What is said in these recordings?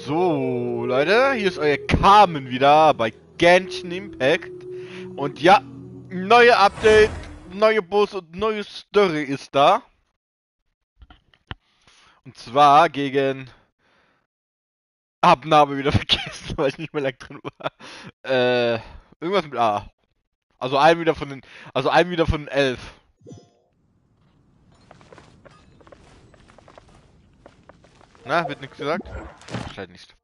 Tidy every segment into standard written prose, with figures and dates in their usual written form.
So, Leute, hier ist euer Carmen wieder bei Genshin Impact. Und ja, neue Update, neue Boss und neue Story ist da. Und zwar gegen... Hab Name wieder vergessen, weil ich nicht mehr lang drin war. Irgendwas mit A. Also einen wieder von den... Also einen wieder von den 11. Na, wird nichts gesagt? Wahrscheinlich nicht.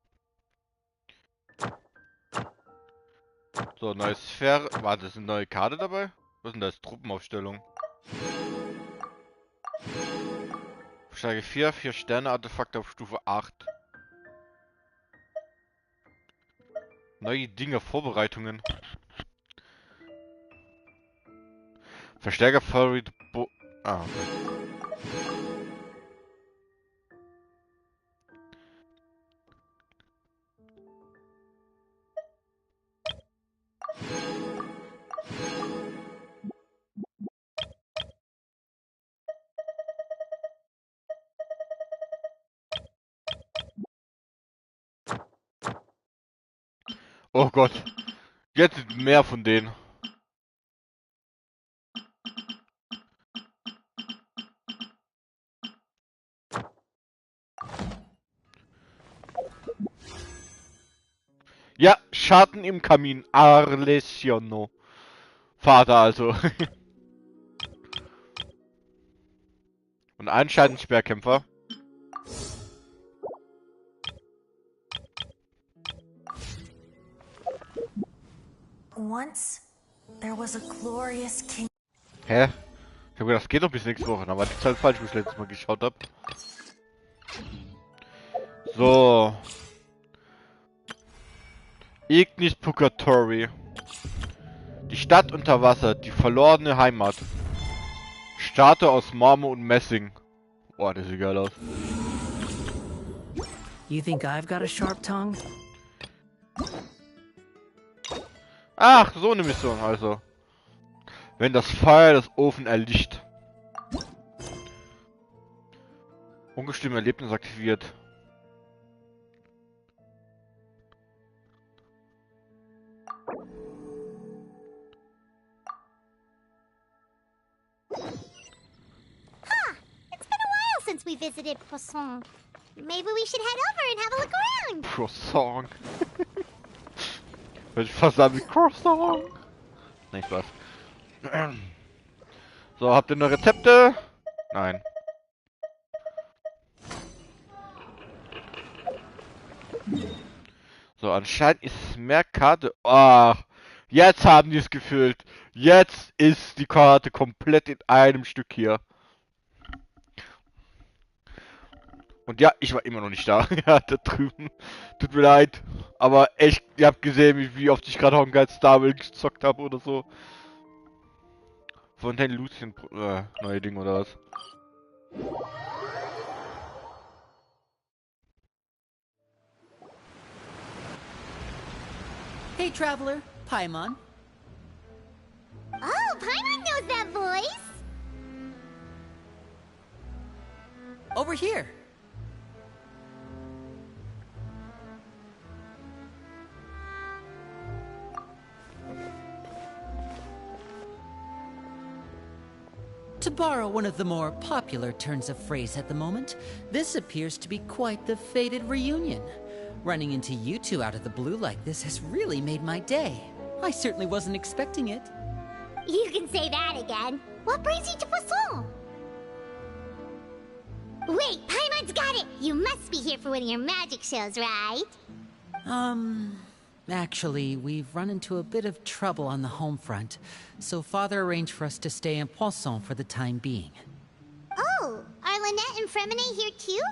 So, neue Sphäre. Warte, ist eine neue Karte dabei? Was ist denn das? Truppenaufstellung. Steige 4, 4 Sterne, Artefakte auf Stufe 8. Neue Dinge, Vorbereitungen. Verstärker Favorite Bo... Ah, okay. Oh Gott. Jetzt sind mehr von denen. Ja, Schatten im Kamin. Arlesiono. Vater also. Und anscheinend Sperrkämpfer. Once there was a glorious king. Hä? Ich hab gedacht, das geht doch bis nächste Woche. Aber die Zeit falsch, wo ich letztes Mal geschaut hab. So. Ignis Purgatory. Die Stadt unter Wasser. Die verlorene Heimat. Statue aus Marmor und Messing. Boah, das sieht geil aus. You think I've got a sharp tongue? Ach, so eine Mission also. Wenn das Feuer des Ofen erlischt. Ungestüm Erlebnis aktiviert. It's been a while since we visited Poisson. Maybe we should head over and have a look around. Croissant. Würde ich fast sagen wie Croissant. Nicht was. So, habt ihr noch Rezepte? Nein. So, anscheinend ist es mehr Karte. Ach, jetzt haben die es gefüllt. Jetzt ist die Karte komplett in einem Stück hier. Und ja, ich war immer noch nicht da. Ja, da drüben. Tut mir leid. Aber echt, ihr habt gesehen, wie oft ich gerade Honkai Star Rail gezockt habe oder so. Von den Lucien neue Dinge oder was? Hey, traveler, Paimon. Oh, Paimon knows that voice. Over here. To borrow one of the more popular turns of phrase at the moment, this appears to be quite the fated reunion. Running into you two out of the blue like this has really made my day. I certainly wasn't expecting it. You can say that again. What brings you to Poisson? Wait, Paimon's got it. You must be here for one of your magic shows, right? Actually, we've run into a bit of trouble on the home front, so Father arranged for us to stay in Poisson for the time being. Oh, are Lynette and Fremine here too?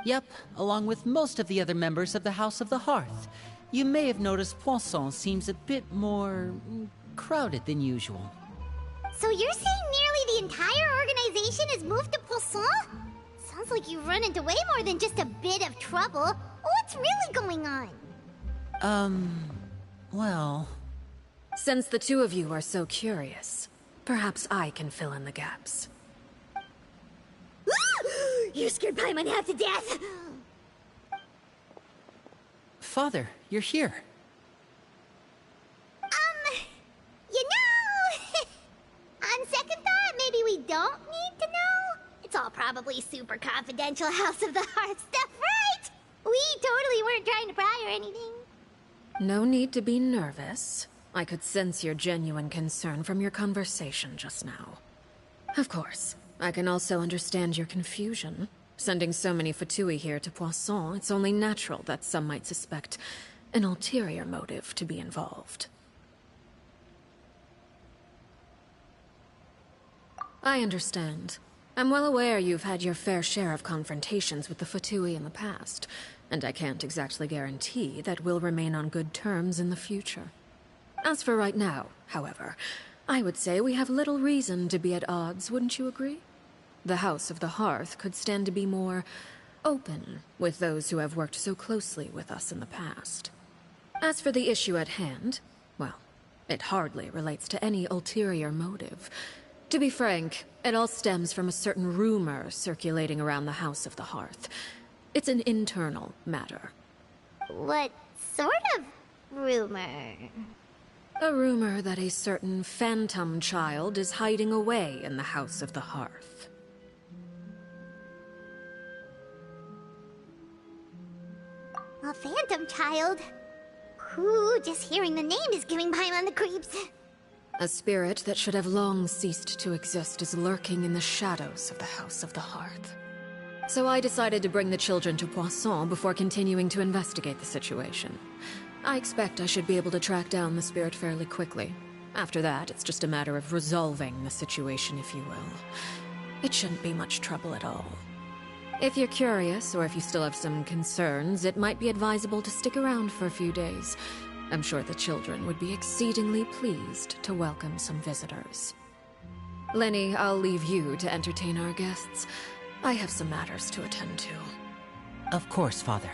Yep, along with most of the other members of the House of the Hearth. You may have noticed Poisson seems a bit more crowded than usual. So you're saying nearly the entire organization has moved to Poisson? Sounds like you've run into way more than just a bit of trouble. What's really going on? Well... Since the two of you are so curious, perhaps I can fill in the gaps. You You scared Paimon half to death! Father, you're here. You know... on second thought, maybe we don't need to know? It's all probably super confidential House of the Hearth stuff, right? We totally weren't trying to pry or anything. No need to be nervous. I could sense your genuine concern from your conversation just now. Of course, I can also understand your confusion. Sending so many Fatui here to Poisson, it's only natural that some might suspect an ulterior motive to be involved. I understand. I'm well aware you've had your fair share of confrontations with the Fatui in the past, and I can't exactly guarantee that we'll remain on good terms in the future. As for right now, however, I would say we have little reason to be at odds, wouldn't you agree? The House of the Hearth could stand to be more open with those who have worked so closely with us in the past. As for the issue at hand, well, it hardly relates to any ulterior motive. To be frank, it all stems from a certain rumor circulating around the House of the Hearth. It's an internal matter. What sort of rumor? A rumor that a certain phantom child is hiding away in the House of the Hearth. A phantom child? Ooh, just hearing the name is giving Paimon the creeps. A spirit that should have long ceased to exist is lurking in the shadows of the House of the Hearth. So I decided to bring the children to Poisson before continuing to investigate the situation. I expect I should be able to track down the spirit fairly quickly. After that, it's just a matter of resolving the situation, if you will. It shouldn't be much trouble at all. If you're curious, or if you still have some concerns, it might be advisable to stick around for a few days. I'm sure the children would be exceedingly pleased to welcome some visitors. Lenny, I'll leave you to entertain our guests. I have some matters to attend to. Of course, Father.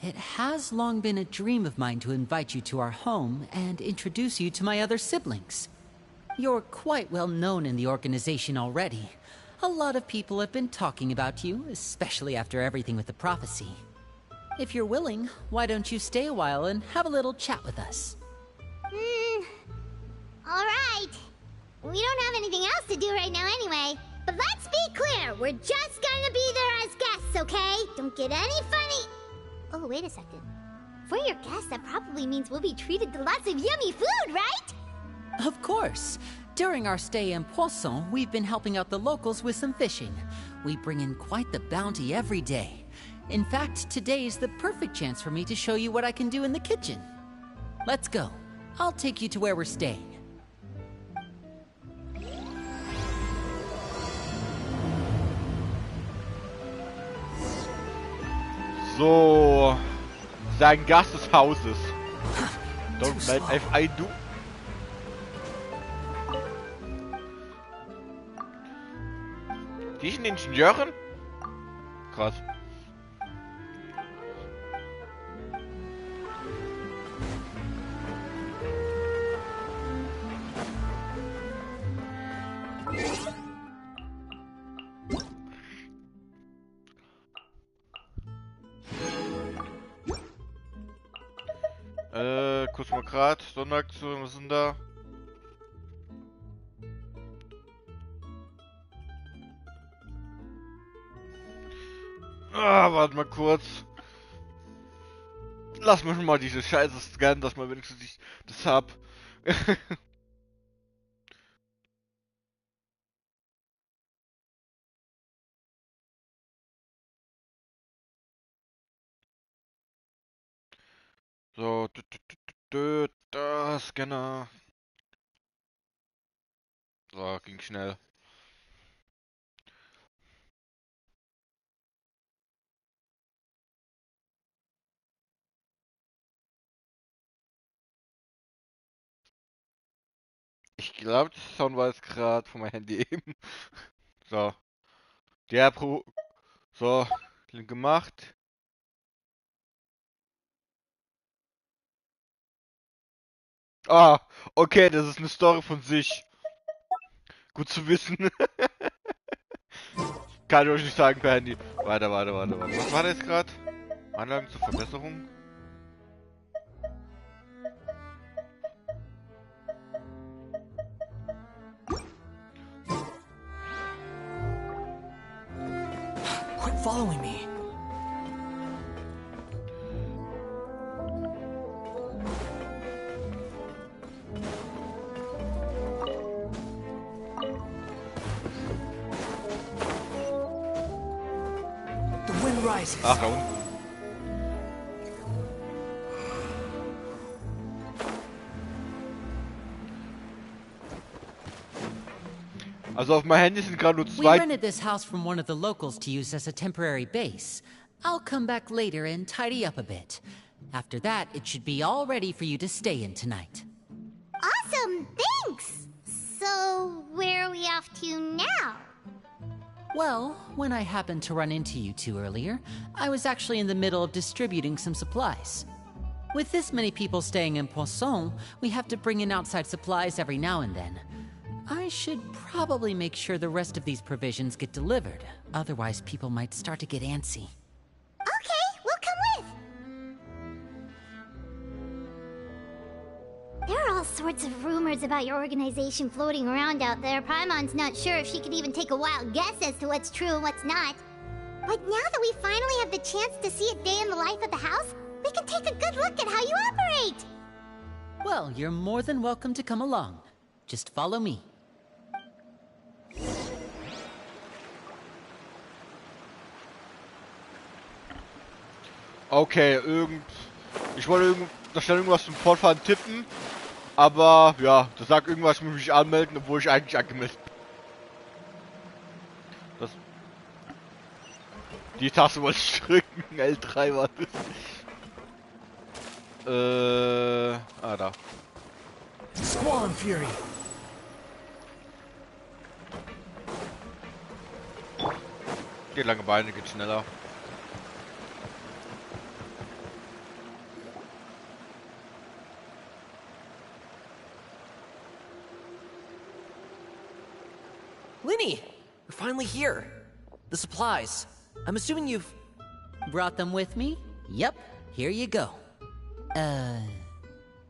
It has long been a dream of mine to invite you to our home and introduce you to my other siblings. You're quite well known in the organization already. A lot of people have been talking about you, especially after everything with the prophecy. If you're willing, why don't you stay a while and have a little chat with us? Alright. We don't have anything else to do right now anyway. But let's be clear, we're just gonna be there as guests, okay? Don't get any funny... Oh, wait a second. For your guests, that probably means we'll be treated to lots of yummy food, right? Of course. During our stay in Poisson, we've been helping out the locals with some fishing. We bring in quite the bounty every day. In fact, today's the perfect chance for me to show you what I can do in the kitchen. Let's go. I'll take you to where we're staying. So, sein Gast des Hauses. Don't mind if I do. Die sind Ingenieuren? Krass. Kurz mal grad. Sonderaktion, was sind da? Ah, warte mal kurz. Lass mich mal diese Scheiße scannen, dass man wenigstens ich das hab. So, Scanner. So, ging schnell. Ich glaube, der Sound war jetzt gerade von meinem Handy eben. So. Der Pro. So. Gemacht. Ah, okay, das ist eine Story von sich. Gut zu wissen. Kann ich euch nicht sagen per Handy. Warte. Was war das gerade? Anlagen zur Verbesserung? Quit following me. The wind rises. Ach, da unten. Also auf meinem Handy sind gerade nur We zwei. rented this house from one of the locals to use as a temporary base. I'll come back later and tidy up a bit. After that, it should be all ready for you to stay in tonight. Awesome, thanks! So, where are we off to now? Well, when I happened to run into you two earlier, I was actually in the middle of distributing some supplies. With this many people staying in Poisson, we have to bring in outside supplies every now and then. I should probably make sure the rest of these provisions get delivered, otherwise people might start to get antsy. Okay, we'll come with. There are all sorts of rumors about your organization floating around out there. Paimon's not sure if she could even take a wild guess as to what's true and what's not. But now that we finally have the chance to see a day in the life of the house, we can take a good look at how you operate. Well, you're more than welcome to come along. Just follow me. Okay, ich wollte da schnell irgendwas zum Fortfahren tippen. Aber ja, das sagt irgendwas, ich muss mich anmelden, obwohl ich eigentlich angemeldet bin. Die Taste wollte ich drücken. L3 war das. Da. Squall and Fury. Geht lange Beine, geht schneller. Linny! You're finally here. The supplies. I'm assuming you've... Brought them with me? Yep, here you go.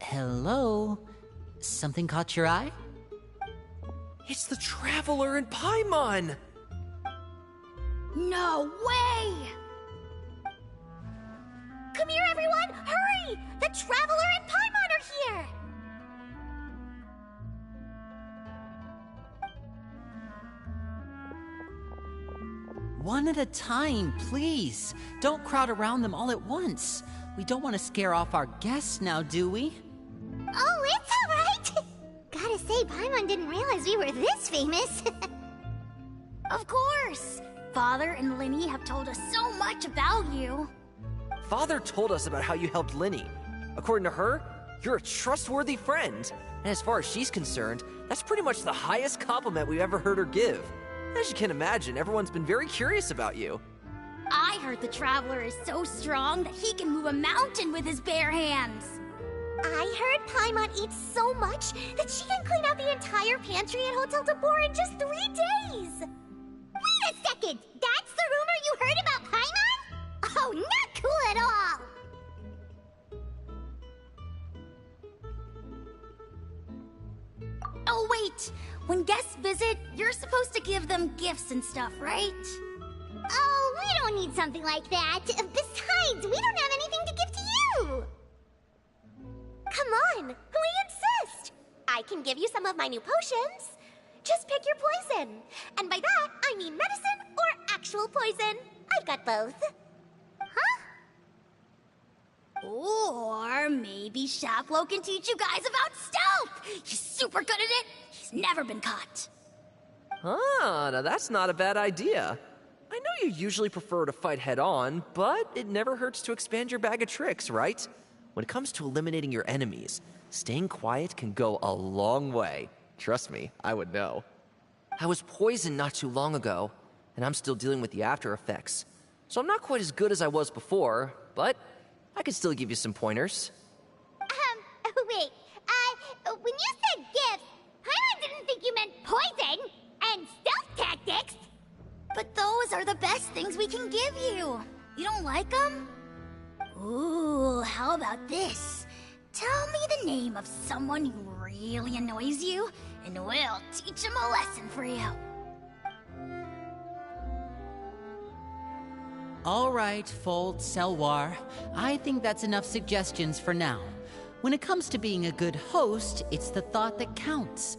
Hello? Something caught your eye? It's the Traveler in Paimon! No way! Come here, everyone! Hurry! The Traveler and Paimon are here! One at a time, please. Don't crowd around them all at once. We don't want to scare off our guests now, do we? Oh, it's alright! Gotta say, Paimon didn't realize we were this famous. Of course! Father and Linny have told us so much about you. Father told us about how you helped Linny. According to her, you're a trustworthy friend. And as far as she's concerned, that's pretty much the highest compliment we've ever heard her give. As you can imagine, everyone's been very curious about you. I heard the Traveler is so strong that he can move a mountain with his bare hands. I heard Paimon eats so much that she can clean out the entire pantry at Hotel de Boer in just 3 days! Wait a second! That's the rumor you heard about Paimon? Oh, not cool at all! Oh, wait! When guests visit, you're supposed to give them gifts and stuff, right? Oh, we don't need something like that. Besides, we don't have anything to give to you! Come on, we insist! I can give you some of my new potions. Just pick your poison. And by that, I mean medicine or actual poison. I've got both. Huh? Or maybe Shaplo can teach you guys about stealth! He's super good at it! He's never been caught. Ah, now that's not a bad idea. I know you usually prefer to fight head-on, but it never hurts to expand your bag of tricks, right? When it comes to eliminating your enemies, staying quiet can go a long way. Trust me, I would know. I was poisoned not too long ago, and I'm still dealing with the after effects. So I'm not quite as good as I was before, but I can still give you some pointers. Wait, when you said gifts, Paimon didn't think you meant poison and stealth tactics. But those are the best things we can give you. You don't like them? Ooh, how about this? Tell me the name of someone who really annoys you, and we'll teach him a lesson for you. All right, Fold, Selwar. I think that's enough suggestions for now. When it comes to being a good host, it's the thought that counts.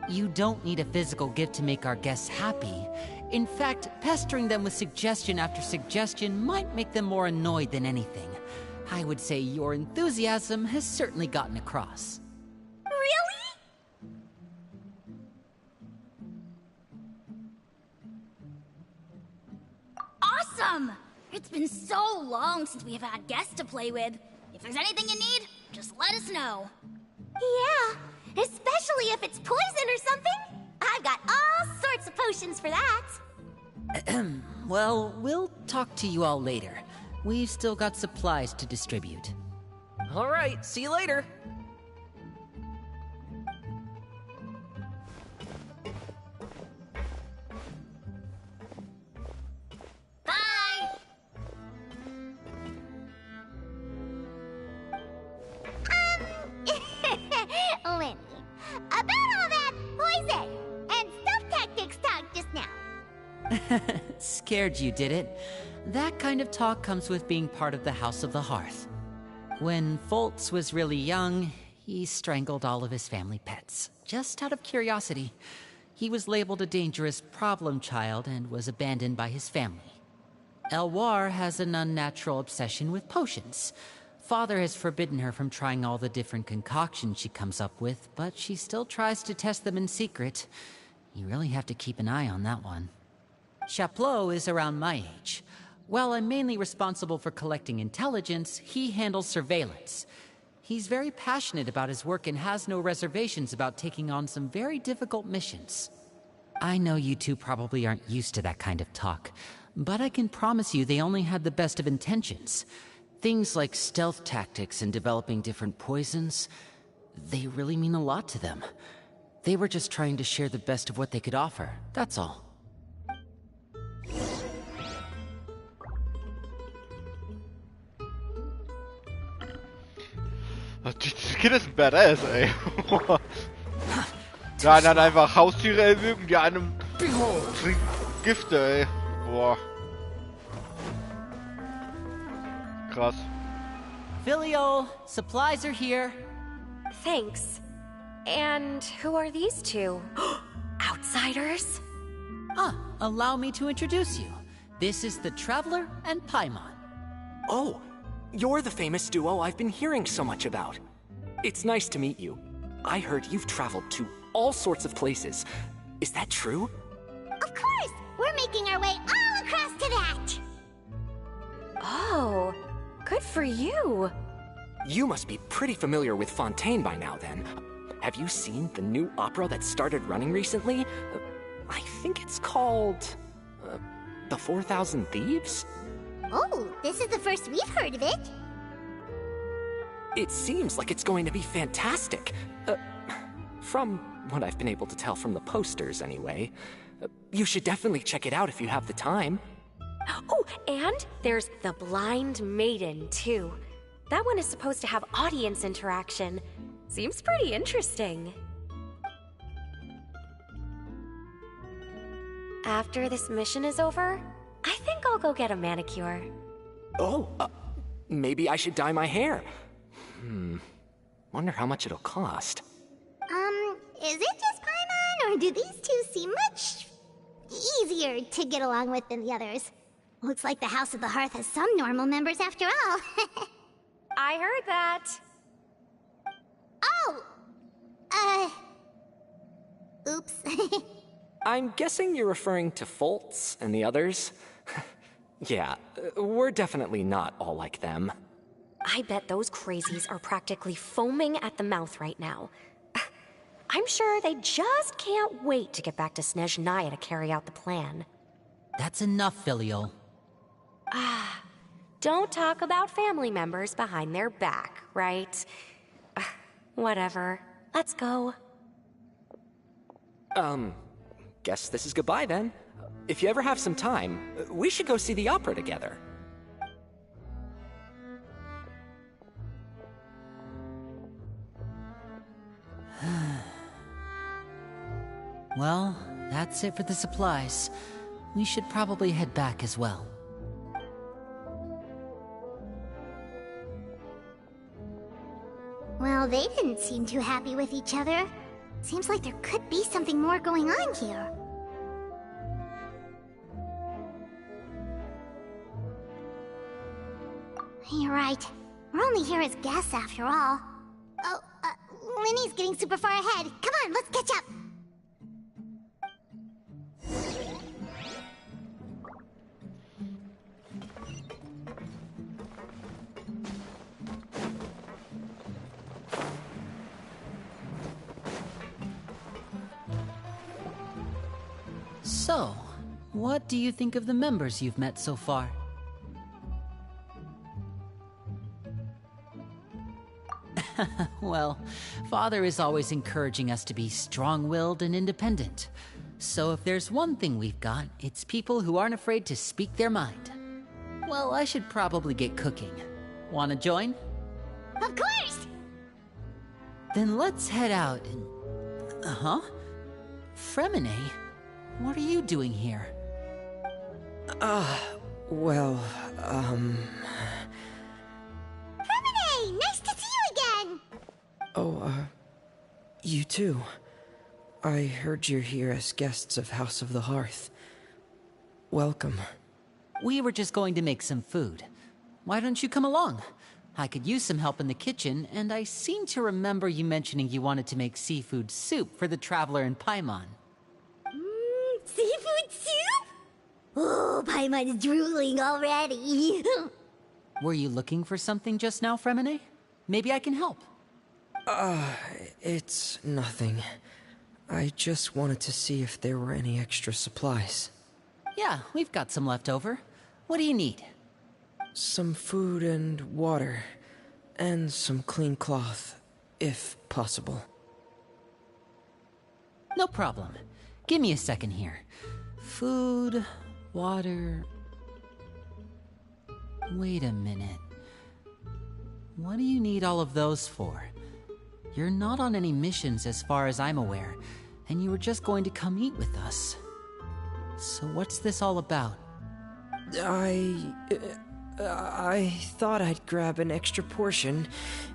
You don't need a physical gift to make our guests happy. In fact, pestering them with suggestion after suggestion might make them more annoyed than anything. I would say your enthusiasm has certainly gotten across. Really? Awesome! It's been so long since we have had guests to play with. If there's anything you need, just let us know. Yeah, especially if it's poison or something. I've got all sorts of potions for that. Well, we'll talk to you all later. We've still got supplies to distribute. All right, see you later. Bye! Lenny, about all that poison and stealth tactics talk just now. Scared you, did it? That kind of talk comes with being part of the House of the Hearth. When Foltz was really young, he strangled all of his family pets, just out of curiosity. He was labeled a dangerous problem child and was abandoned by his family. Elwar has an unnatural obsession with potions. Father has forbidden her from trying all the different concoctions she comes up with, but she still tries to test them in secret. You really have to keep an eye on that one. Chaplot is around my age. While I'm mainly responsible for collecting intelligence, he handles surveillance. He's very passionate about his work and has no reservations about taking on some very difficult missions. I know you two probably aren't used to that kind of talk, but I can promise you they only had the best of intentions. Things like stealth tactics and developing different poisons, they really mean a lot to them. They were just trying to share the best of what they could offer, that's all. Das Kind ist ein Badass, ey. Der eine hat einfach Haustiere erwürgen, die einem trinkt Gifte, ey. Boah. Krass. Filial, supplies are here. Thanks. And who are these two? Outsiders? Allow me to introduce you. This is the Traveler and Paimon. Oh, you're the famous duo I've been hearing so much about. It's nice to meet you. I heard you've traveled to all sorts of places. Is that true? Of course! We're making our way all across to that! Oh, good for you. You must be pretty familiar with Fontaine by now, then. Have you seen the new opera that started running recently? I think it's called... The 4,000 Thieves? Oh, this is the first we've heard of it. It seems like it's going to be fantastic. From what I've been able to tell from the posters, anyway. You should definitely check it out if you have the time. Oh, and there's The Blind Maiden, too. That one is supposed to have audience interaction. Seems pretty interesting. After this mission is over, I think I'll go get a manicure. Oh, maybe I should dye my hair. Wonder how much it'll cost. Is it just Paimon, or do these two seem much easier to get along with than the others? Looks like the House of the Hearth has some normal members after all. I heard that. Oh! Oops. I'm guessing you're referring to Foltz and the others? Yeah, we're definitely not all like them. I bet those crazies are practically foaming at the mouth right now. I'm sure they just can't wait to get back to Snezhnaya to carry out the plan. That's enough, Filial. Don't talk about family members behind their back, right? Whatever. Let's go. Guess this is goodbye then. If you ever have some time, we should go see the opera together. Well, that's it for the supplies. We should probably head back as well. Well, they didn't seem too happy with each other. Seems like there could be something more going on here. You're right. We're only here as guests after all. Oh, Linny's getting super far ahead. Come on, let's catch up. So, what do you think of the members you've met so far? Well, Father is always encouraging us to be strong-willed and independent. So if there's one thing we've got, it's people who aren't afraid to speak their mind. Well, I should probably get cooking. Wanna join? Of course! Then let's head out and... Fremine? What are you doing here? Well, Fremine! Nice to see you again! you too. I heard you're here as guests of House of the Hearth. Welcome. We were just going to make some food. Why don't you come along? I could use some help in the kitchen, and I seem to remember you mentioning you wanted to make seafood soup for the traveler in Paimon. Seafood soup? Oh, Paimon's drooling already. Were you looking for something just now, Fremine? Maybe I can help. It's nothing. I just wanted to see if there were any extra supplies. Yeah, we've got some left over. What do you need? Some food and water, and some clean cloth, if possible. No problem. Give me a second here. Food, water... Wait a minute. What do you need all of those for? You're not on any missions as far as I'm aware, and you were just going to come eat with us. So what's this all about? I thought I'd grab an extra portion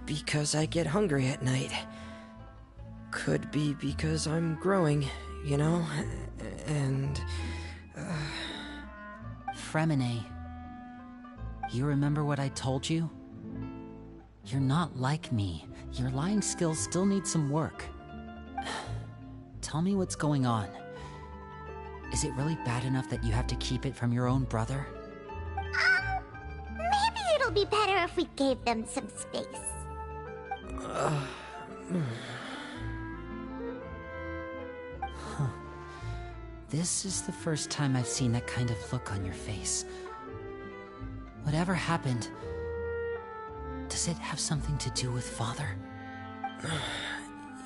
because I get hungry at night. Could be because I'm growing, you know, and... Fremine, you remember what I told you? You're not like me. Your lying skills still need some work. Tell me what's going on. Is it really bad enough that you have to keep it from your own brother? Maybe it'll be better if we gave them some space. This is the first time I've seen that kind of look on your face. Whatever happened, does it have something to do with Father?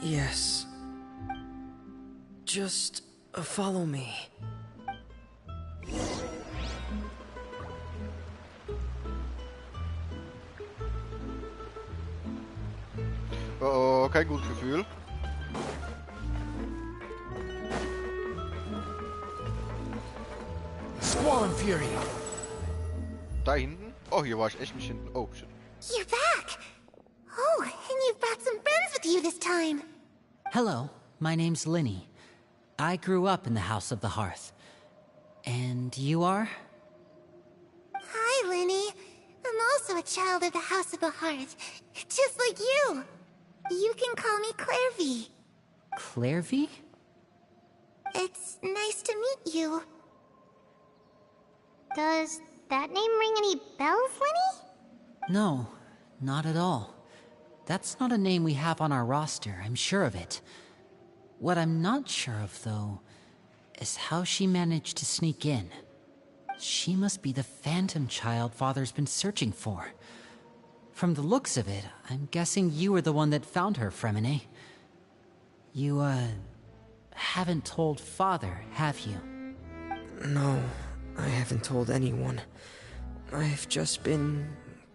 Yes. Just follow me. Oh, kein gutes Gefühl. Squall Fury. Da hinten? Oh, hier war ich echt nicht hinten. Oh, shit. You're back! Oh, and you've brought some friends with you this time. Hello, my name's Linny. I grew up in the House of the Hearth. And you are? Hi, Linny. I'm also a child of the House of the Hearth, just like you. You can call me Clairvy. Clairvy? It's nice to meet you. Does that name ring any bells, Linny? No, not at all. That's not a name we have on our roster, I'm sure of it. What I'm not sure of, though, is how she managed to sneak in. She must be the phantom child Father's been searching for. From the looks of it, I'm guessing you were the one that found her, Fremine. You, haven't told Father, have you? No, I haven't told anyone. I've just been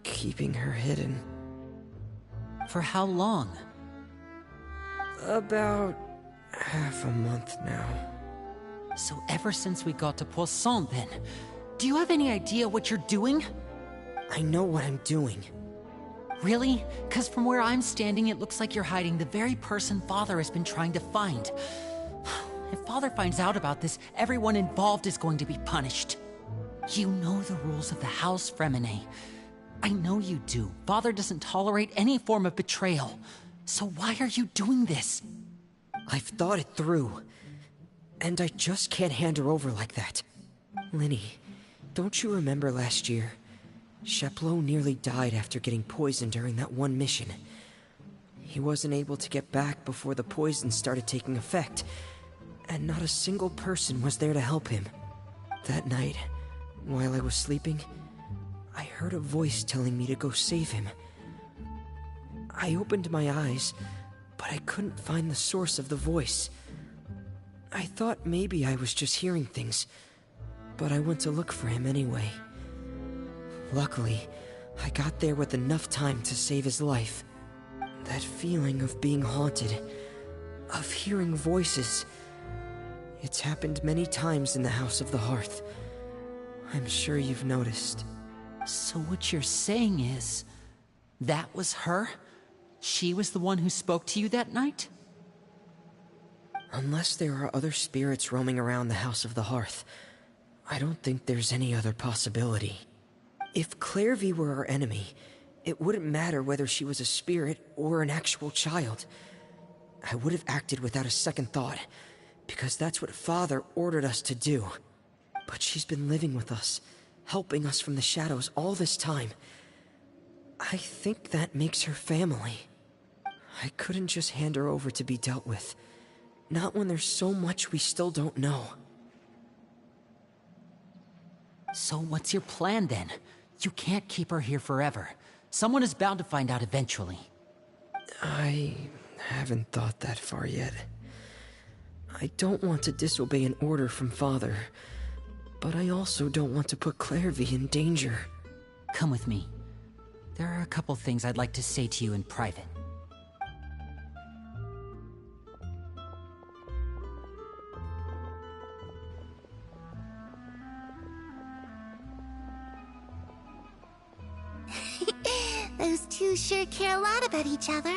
keeping her hidden. For how long? About half a month now. So ever since we got to Poisson, then? Do you have any idea what you're doing? I know what I'm doing. Really? 'Cause from where I'm standing, it looks like you're hiding the very person Father has been trying to find. If Father finds out about this, everyone involved is going to be punished. You know the rules of the house, Fremine. I know you do. Father doesn't tolerate any form of betrayal. So why are you doing this? I've thought it through. And I just can't hand her over like that. Linny, don't you remember last year? Sheplo nearly died after getting poisoned during that one mission. He wasn't able to get back before the poison started taking effect, and not a single person was there to help him. That night, while I was sleeping, I heard a voice telling me to go save him. I opened my eyes, but I couldn't find the source of the voice. I thought maybe I was just hearing things, but I went to look for him anyway. Luckily, I got there with enough time to save his life. That feeling of being haunted, of hearing voices, it's happened many times in the House of the Hearth. I'm sure you've noticed. So what you're saying is, that was her? She was the one who spoke to you that night? Unless there are other spirits roaming around the House of the Hearth, I don't think there's any other possibility. If Clairvy were our enemy, it wouldn't matter whether she was a spirit or an actual child. I would have acted without a second thought, because that's what Father ordered us to do. But she's been living with us, helping us from the shadows all this time. I think that makes her family. I couldn't just hand her over to be dealt with. Not when there's so much we still don't know. So what's your plan then? You can't keep her here forever. Someone is bound to find out eventually. I haven't thought that far yet. I don't want to disobey an order from Father, but I also don't want to put Clairvy in danger. Come with me. There are a couple things I'd like to say to you in private. Those two sure care a lot about each other.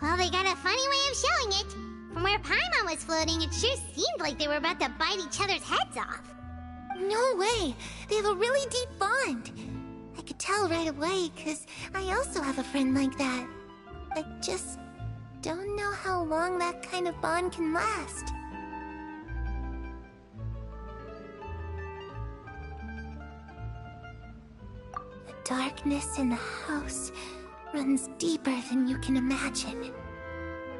Well, they got a funny way of showing it. From where Paimon was floating, it sure seemed like they were about to bite each other's heads off. No way! They have a really deep bond. I could tell right away, because I also have a friend like that. I just don't know how long that kind of bond can last. The darkness in the house runs deeper than you can imagine.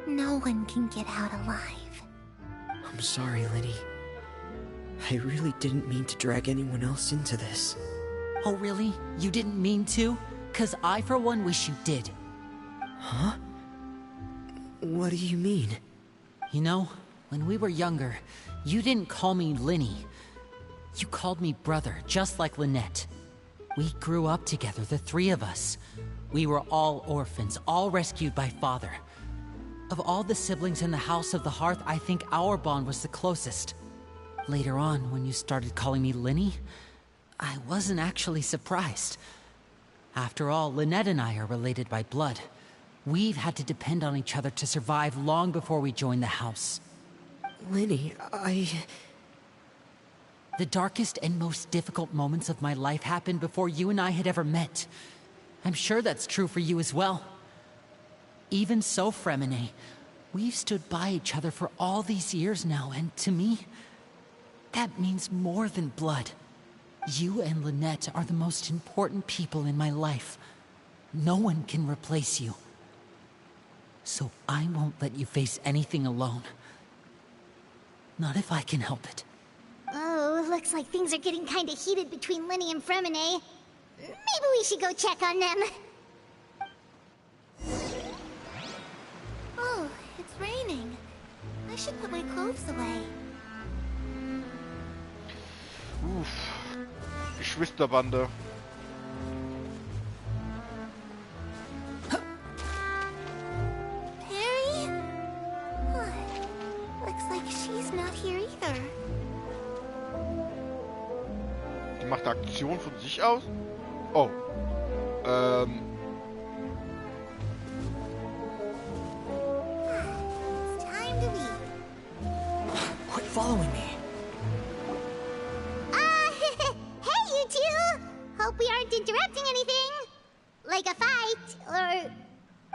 No one can get out alive. I'm sorry, Linny. I really didn't mean to drag anyone else into this. Oh really? You didn't mean to? 'Cause I for one wish you did. Huh? What do you mean? You know, when we were younger, you didn't call me Linny. You called me brother, just like Lynette. We grew up together, the three of us. We were all orphans, all rescued by Father. Of all the siblings in the House of the Hearth, I think our bond was the closest. Later on, when you started calling me Linny, I wasn't actually surprised. After all, Lynette and I are related by blood. We've had to depend on each other to survive long before we joined the house. Linny, The darkest and most difficult moments of my life happened before you and I had ever met. I'm sure that's true for you as well. Even so, Fremine, we've stood by each other for all these years now, and to me, that means more than blood. You and Lynette are the most important people in my life. No one can replace you. So I won't let you face anything alone. Not if I can help it. Oh, looks like things are getting kinda heated between Lenny and Fremine. Maybe we should go check on them. Oh, it's raining. I should put my clothes away. Geschwisterbande. Harry? Huh. Looks like she's not here either. Die macht eine Aktion von sich aus? Oh. It's time to leave. Quit following me. Hey, you two! Hope we aren't interrupting anything. Like a fight, or...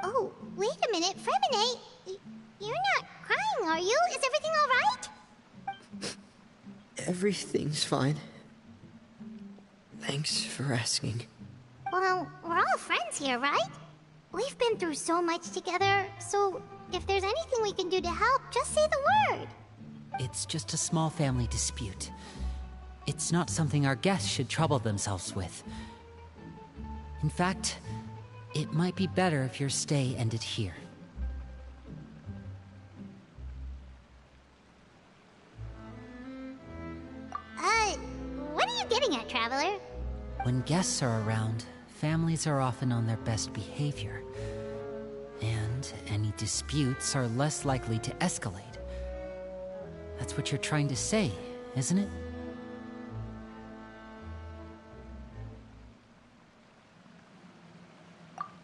Oh, wait a minute, Fremine. You're not crying, are you? Is everything alright? Everything's fine. Thanks for asking. Well, we're all friends here, right? We've been through so much together, so if there's anything we can do to help, just say the word. It's just a small family dispute. It's not something our guests should trouble themselves with. In fact, it might be better if your stay ended here. What are you getting at, Traveler? When guests are around, families are often on their best behavior. And any disputes are less likely to escalate. That's what you're trying to say, isn't it?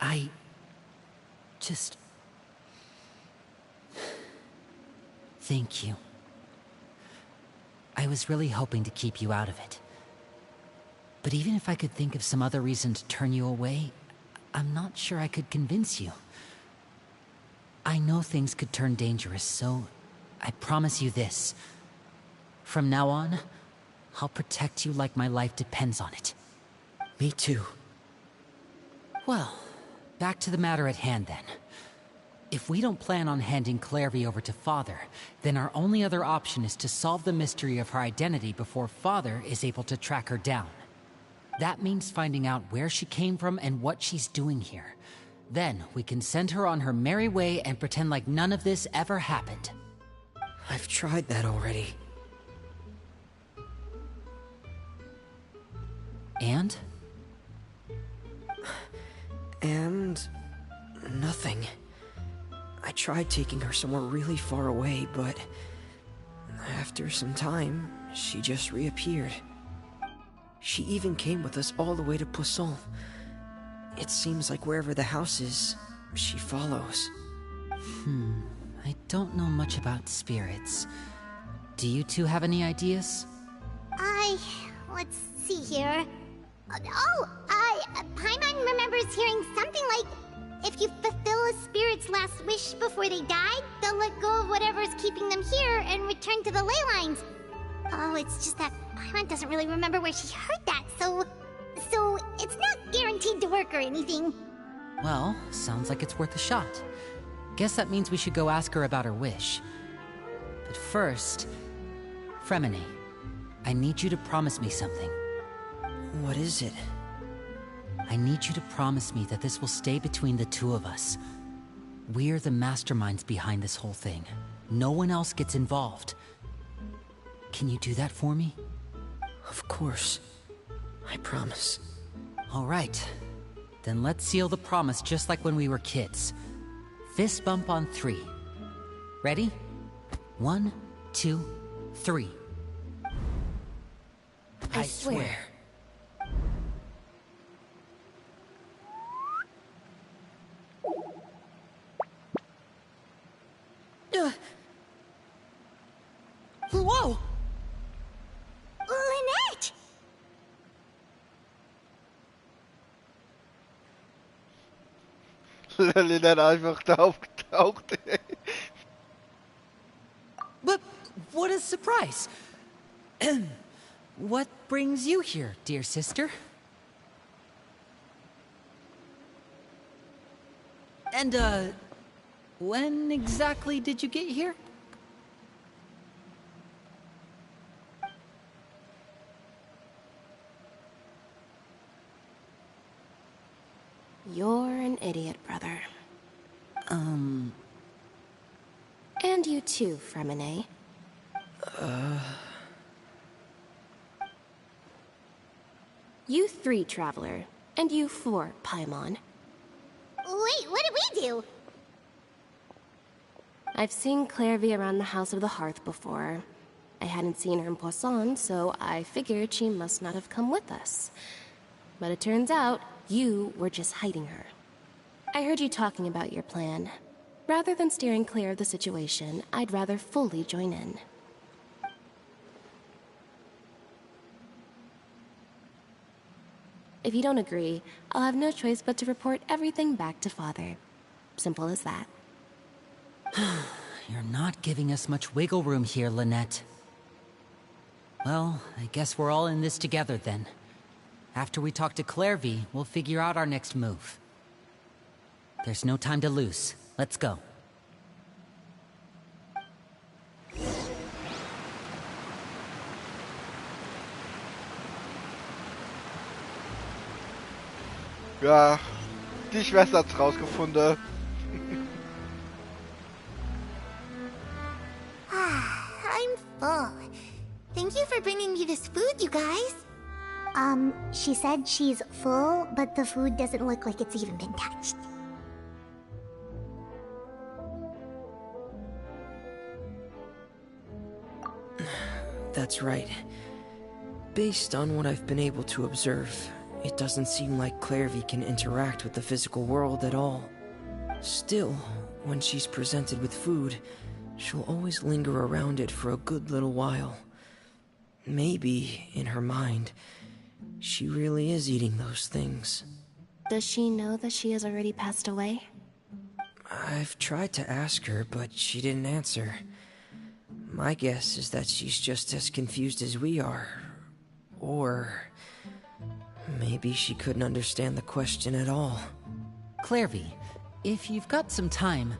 I just... Thank you. I was really hoping to keep you out of it. But even if I could think of some other reason to turn you away, I'm not sure I could convince you. I know things could turn dangerous, so I promise you this. From now on, I'll protect you like my life depends on it. Me too. Well, back to the matter at hand then. If we don't plan on handing Clairvy over to Father, then our only other option is to solve the mystery of her identity before Father is able to track her down. That means finding out where she came from and what she's doing here. Then we can send her on her merry way and pretend like none of this ever happened. I've tried that already. And? And... nothing. I tried taking her somewhere really far away, but... after some time, she just reappeared. She even came with us all the way to Poisson. It seems like wherever the house is, she follows. I don't know much about spirits. Do you two have any ideas? Let's see here. Paimon remembers hearing something like, if you fulfill a spirit's last wish before they die, they'll let go of whatever's keeping them here and return to the ley lines. Oh, it's just that Paimon doesn't really remember where she heard that, so it's not guaranteed to work or anything. Well, sounds like it's worth a shot. Guess that means we should go ask her about her wish. But first, Fremine, I need you to promise me something. What is it? I need you to promise me that this will stay between the two of us. We're the masterminds behind this whole thing. No one else gets involved. Can you do that for me? Of course. I promise. All right. Then let's seal the promise just like when we were kids. Fist bump on 3. Ready? 1, 2, 3. I swear. Whoa! Lynette! Lynette einfach da aufgetaucht. But what a surprise! What brings you here, dear sister? And, when exactly did you get here? You're an idiot, brother. And you too, Fremine. You 3, Traveler. And you 4, Paimon. Wait, what did we do? I've seen Clairvy around the House of the Hearth before. I hadn't seen her in Poisson, so I figured she must not have come with us. But it turns out, you were just hiding her. I heard you talking about your plan. Rather than steering clear of the situation, I'd rather fully join in. If you don't agree, I'll have no choice but to report everything back to Father. Simple as that. You're not giving us much wiggle room here, Lynette. Well, I guess we're all in this together then. After we talk to Clairvy, we'll figure out our next move. There's no time to lose. Let's go. Ja, die Schwester hat's rausgefunden. I'm full. Thank you for bringing me this food, you guys. She said she's full, but the food doesn't look like it's even been touched. That's right. Based on what I've been able to observe, it doesn't seem like Clairvy can interact with the physical world at all. Still, when she's presented with food, she'll always linger around it for a good little while. Maybe, in her mind, she really is eating those things. Does she know that she has already passed away? I've tried to ask her, but she didn't answer. My guess is that she's just as confused as we are. Or maybe she couldn't understand the question at all. Clairvy, if you've got some time,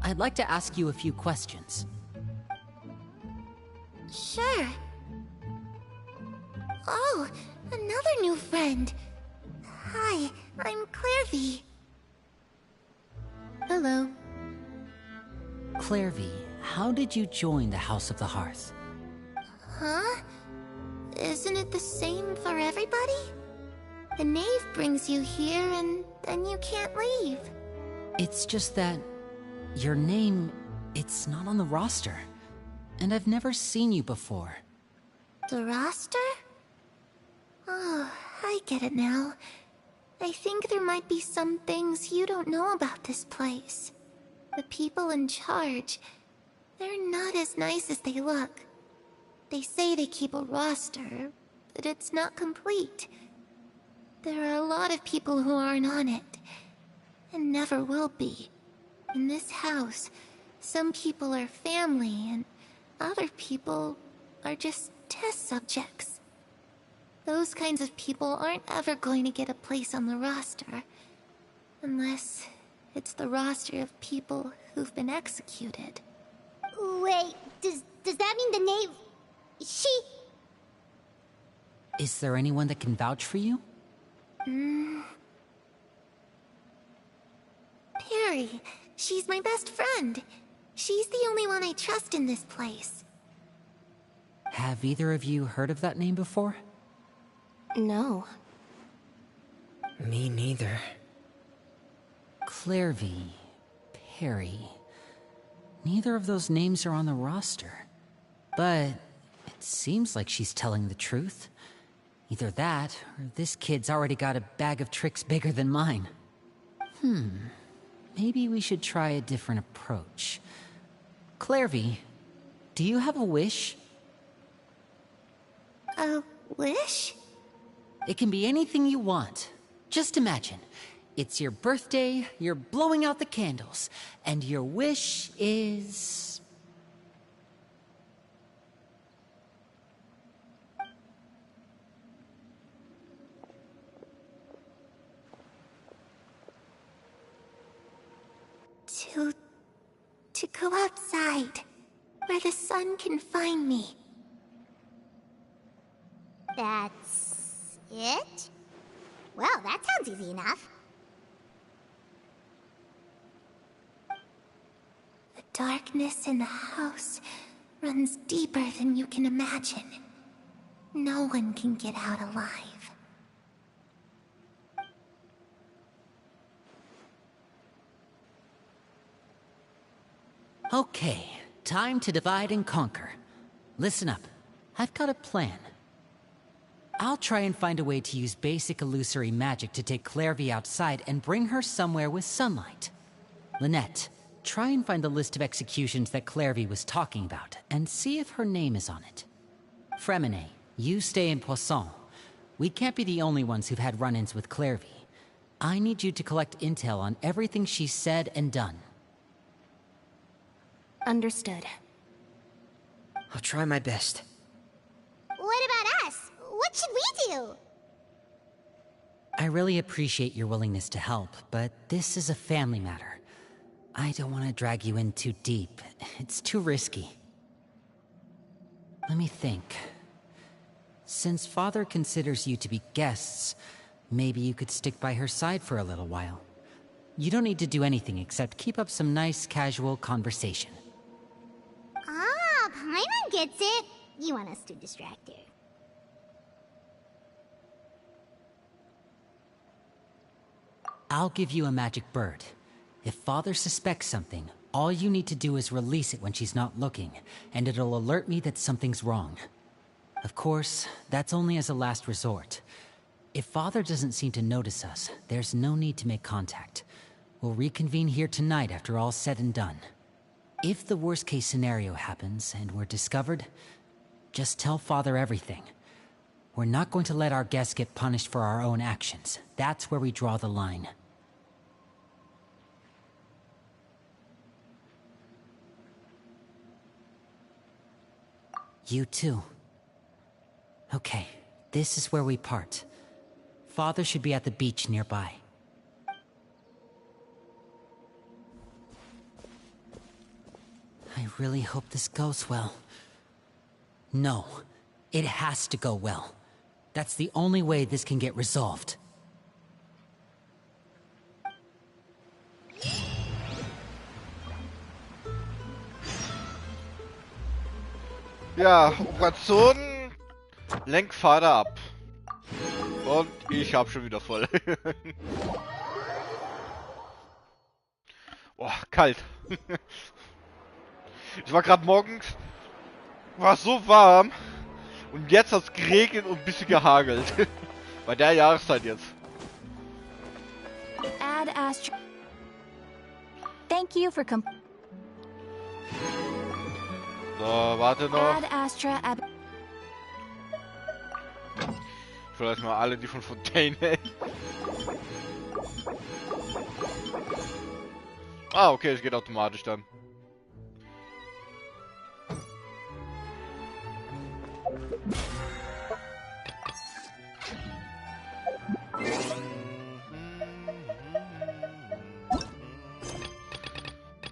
I'd like to ask you a few questions. Sure. Oh, another new friend. Hi, I'm Clairvy. Hello. Clairvy, how did you join the House of the Hearth? Huh? Isn't it the same for everybody? The knave brings you here and then you can't leave. It's just that your name, it's not on the roster. And I've never seen you before. The roster? Oh, I get it now. I think there might be some things you don't know about this place. The people in charge, they're not as nice as they look. They say they keep a roster, but it's not complete. There are a lot of people who aren't on it, and never will be. In this house, some people are family, and other people are just test subjects. Those kinds of people aren't ever going to get a place on the roster, unless it's the roster of people who've been executed. Wait, does that mean the knave... She... Is there anyone that can vouch for you? Perry. She's my best friend. She's the only one I trust in this place. Have either of you heard of that name before? No. Me neither. Clairvy, Perry. Neither of those names are on the roster. But it seems like she's telling the truth. Either that, or this kid's already got a bag of tricks bigger than mine. Maybe we should try a different approach. Clairvy, do you have a wish? A wish? It can be anything you want. Just imagine. It's your birthday, you're blowing out the candles, and your wish is... To Go outside, where the sun can find me. That's it? Well, that sounds easy enough. The darkness in the house runs deeper than you can imagine. No one can get out alive. Okay, time to divide and conquer. Listen up, I've got a plan. I'll try and find a way to use basic illusory magic to take Clairvy outside and bring her somewhere with sunlight. Lynette, try and find the list of executions that Clairvy was talking about, and see if her name is on it. Fremine, you stay in Poisson. We can't be the only ones who've had run-ins with Clairvy. I need you to collect intel on everything she's said and done. Understood. I'll try my best. What about us? What should we do? I really appreciate your willingness to help, but this is a family matter. I don't want to drag you in too deep. It's too risky. Let me think. Since Father considers you to be guests, maybe you could stick by her side for a little while. You don't need to do anything except keep up some nice, casual conversation. Ah, Paimon gets it. You want us to distract her. I'll give you a magic bird. If Father suspects something, all you need to do is release it when she's not looking, and it'll alert me that something's wrong. Of course, that's only as a last resort. If Father doesn't seem to notice us, there's no need to make contact. We'll reconvene here tonight after all's said and done. If the worst-case scenario happens and we're discovered, just tell Father everything. We're not going to let our guests get punished for our own actions. That's where we draw the line. You too. Okay, this is where we part. Father should be at the beach nearby. I really hope this goes well. No, it has to go well. That's the only way this can get resolved. Ja, Operation Lenk Vater ab. Und ich hab schon wieder voll. Boah, kalt. Ich war gerade morgens, war so warm und jetzt hat's geregnet und ein bisschen gehagelt. Bei der Jahreszeit jetzt. Add Astra. Thank you for So, warte noch. Add Astra. Ich will erstmal alle die von Fontaine. Ah, okay, es geht automatisch dann.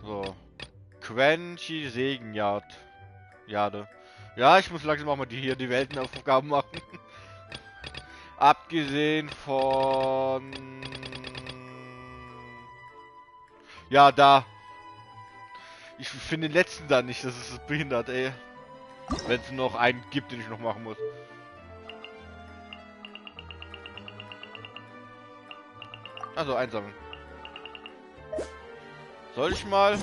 So. Quenchi Segenjagd. Jade. Ja, ich muss langsam auch mal die Weltenaufgaben machen. Abgesehen von... Ja, da. Ich finde den letzten da nicht, das ist behindert, ey. Wenn es noch einen gibt, den ich noch machen muss. Also einsammeln. Soll ich mal?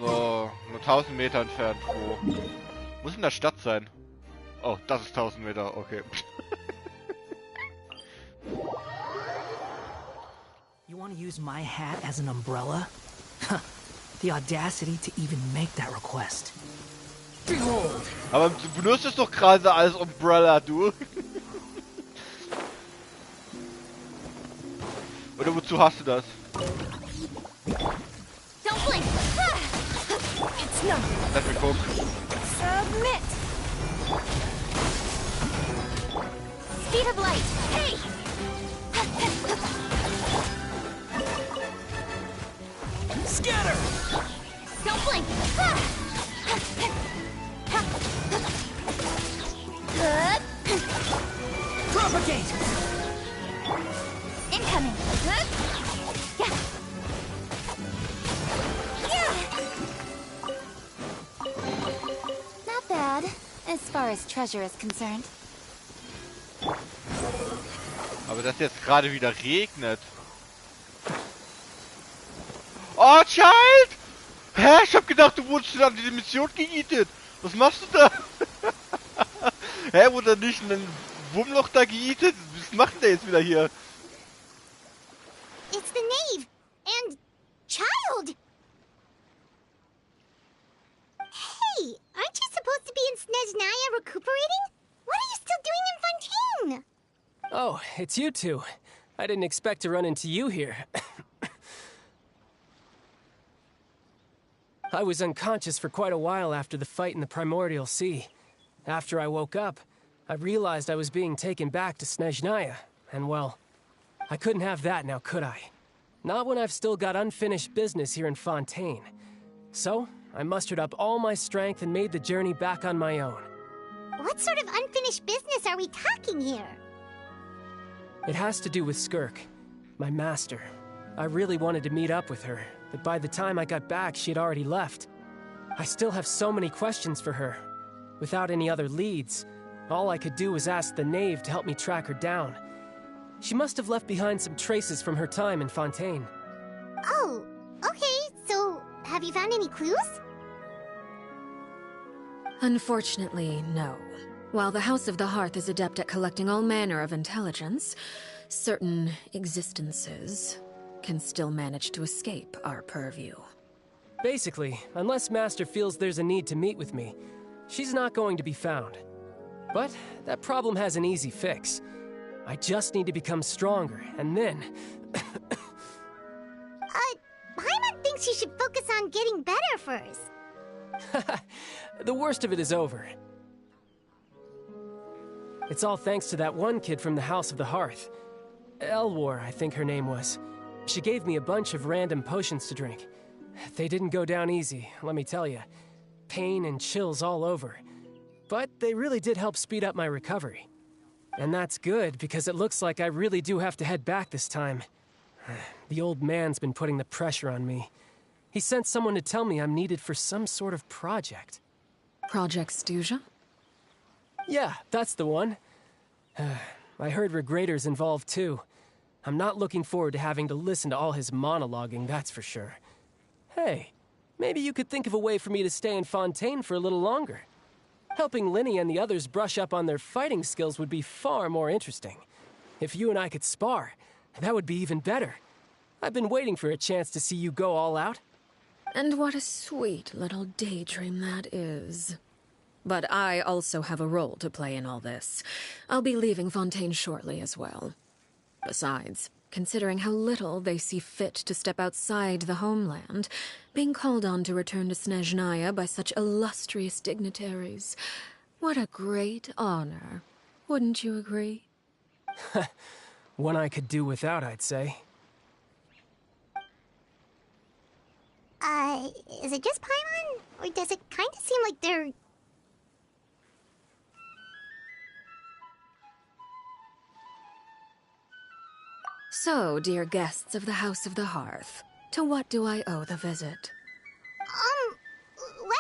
So, nur 1000 Meter entfernt. Wo? Muss in der Stadt sein. Oh, das ist 1000 Meter, okay. You want to use my hat as an umbrella? The audacity to even make that request. Behold! Aber du benutzt es doch gerade als Umbrella, du. Oder wozu hast du das? Don't blink. It's no. Lass mich gucken. Submit. Speed of light. Hey. Scatter! line! Propagate! Incoming! Not bad, as far as treasure is concerned. Aber dass jetzt gerade wieder regnet. Oh, Child! Hä? Ich hab gedacht, du wurdest schon an diese Mission geeatet. Was machst du da? Hä, wurde da nicht ein Wurmloch da geeatet? Was macht denn der jetzt wieder hier? It's the knave and child. Hey, aren't you supposed to be in Snezhnaya recuperating? What are you still doing in Fontaine? Oh, it's you two. I didn't expect to run into you here. I was unconscious for quite a while after the fight in the Primordial Sea. After I woke up, I realized I was being taken back to Snezhnaya, and well, I couldn't have that now, could I? Not when I've still got unfinished business here in Fontaine. So, I mustered up all my strength and made the journey back on my own. What sort of unfinished business are we talking here? It has to do with Skirk, my master. I really wanted to meet up with her, but by the time I got back, she'd already left. I still have so many questions for her. Without any other leads, all I could do was ask the knave to help me track her down. She must have left behind some traces from her time in Fontaine. Oh, okay, so have you found any clues? Unfortunately, no. While the House of the Hearth is adept at collecting all manner of intelligence, certain existences can still manage to escape our purview. Basically, unless Master feels there's a need to meet with me, she's not going to be found. But that problem has an easy fix. I just need to become stronger, and then... Paimon thinks you should focus on getting better first. The worst of it is over. It's all thanks to that one kid from the House of the Hearth. Elwar, I think her name was. She gave me a bunch of random potions to drink. They didn't go down easy, let me tell you. Pain and chills all over. But they really did help speed up my recovery. And that's good, because it looks like I really do have to head back this time. The old man's been putting the pressure on me. He sent someone to tell me I'm needed for some sort of project. Project Stuja? Yeah, that's the one. I heard Regrator's involved too. I'm not looking forward to having to listen to all his monologuing, that's for sure. Hey, maybe you could think of a way for me to stay in Fontaine for a little longer. Helping Linny and the others brush up on their fighting skills would be far more interesting. If you and I could spar, that would be even better. I've been waiting for a chance to see you go all out. And what a sweet little daydream that is. But I also have a role to play in all this. I'll be leaving Fontaine shortly as well. Besides, considering how little they see fit to step outside the homeland, being called on to return to Snezhnaya by such illustrious dignitaries, what a great honor. Wouldn't you agree? One I could do without, I'd say. Is it just Paimon? Or does it kind of seem like they're... So, dear guests of the House of the Hearth, to what do I owe the visit? Well,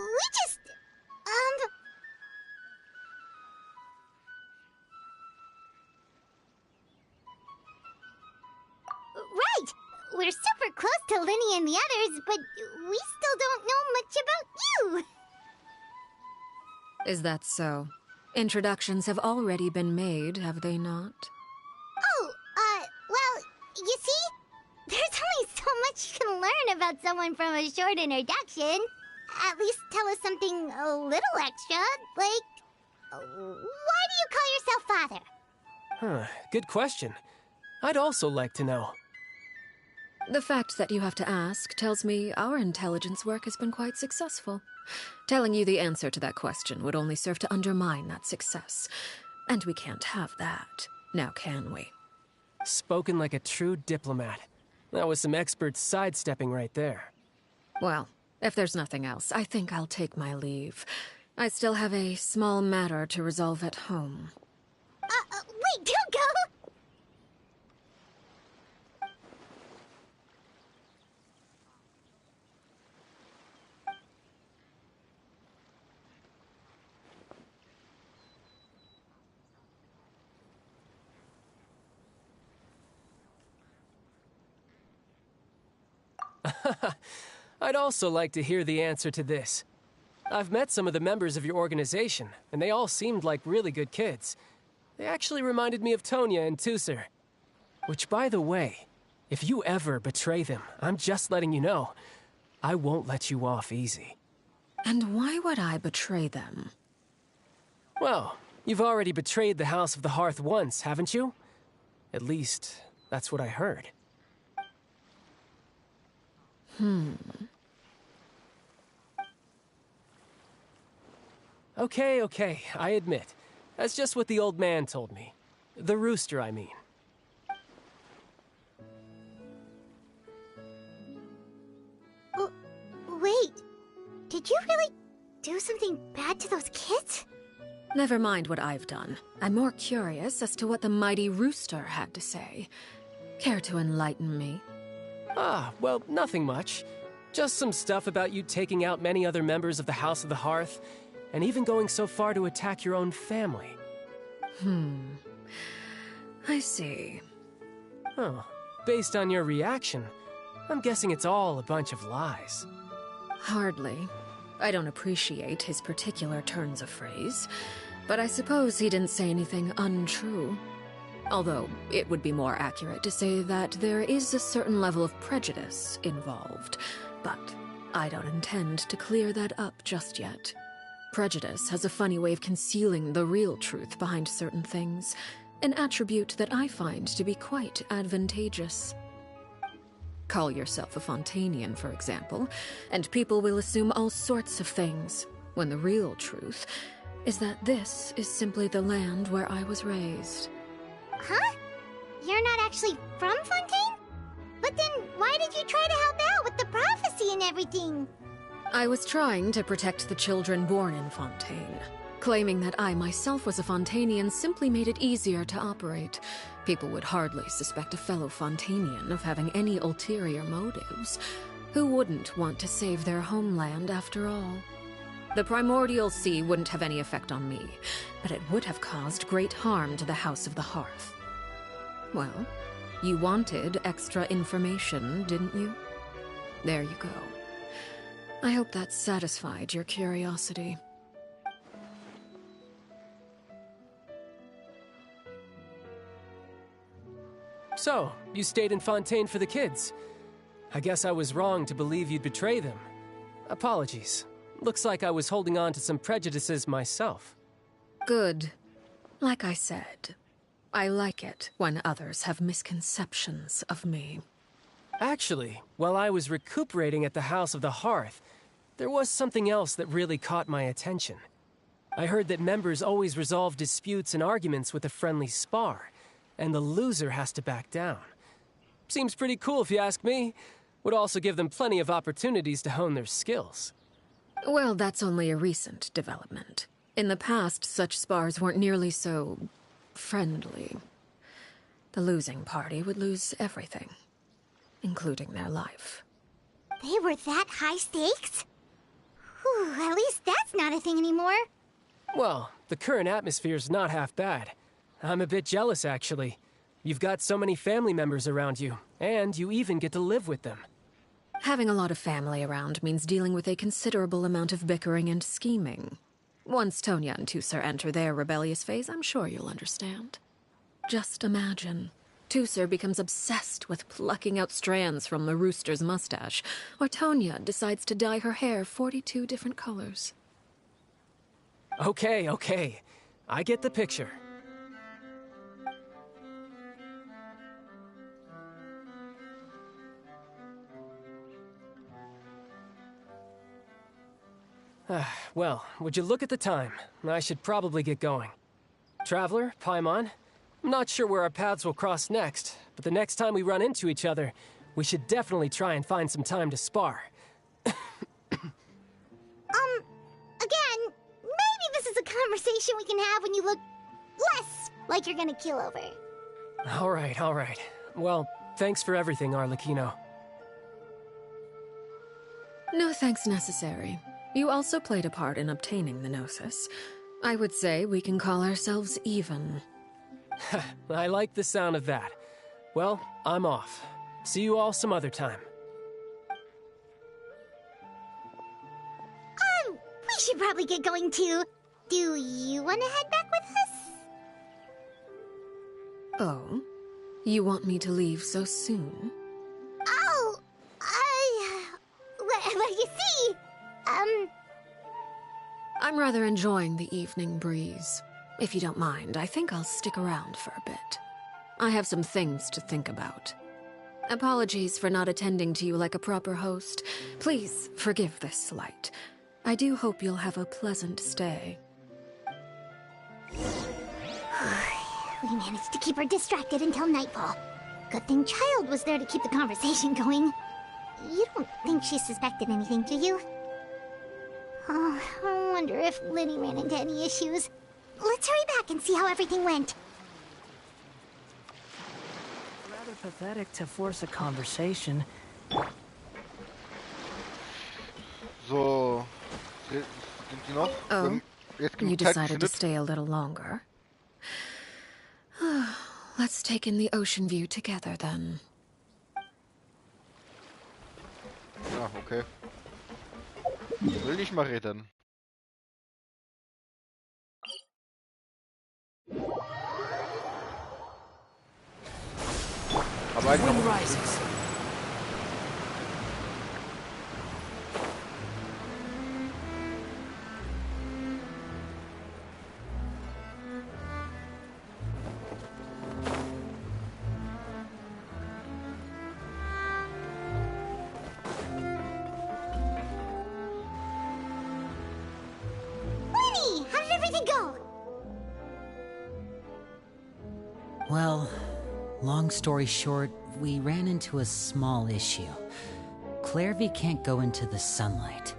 we just... Right! We're super close to Linny and the others, but we still don't know much about you! Is that so? Introductions have already been made, have they not? Oh, well, you see? There's only so much you can learn about someone from a short introduction. At least tell us something a little extra, like... why do you call yourself father? Huh, good question. I'd also like to know. The fact that you have to ask tells me our intelligence work has been quite successful. Telling you the answer to that question would only serve to undermine that success. And we can't have that, now can we? Spoken like a true diplomat. That was some expert sidestepping right there. Well, If there's nothing else, I think I'll take my leave. I still have a small matter to resolve at home. Wait, don't go! I'd also like to hear the answer to this. I've met some of the members of your organization, and they all seemed like really good kids. They actually reminded me of Tonya and Tusser. Which, by the way, if you ever betray them, I'm just letting you know, I won't let you off easy. And why would I betray them? Well, you've already betrayed the House of the Hearth once, haven't you? At least, that's what I heard. Okay, I admit. That's just what the old man told me. The rooster, I mean. Wait, did you really do something bad to those kids? Never mind what I've done. I'm more curious as to what the mighty rooster had to say. Care to enlighten me? Well, nothing much. Just some stuff about you taking out many other members of the House of the Hearth, and even going so far to attack your own family. I see. Oh, based on your reaction, I'm guessing it's all a bunch of lies. Hardly. I don't appreciate his particular turns of phrase, but I suppose he didn't say anything untrue. Although, it would be more accurate to say that there is a certain level of prejudice involved, but I don't intend to clear that up just yet. Prejudice has a funny way of concealing the real truth behind certain things, an attribute that I find to be quite advantageous. Call yourself a Fontanian, for example, and people will assume all sorts of things, when the real truth is that this is simply the land where I was raised. Huh? You're not actually from Fontaine? But then why did you try to help out with the prophecy and everything? I was trying to protect the children born in Fontaine. Claiming that I myself was a Fontanian simply made it easier to operate. People would hardly suspect a fellow Fontanian of having any ulterior motives. Who wouldn't want to save their homeland after all? The primordial sea wouldn't have any effect on me, but it would have caused great harm to the House of the Hearth. Well, you wanted extra information, didn't you? There you go. I hope that satisfied your curiosity. So, you stayed in Fontaine for the kids. I guess I was wrong to believe you'd betray them. Apologies. Looks like I was holding on to some prejudices myself. Good. Like I said, I like it when others have misconceptions of me. Actually, while I was recuperating at the House of the Hearth, there was something else that really caught my attention. I heard that members always resolve disputes and arguments with a friendly spar, and the loser has to back down. Seems pretty cool if you ask me. Would also give them plenty of opportunities to hone their skills. Well, that's only a recent development. In the past, such spars weren't nearly so friendly. The losing party would lose everything, including their life. They were that high stakes? Whew, at least that's not a thing anymore. Well, the current atmosphere's not half bad. I'm a bit jealous, actually. You've got so many family members around you, and you even get to live with them. Having a lot of family around means dealing with a considerable amount of bickering and scheming. Once Tonya and Tusser enter their rebellious phase, I'm sure you'll understand. Just imagine. Tusser becomes obsessed with plucking out strands from the rooster's mustache, or Tonya decides to dye her hair 42 different colors. Okay. I get the picture. Well, would you look at the time? I should probably get going. Traveler, Paimon, I'm not sure where our paths will cross next, but the next time we run into each other, we should definitely try and find some time to spar. conversation we can have when you look less like you're gonna keel over. All right. Well, thanks for everything, Arlecchino. No thanks necessary. You also played a part in obtaining the Gnosis. I would say we can call ourselves even. I like the sound of that. Well, I'm off. See you all some other time. We should probably get going too. Do you want to head back with us? Oh? You want me to leave so soon? Oh, well, you see, I'm rather enjoying the evening breeze. If you don't mind, I think I'll stick around for a bit. I have some things to think about. Apologies for not attending to you like a proper host. Please forgive this slight. I do hope you'll have a pleasant stay. We managed to keep her distracted until nightfall. Good thing Child was there to keep the conversation going. You don't think she suspected anything, do you? Oh, I wonder if Linny ran into any issues. Let's hurry back and see how everything went. Rather pathetic to force a conversation. So, sind die noch? Oh, Jetzt genug you Zeit decided to gefindet? stay a little longer. Let's take in the ocean view together, then. Ja, okay. Will nicht mal reden. Aber Wind einfach. rises. Linny, how did everything go? Well, long story short, we ran into a small issue. Clairvy can't go into the sunlight.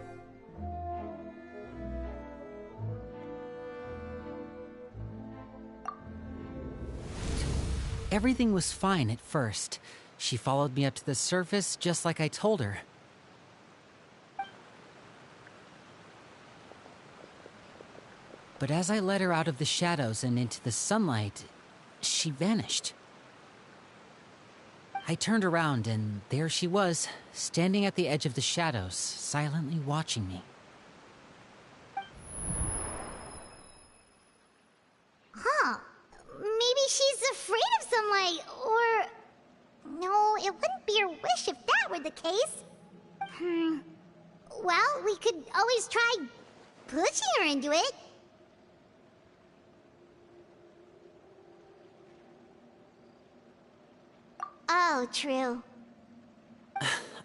Everything was fine at first. She followed me up to the surface just like I told her. But as I led her out of the shadows and into the sunlight, she vanished. I turned around and there she was, standing at the edge of the shadows, silently watching me. Huh. Maybe she's afraid of sunlight, or... No, it wouldn't be her wish if that were the case. Well, we could always try pushing her into it. Oh, true.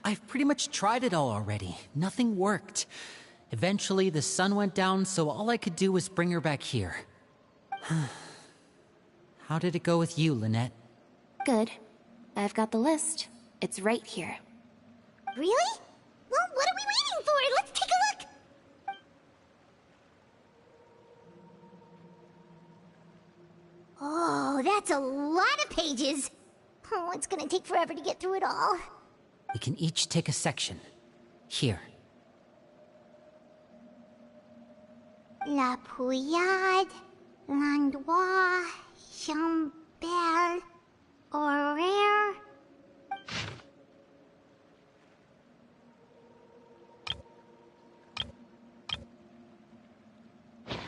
I've pretty much tried it all already. Nothing worked. Eventually, the sun went down, so all I could do was bring her back here. How did it go with you, Lynette? Good. I've got the list. It's right here. Really? Well, what are we waiting for? Let's take a look! Oh, that's a lot of pages. Oh, it's gonna take forever to get through it all. We can each take a section. Here. La Pouillade, Landois, Chambel, Horaire.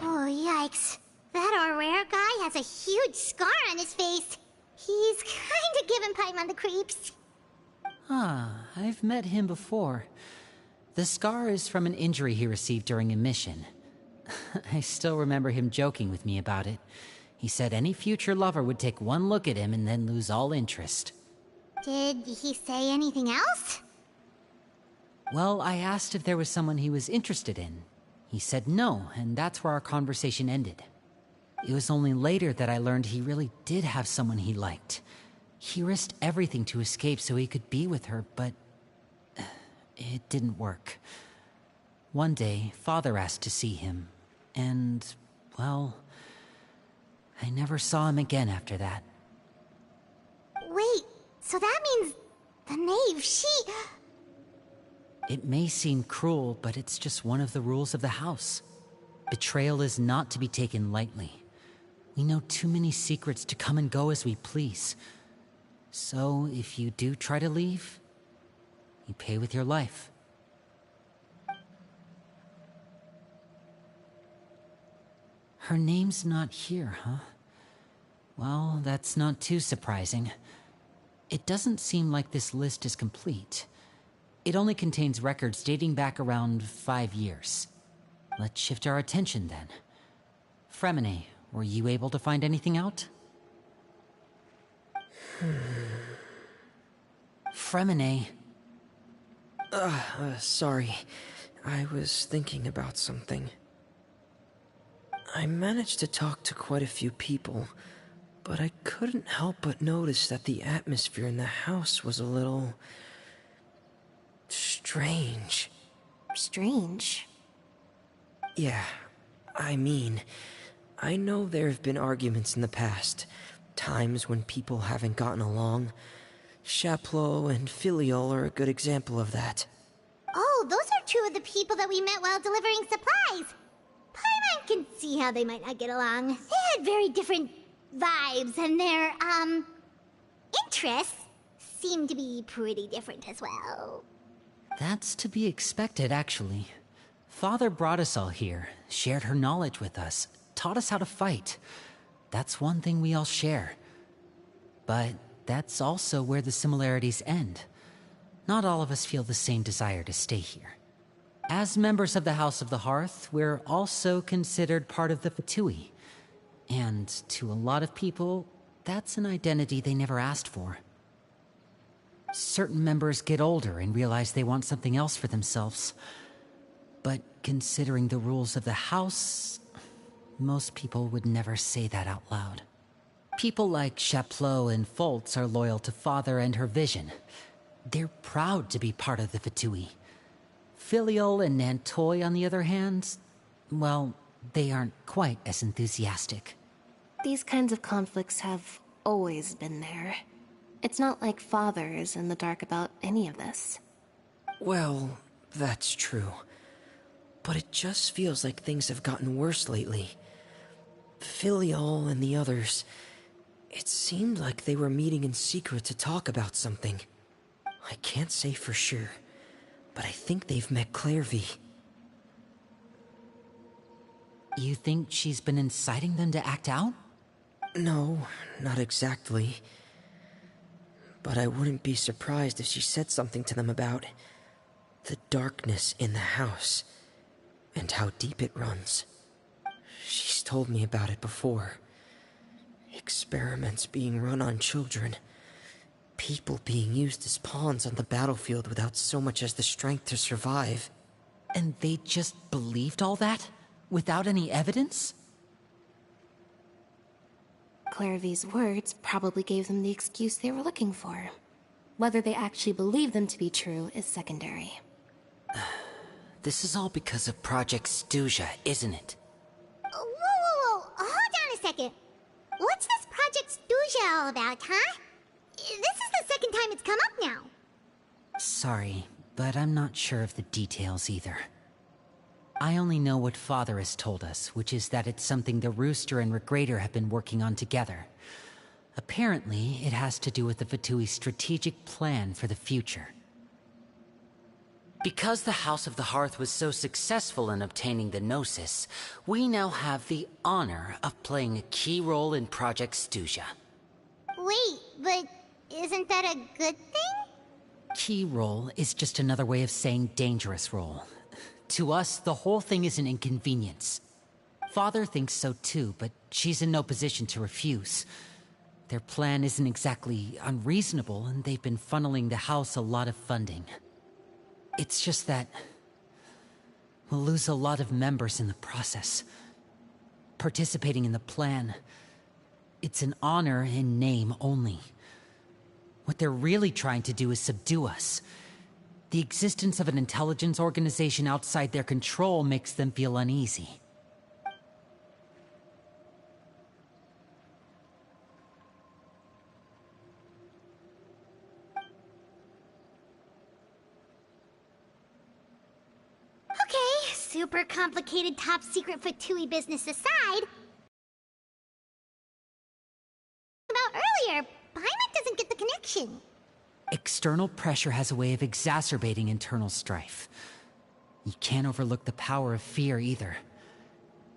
Oh, yikes. That Horaire guy has a huge scar on his face. He's kinda giving Paimon the creeps. I've met him before. The scar is from an injury he received during a mission. I still remember him joking with me about it. He said any future lover would take one look at him and then lose all interest. Did he say anything else? Well, I asked if there was someone he was interested in. He said no, and that's where our conversation ended. It was only later that I learned he really did have someone he liked. He risked everything to escape so he could be with her, but it didn't work. One day, Father asked to see him, and, well, I never saw him again after that. Wait, so that means the knave, she... It may seem cruel, but it's just one of the rules of the house. Betrayal is not to be taken lightly. We know too many secrets to come and go as we please. So, if you do try to leave, you pay with your life. Her name's not here, huh? Well, that's not too surprising. It doesn't seem like this list is complete. It only contains records dating back around 5 years. Let's shift our attention then. Fremine, were you able to find anything out? Fremine. Sorry. I was thinking about something. I managed to talk to quite a few people, but I couldn't help but notice that the atmosphere in the house was a little... strange. Strange? Yeah, I mean, I know there have been arguments in the past, times when people haven't gotten along. Chaplot and Filiol are a good example of that. Oh, those are two of the people that we met while delivering supplies. Paimon can see how they might not get along. They had very different vibes, and their, interests seem to be pretty different as well. That's to be expected, actually. Father brought us all here, shared her knowledge with us, taught us how to fight. That's one thing we all share. But that's also where the similarities end. Not all of us feel the same desire to stay here. As members of the House of the Hearth, we're also considered part of the Fatui. And to a lot of people, that's an identity they never asked for. Certain members get older and realize they want something else for themselves. But considering the rules of the house, most people would never say that out loud. People like Chaplot and Foltz are loyal to Father and her vision. They're proud to be part of the Fatui. Filiol and Nantoy, on the other hand, well, they aren't quite as enthusiastic. These kinds of conflicts have always been there. It's not like Father is in the dark about any of this. Well, that's true. But it just feels like things have gotten worse lately. Filiol and the others, it seemed like they were meeting in secret to talk about something. I can't say for sure, but I think they've met Clairvy. You think she's been inciting them to act out? No, not exactly. But I wouldn't be surprised if she said something to them about the darkness in the house and how deep it runs. She's told me about it before. Experiments being run on children. People being used as pawns on the battlefield without so much as the strength to survive. And they just believed all that? Without any evidence? Clairvy's words probably gave them the excuse they were looking for. Whether they actually believe them to be true is secondary. This is all because of Project Stuja, isn't it? Whoa. Hold on a second. What's this Project Stuja all about, huh? This is the second time it's come up now. Sorry, but I'm not sure of the details either. I only know what Father has told us, which is that it's something the Rooster and Regrader have been working on together. Apparently, it has to do with the Fatui's strategic plan for the future. Because the House of the Hearth was so successful in obtaining the Gnosis, we now have the honor of playing a key role in Project Stuja. Wait, but isn't that a good thing? Key role is just another way of saying dangerous role. To us, the whole thing is an inconvenience. Father thinks so too, but she's in no position to refuse. Their plan isn't exactly unreasonable, and they've been funneling the house a lot of funding. It's just that we'll lose a lot of members in the process. Participating in the plan, it's an honor in name only. What they're really trying to do is subdue us. The existence of an intelligence organization outside their control makes them feel uneasy. super complicated top secret Fatui business aside, about earlier, Paimon doesn't get the connection. External pressure has a way of exacerbating internal strife. You can't overlook the power of fear either.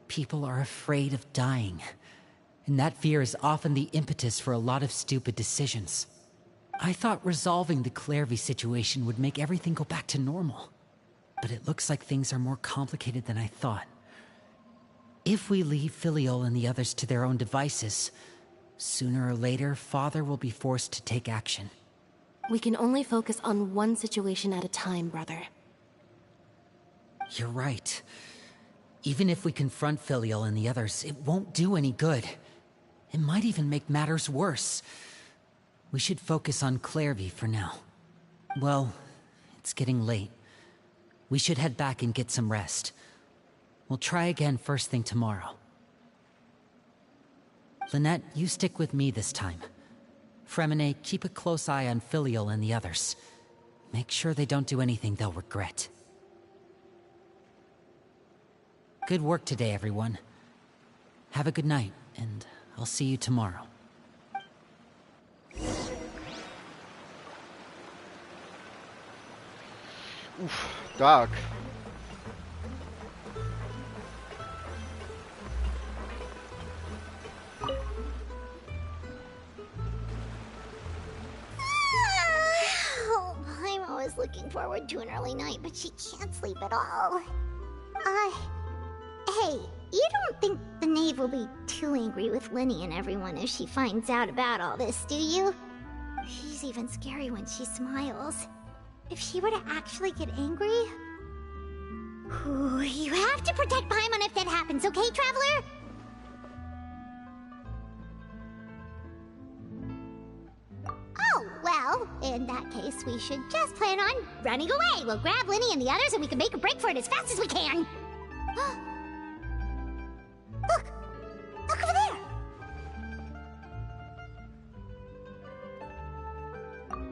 People are afraid of dying, and that fear is often the impetus for a lot of stupid decisions. I thought resolving the Clairvy situation would make everything go back to normal. But it looks like things are more complicated than I thought. If we leave Filiol and the others to their own devices, sooner or later, Father will be forced to take action. We can only focus on one situation at a time, brother. You're right. Even if we confront Filiol and the others, it won't do any good. It might even make matters worse. We should focus on Clairvy for now. Well, it's getting late. We should head back and get some rest. We'll try again first thing tomorrow. Lynette, you stick with me this time. Fremine, keep a close eye on Filiol and the others. Make sure they don't do anything they'll regret. Good work today, everyone. Have a good night, and I'll see you tomorrow. Uff, dark. Oh, Paimon was looking forward to an early night, but she can't sleep at all. Hey, you don't think the knave will be too angry with Linny and everyone if she finds out about all this, do you? She's even scary when she smiles. If she were to actually get angry... Ooh, you have to protect Paimon if that happens, okay, Traveler? Oh, well, in that case, we should just plan on running away. We'll grab Linny and the others and we can make a break for it as fast as we can. Look! Look over there!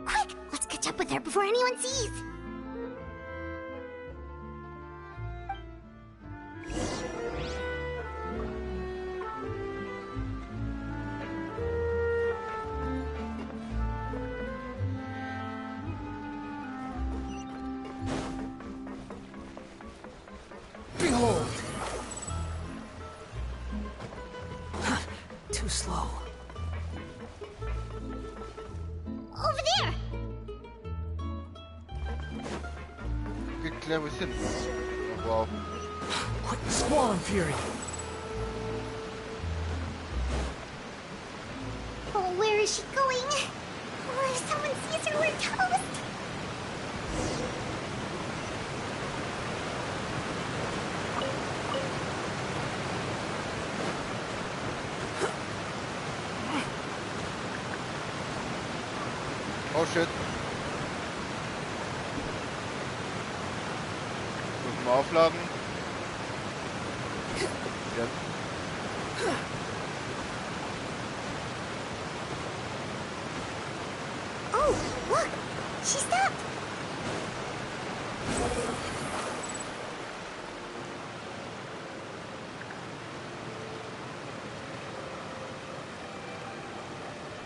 Quick! Let's catch up with her before anyone sees! Behold! Too slow. Over there! Geht klar, wo ist hin? Wow. Quick, Squall Fury! Oh, where is she going? Oh, if someone sees her, we're toast! Oh shit. Müssen wir aufladen. Jetzt. Oh, look! She stopped!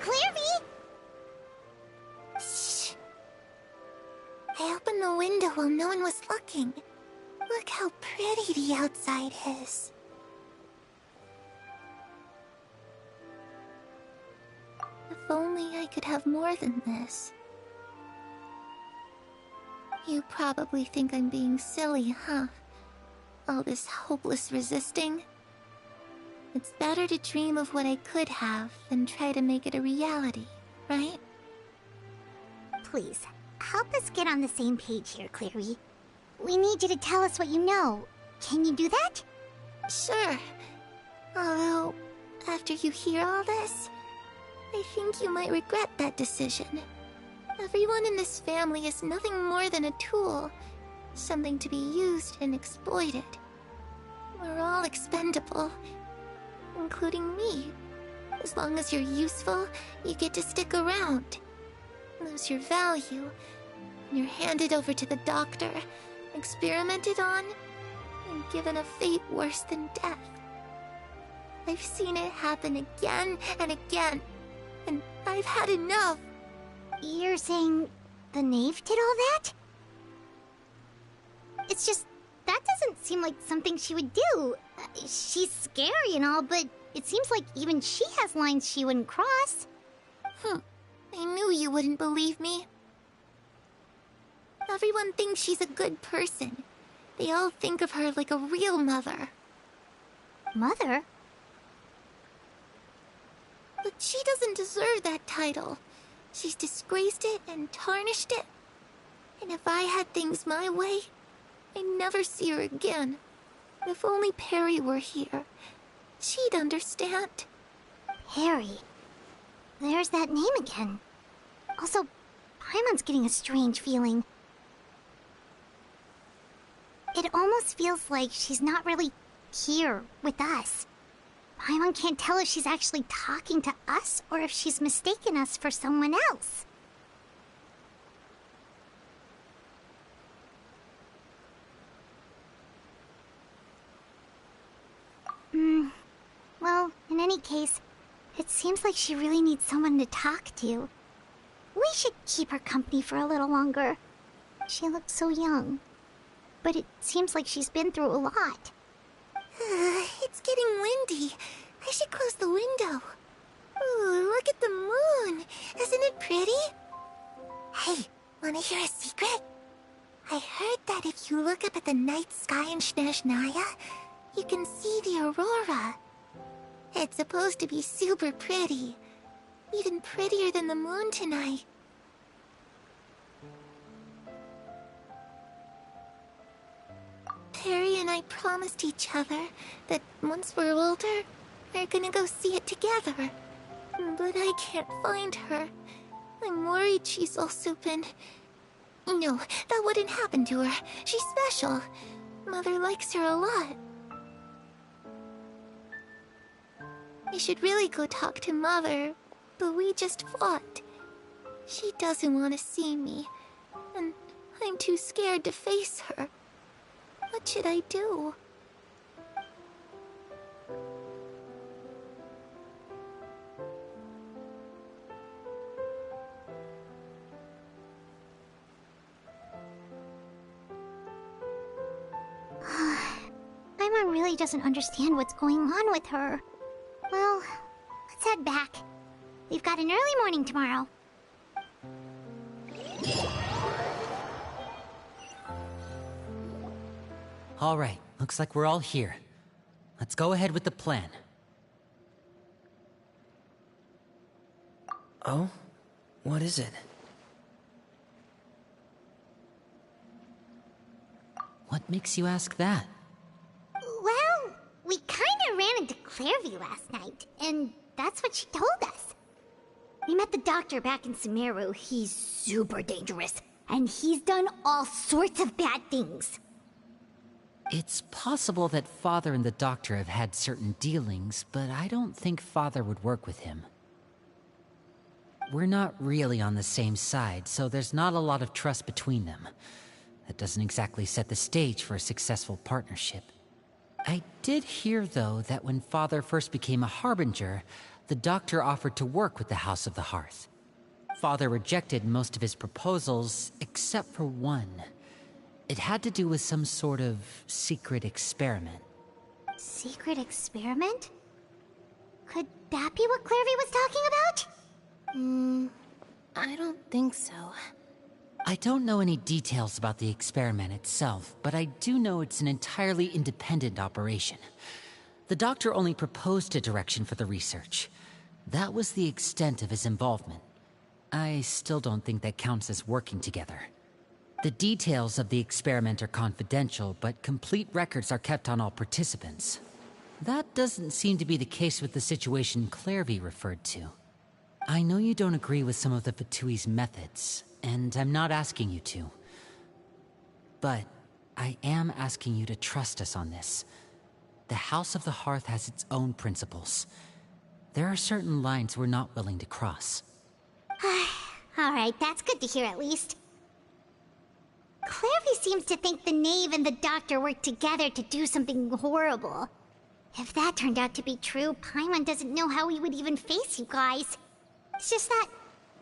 Clairvy! Shh! I opened the window while no one was looking. Look how pretty the outside is. If only I could have more than this. You probably think I'm being silly, huh? All this hopeless resisting? It's better to dream of what I could have than try to make it a reality, right? Please, help us get on the same page here, Clary. We need you to tell us what you know. Can you do that? Sure. Although, after you hear all this, I think you might regret that decision. Everyone in this family is nothing more than a tool. Something to be used and exploited. We're all expendable. Including me. As long as you're useful, you get to stick around. Lose your value. You're handed over to the doctor, experimented on, and been given a fate worse than death. I've seen it happen again and again, and I've had enough. You're saying the knave did all that? It's just, that doesn't seem like something she would do. She's scary and all, but it seems like even she has lines she wouldn't cross. I knew you wouldn't believe me. Everyone thinks she's a good person. They all think of her like a real mother. Mother? But she doesn't deserve that title. She's disgraced it and tarnished it. And if I had things my way, I'd never see her again. If only Perry were here, she'd understand. Perry. There's that name again. Also, Paimon's getting a strange feeling. It almost feels like she's not really here with us. Paimon can't tell if she's actually talking to us or if she's mistaken us for someone else. Well, in any case, it seems like she really needs someone to talk to. We should keep her company for a little longer. She looks so young. But it seems like she's been through a lot. It's getting windy. I should close the window. Ooh, look at the moon. Isn't it pretty? Hey, wanna hear a secret? I heard that if you look up at the night sky in Snezhnaya, you can see the aurora. It's supposed to be super pretty. Even prettier than the moon tonight. Perry and I promised each other that once we're older, we're gonna go see it together. But I can't find her. I'm worried she's also been... No, that wouldn't happen to her. She's special. Mother likes her a lot. I should really go talk to Mother, but we just fought. She doesn't want to see me, and I'm too scared to face her. What should I do? Paimon really doesn't understand what's going on with her. Well, let's head back. We've got an early morning tomorrow. All right, looks like we're all here. Let's go ahead with the plan. Oh? What is it? What makes you ask that? Well, we kinda ran into Clairview last night, and that's what she told us. We met the doctor back in Sumeru. He's super dangerous, and he's done all sorts of bad things. It's possible that Father and the Doctor have had certain dealings, but I don't think Father would work with him. We're not really on the same side, so there's not a lot of trust between them. That doesn't exactly set the stage for a successful partnership. I did hear, though, that when Father first became a Harbinger, the Doctor offered to work with the House of the Hearth. Father rejected most of his proposals, except for one. It had to do with some sort of secret experiment. Secret experiment? Could that be what Clairview was talking about? I don't think so. I don't know any details about the experiment itself, but I do know it's an entirely independent operation. The Doctor only proposed a direction for the research. That was the extent of his involvement. I still don't think that counts as working together. The details of the experiment are confidential, but complete records are kept on all participants. That doesn't seem to be the case with the situation Clairview referred to. I know you don't agree with some of the Fatui's methods, and I'm not asking you to. But I am asking you to trust us on this. The House of the Hearth has its own principles. There are certain lines we're not willing to cross. Alright, that's good to hear at least. Clairvy seems to think the knave and the doctor worked together to do something horrible. If that turned out to be true, Paimon doesn't know how he would even face you guys. It's just that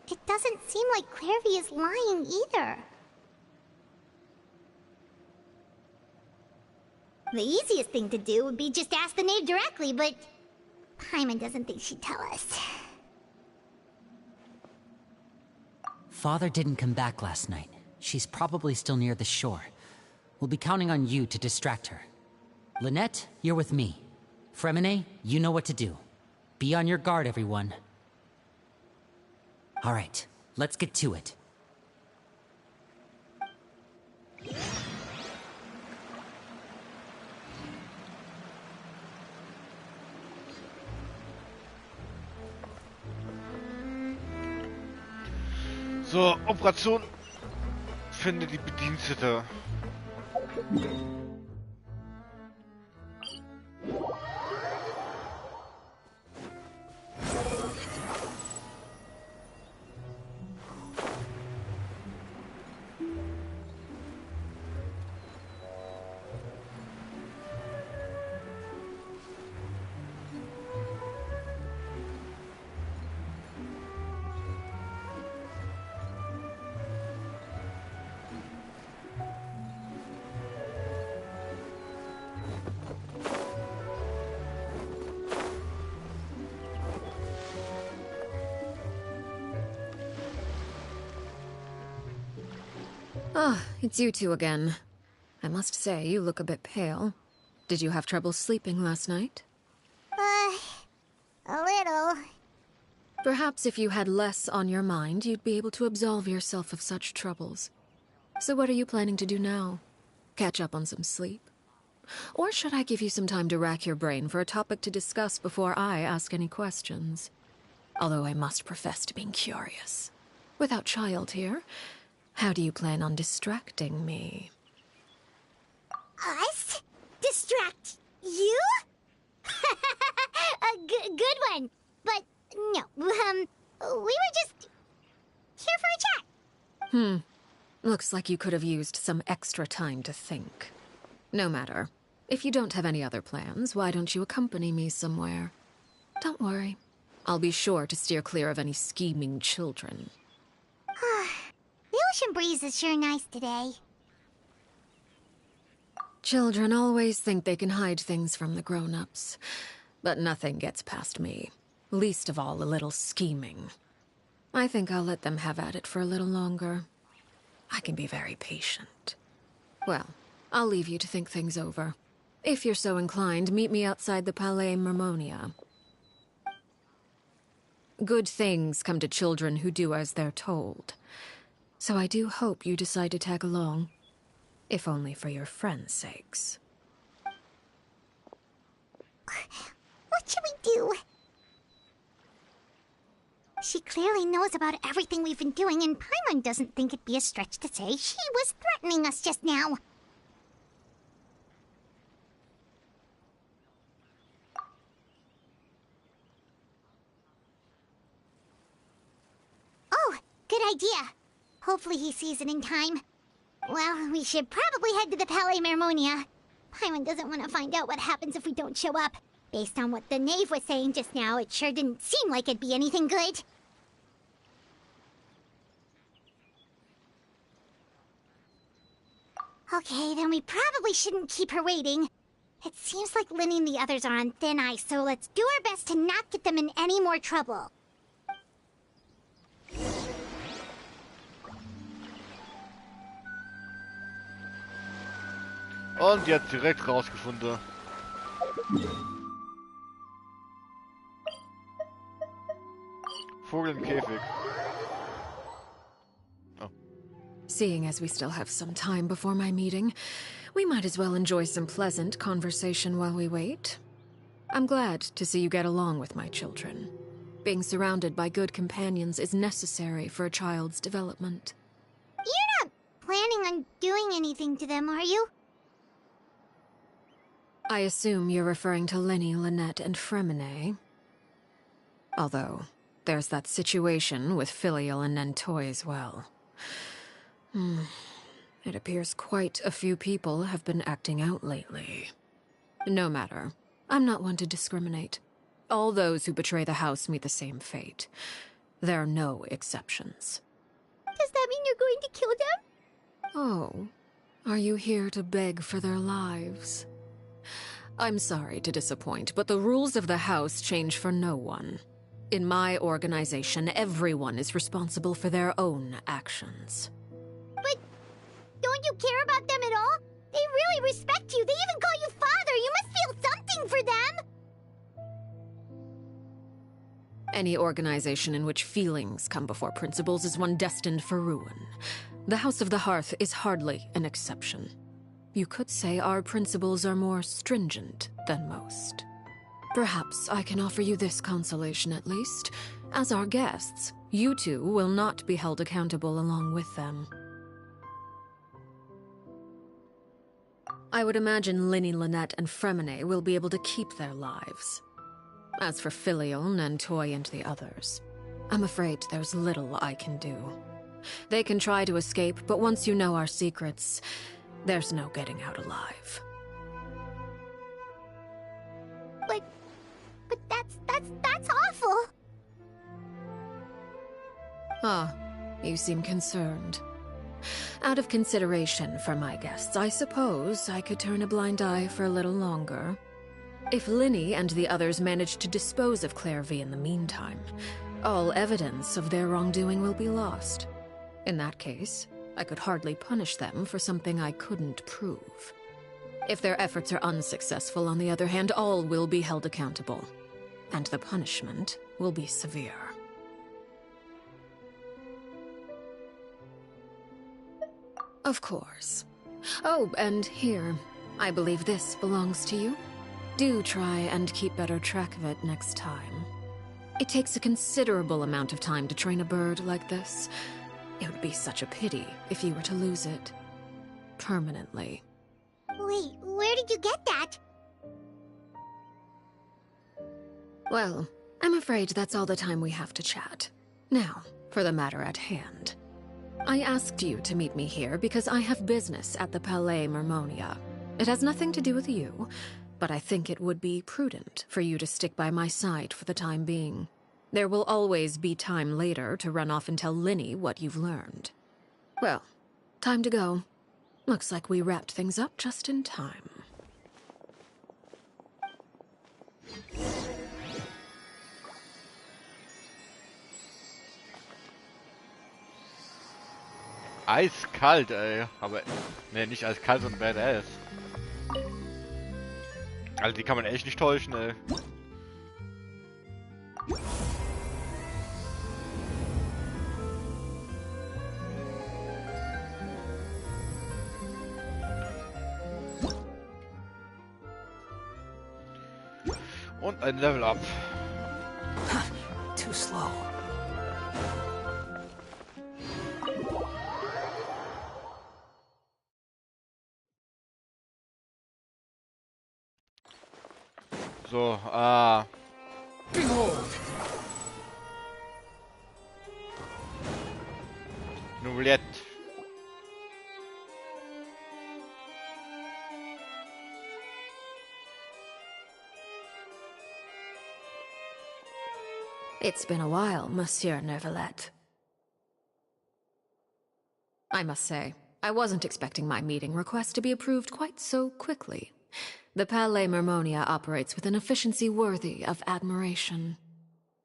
it doesn't seem like Clairvy is lying either. The easiest thing to do would be just ask the knave directly, but Paimon doesn't think she'd tell us. Father didn't come back last night. She's probably still near the shore. We'll be counting on you to distract her. Lynette, you're with me. Fremine, you know what to do. Be on your guard, everyone. All right, let's get to it. So, Operation. Finde die Bedienstete. Ah, it's you two again. I must say, you look a bit pale. Did you have trouble sleeping last night? A little. Perhaps if you had less on your mind, you'd be able to absolve yourself of such troubles. So what are you planning to do now? Catch up on some sleep? Or should I give you some time to rack your brain for a topic to discuss before I ask any questions? Although I must profess to being curious. Without Child here, how do you plan on distracting me? Us? Distract you? Good one. But no, we were just here for a chat. Looks like you could have used some extra time to think. No matter. If you don't have any other plans, why don't you accompany me somewhere? Don't worry. I'll be sure to steer clear of any scheming children. The ocean breeze is sure nice today. Children always think they can hide things from the grown-ups. But nothing gets past me. Least of all a little scheming. I think I'll let them have at it for a little longer. I can be very patient. Well, I'll leave you to think things over. If you're so inclined, meet me outside the Palais Mermonia. Good things come to children who do as they're told. So I do hope you decide to tag along. If only for your friends' sakes. What should we do? She clearly knows about everything we've been doing, and Paimon doesn't think it'd be a stretch to say she was threatening us just now. Oh, good idea. Hopefully he sees it in time. Well, we should probably head to the Palais Mermonia. Paimon doesn't want to find out what happens if we don't show up. Based on what the knave was saying just now, it sure didn't seem like it'd be anything good. Okay, then we probably shouldn't keep her waiting. It seems like Linny and the others are on thin ice, so let's do our best to not get them in any more trouble. Und jetzt direkt rausgefunden. Vogel im Käfig. Oh. Seeing as we still have some time before my meeting, we might as well enjoy some pleasant conversation while we wait. I'm glad to see you get along with my children. Being surrounded by good companions is necessary for a child's development. You're not planning on doing anything to them, are you? I assume you're referring to Lenny, Lynette, and Fremine. Although, there's that situation with Filial and Nentoy as well. It appears quite a few people have been acting out lately. No matter. I'm not one to discriminate. All those who betray the house meet the same fate. There are no exceptions. Does that mean you're going to kill them? Oh, are you here to beg for their lives? I'm sorry to disappoint, but the rules of the house change for no one. In my organization, everyone is responsible for their own actions. But don't you care about them at all? They really respect you. They even call you father. You must feel something for them. Any organization in which feelings come before principles is one destined for ruin. The House of the Hearth is hardly an exception. You could say our principles are more stringent than most. Perhaps I can offer you this consolation at least. As our guests, you two will not be held accountable along with them. I would imagine Linny, Lynette, and Fremine will be able to keep their lives. As for Filial, Nantoy, and the others, I'm afraid there's little I can do. They can try to escape, but once you know our secrets, there's no getting out alive. But that's awful. Ah, you seem concerned. Out of consideration for my guests, I suppose I could turn a blind eye for a little longer. If Linny and the others manage to dispose of Claire V in the meantime, all evidence of their wrongdoing will be lost. In that case, I could hardly punish them for something I couldn't prove. If their efforts are unsuccessful, on the other hand, all will be held accountable. And the punishment will be severe. Of course. Oh, and here. I believe this belongs to you. Do try and keep better track of it next time. It takes a considerable amount of time to train a bird like this. It would be such a pity if you were to lose it. Permanently. Wait, where did you get that? Well, I'm afraid that's all the time we have to chat. Now, for the matter at hand. I asked you to meet me here because I have business at the Palais Mermonia. It has nothing to do with you, but I think it would be prudent for you to stick by my side for the time being. There will always be time later to run off and tell Linny what you've learned. Well, time to go. Looks like we wrapped things up just in time. Eiskalt, ey. Aber, ne, nicht eiskalt, sondern badass. Also die kann man echt nicht täuschen, ey. Und ein Level Up. Too slow. So, Behold! Nouvellette. It's been a while, Monsieur Neuvillette. I must say, I wasn't expecting my meeting request to be approved quite so quickly. The Palais Mermonia operates with an efficiency worthy of admiration.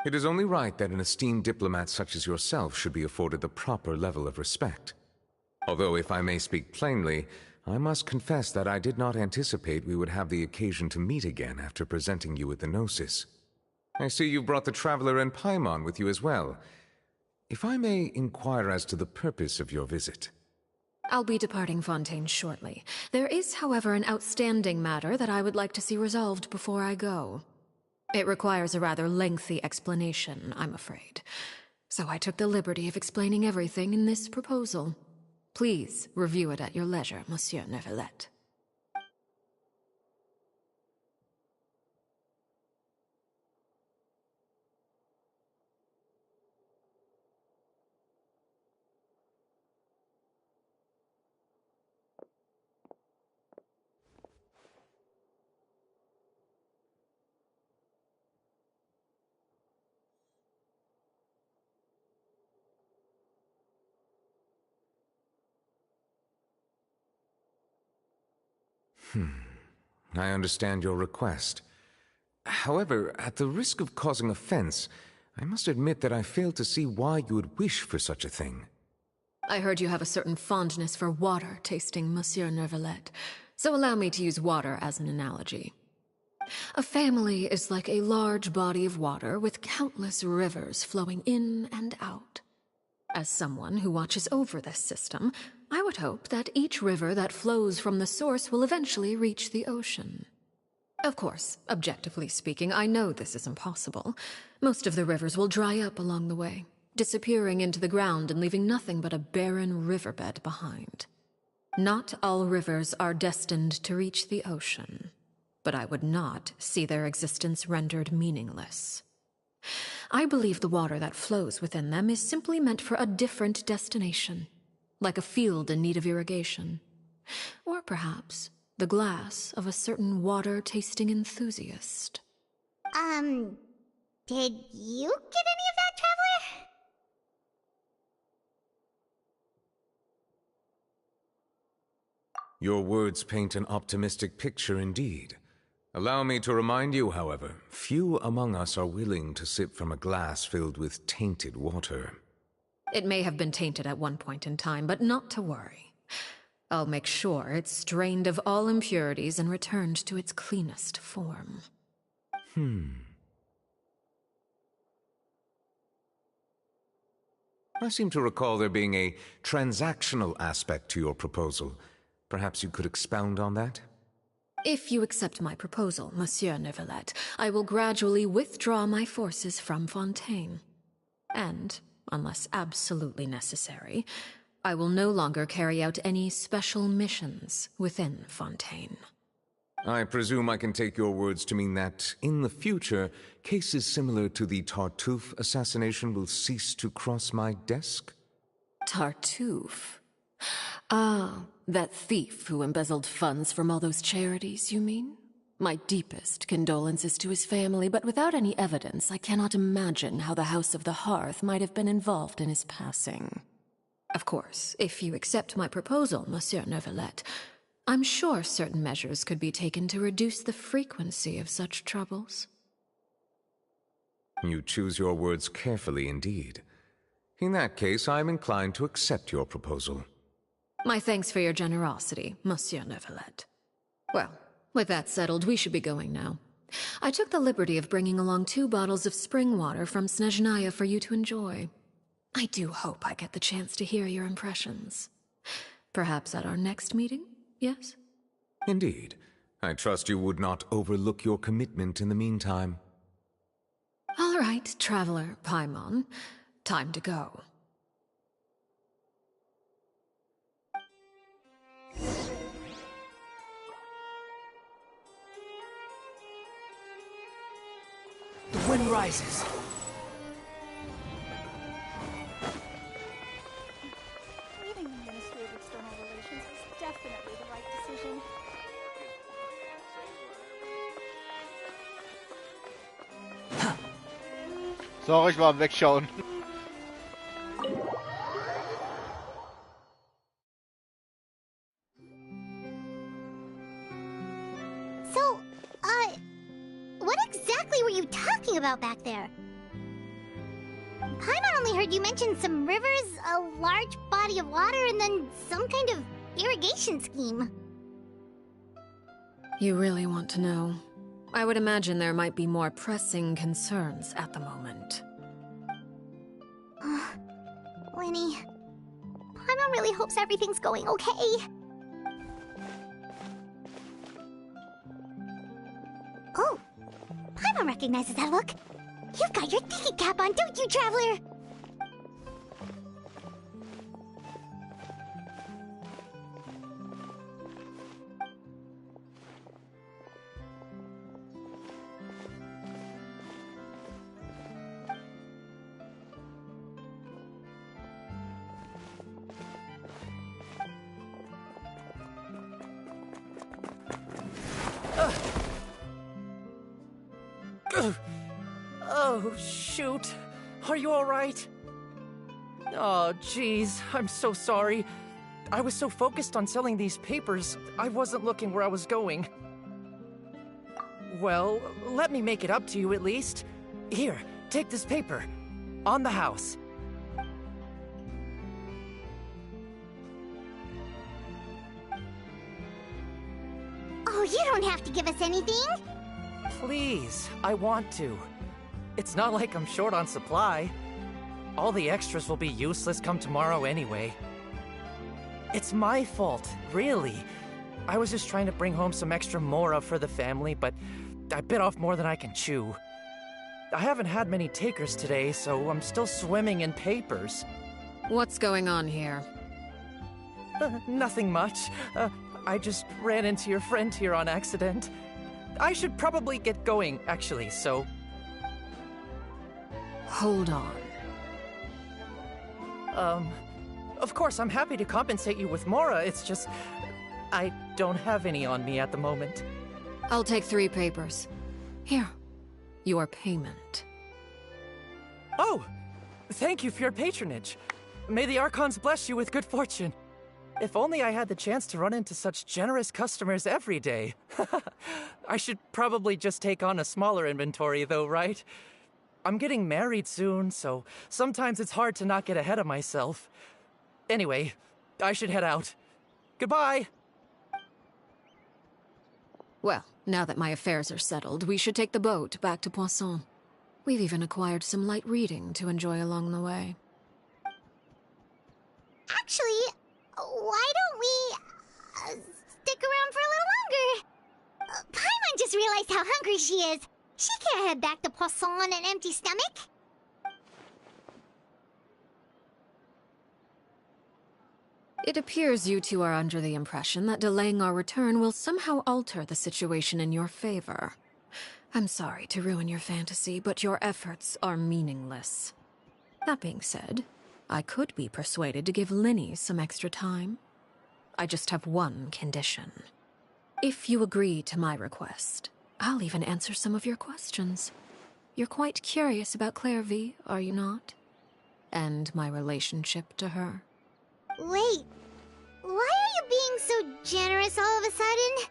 It is only right that an esteemed diplomat such as yourself should be afforded the proper level of respect. Although, if I may speak plainly, I must confess that I did not anticipate we would have the occasion to meet again after presenting you with the Gnosis. I see you brought the Traveler and Paimon with you as well. If I may inquire as to the purpose of your visit. I'll be departing Fontaine shortly. There is, however, an outstanding matter that I would like to see resolved before I go. It requires a rather lengthy explanation, I'm afraid. So I took the liberty of explaining everything in this proposal. Please review it at your leisure, Monsieur Neuvillette. I understand your request. However, at the risk of causing offense, I must admit that I fail to see why you would wish for such a thing. I heard you have a certain fondness for water tasting, Monsieur Neuvillette, so allow me to use water as an analogy. A family is like a large body of water with countless rivers flowing in and out. As someone who watches over this system, I would hope that each river that flows from the source will eventually reach the ocean. Of course, objectively speaking, I know this is impossible. Most of the rivers will dry up along the way, disappearing into the ground and leaving nothing but a barren riverbed behind. Not all rivers are destined to reach the ocean, but I would not see their existence rendered meaningless. I believe the water that flows within them is simply meant for a different destination, like a field in need of irrigation. Or perhaps the glass of a certain water-tasting enthusiast. Did you get any of that, Traveler? Your words paint an optimistic picture indeed. Allow me to remind you, however, few among us are willing to sip from a glass filled with tainted water. It may have been tainted at one point in time, but not to worry. I'll make sure it's strained of all impurities and returned to its cleanest form. I seem to recall there being a transactional aspect to your proposal. Perhaps you could expound on that? If you accept my proposal, Monsieur Neuvillette, I will gradually withdraw my forces from Fontaine. And, unless absolutely necessary, I will no longer carry out any special missions within Fontaine. I presume I can take your words to mean that, in the future, cases similar to the Tartuffe assassination will cease to cross my desk? Tartuffe? Ah, that thief who embezzled funds from all those charities, you mean? My deepest condolences to his family, but without any evidence, I cannot imagine how the House of the Hearth might have been involved in his passing. Of course, if you accept my proposal, Monsieur Neuvillette, I'm sure certain measures could be taken to reduce the frequency of such troubles. You choose your words carefully indeed. In that case, I am inclined to accept your proposal. My thanks for your generosity, Monsieur Neuvillette. Well, with that settled, we should be going now. I took the liberty of bringing along 2 bottles of spring water from Snezhnaya for you to enjoy. I do hope I get the chance to hear your impressions. Perhaps at our next meeting, yes? Indeed. I trust you would not overlook your commitment in the meantime. All right, Traveler Paimon. Time to go. The wind rises. Leaving the Ministry of External Relations was definitely the right decision. Sorry, ich war am Wegschauen. So, what exactly were you talking about back there? Paimon only heard you mention some rivers, a large body of water, and then some kind of irrigation scheme. You really want to know? I would imagine there might be more pressing concerns at the moment. Lenny, Paimon really hopes everything's going okay. Oh, Paimon recognizes that look. You've got your thinking cap on, don't you, Traveler? Oh, shoot. Are you alright? Oh, jeez, I'm so sorry. I was so focused on selling these papers, I wasn't looking where I was going. Well, let me make it up to you at least. Here, take this paper. On the house. Oh, you don't have to give us anything. Please, I want to. It's not like I'm short on supply. All the extras will be useless come tomorrow anyway. It's my fault, really. I was just trying to bring home some extra mora for the family, but I bit off more than I can chew. I haven't had many takers today, so I'm still swimming in papers. What's going on here? Nothing much. I just ran into your friend here on accident. I should probably get going, actually, so... Hold on. Of course, I'm happy to compensate you with mora, it's just... I don't have any on me at the moment. I'll take 3 papers. Here. Your payment. Oh! Thank you for your patronage. May the Archons bless you with good fortune. If only I had the chance to run into such generous customers every day. I should probably just take on a smaller inventory though, right? I'm getting married soon, so sometimes it's hard to not get ahead of myself. Anyway, I should head out. Goodbye! Well, now that my affairs are settled, we should take the boat back to Poisson. We've even acquired some light reading to enjoy along the way. Actually, why don't we stick around for a little longer? Paimon just realized how hungry she is. She can't head back to Poisson on an empty stomach. It appears you two are under the impression that delaying our return will somehow alter the situation in your favor. I'm sorry to ruin your fantasy, but your efforts are meaningless. That being said, I could be persuaded to give Linny some extra time. I just have one condition. If you agree to my request, I'll even answer some of your questions. You're quite curious about Claire V, are you not? And my relationship to her. Wait, why are you being so generous all of a sudden?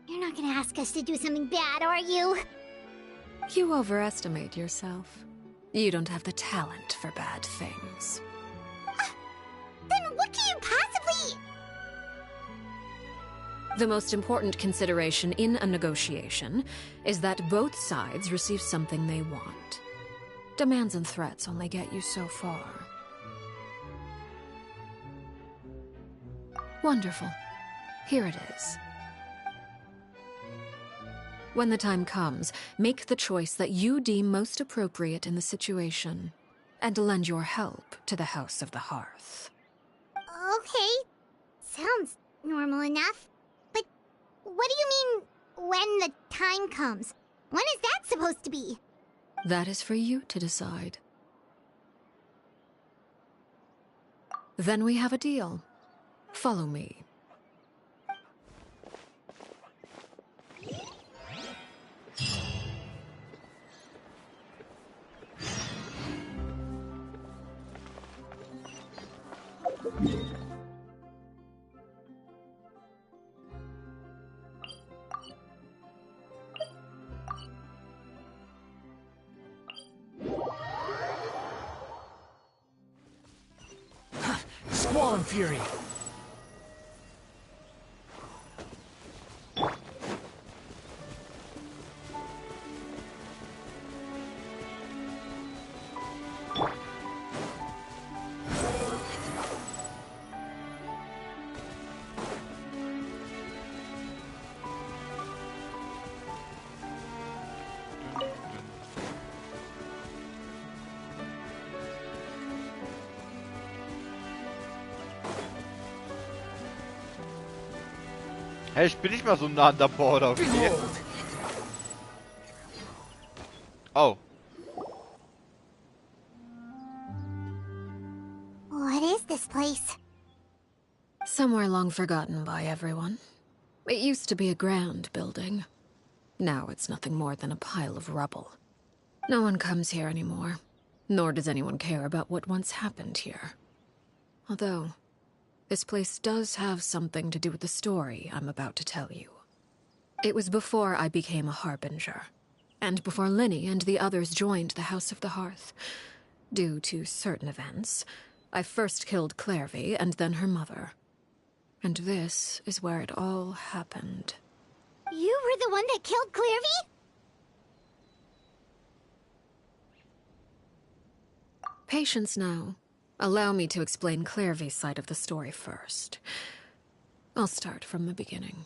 You're not gonna ask us to do something bad, are you? You overestimate yourself. You don't have the talent for bad things. Then what can you possibly... The most important consideration in a negotiation is that both sides receive something they want. Demands and threats only get you so far. Wonderful. Here it is. When the time comes, make the choice that you deem most appropriate in the situation, and lend your help to the House of the Hearth. Okay. Sounds normal enough. But what do you mean, when the time comes? When is that supposed to be? That is for you to decide. Then we have a deal. Follow me. Squall and Fury. Hey, ich bin nicht mal so nah an der Border, okay? Oh. What is this place? Somewhere long forgotten by everyone. It used to be a grand building. Now it's nothing more than a pile of rubble. No one comes here anymore, nor does anyone care about what once happened here. Although, this place does have something to do with the story I'm about to tell you. It was before I became a Harbinger, and before Linny and the others joined the House of the Hearth. Due to certain events, I first killed Clairvy and then her mother. And this is where it all happened. You were the one that killed Clairvy? Patience now. Allow me to explain Clairvy's side of the story first. I'll start from the beginning.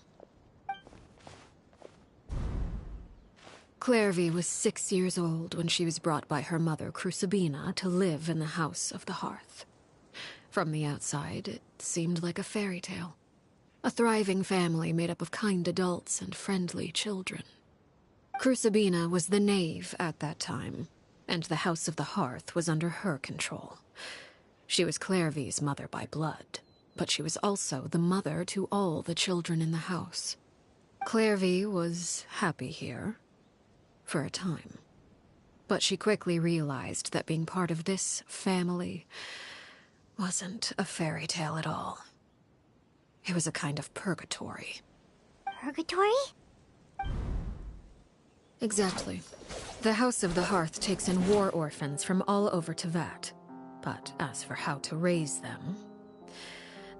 Clairvy was 6 years old when she was brought by her mother, Crucibina, to live in the House of the Hearth. From the outside, it seemed like a fairy tale. A thriving family made up of kind adults and friendly children. Crucibina was the knave at that time, and the House of the Hearth was under her control. She was Clairvy's mother by blood, but she was also the mother to all the children in the house. Clairvy was happy here, for a time. But she quickly realized that being part of this family wasn't a fairy tale at all. It was a kind of purgatory. Purgatory? Exactly. The House of the Hearth takes in war orphans from all over Teyvat. But as for how to raise them,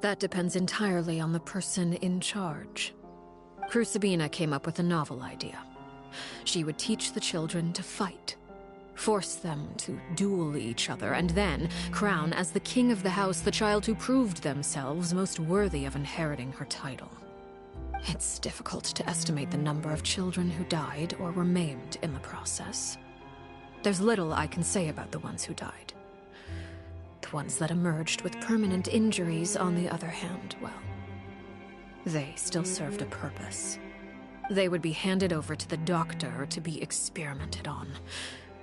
that depends entirely on the person in charge. Crucibina came up with a novel idea. She would teach the children to fight, force them to duel each other, and then crown as the king of the house the child who proved themselves most worthy of inheriting her title. It's difficult to estimate the number of children who died or were maimed in the process. There's little I can say about the ones who died. The ones that emerged with permanent injuries, on the other hand, well, they still served a purpose. They would be handed over to the doctor to be experimented on,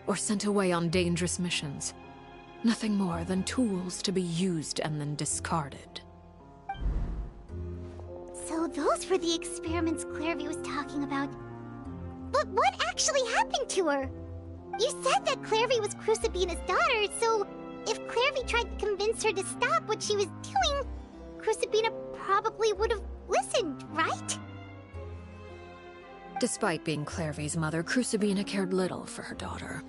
or sent away on dangerous missions. Nothing more than tools to be used and then discarded. So those were the experiments Clairvy was talking about. But what actually happened to her? You said that Clairvy was Crucibina's daughter, so if Clairvy tried to convince her to stop what she was doing, Crucibina probably would have listened, right? Despite being Clairvy's mother, Crucibina cared little for her daughter.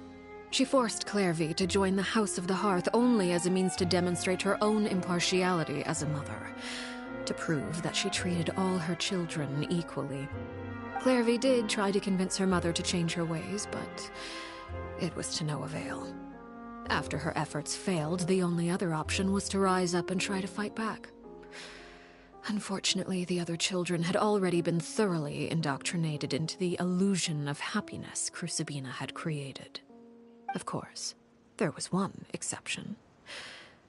She forced Clairvy to join the House of the Hearth only as a means to demonstrate her own impartiality as a mother, to prove that she treated all her children equally. Clairvy did try to convince her mother to change her ways, but it was to no avail. After her efforts failed, the only other option was to rise up and try to fight back. Unfortunately, the other children had already been thoroughly indoctrinated into the illusion of happiness Crucibina had created. Of course, there was one exception.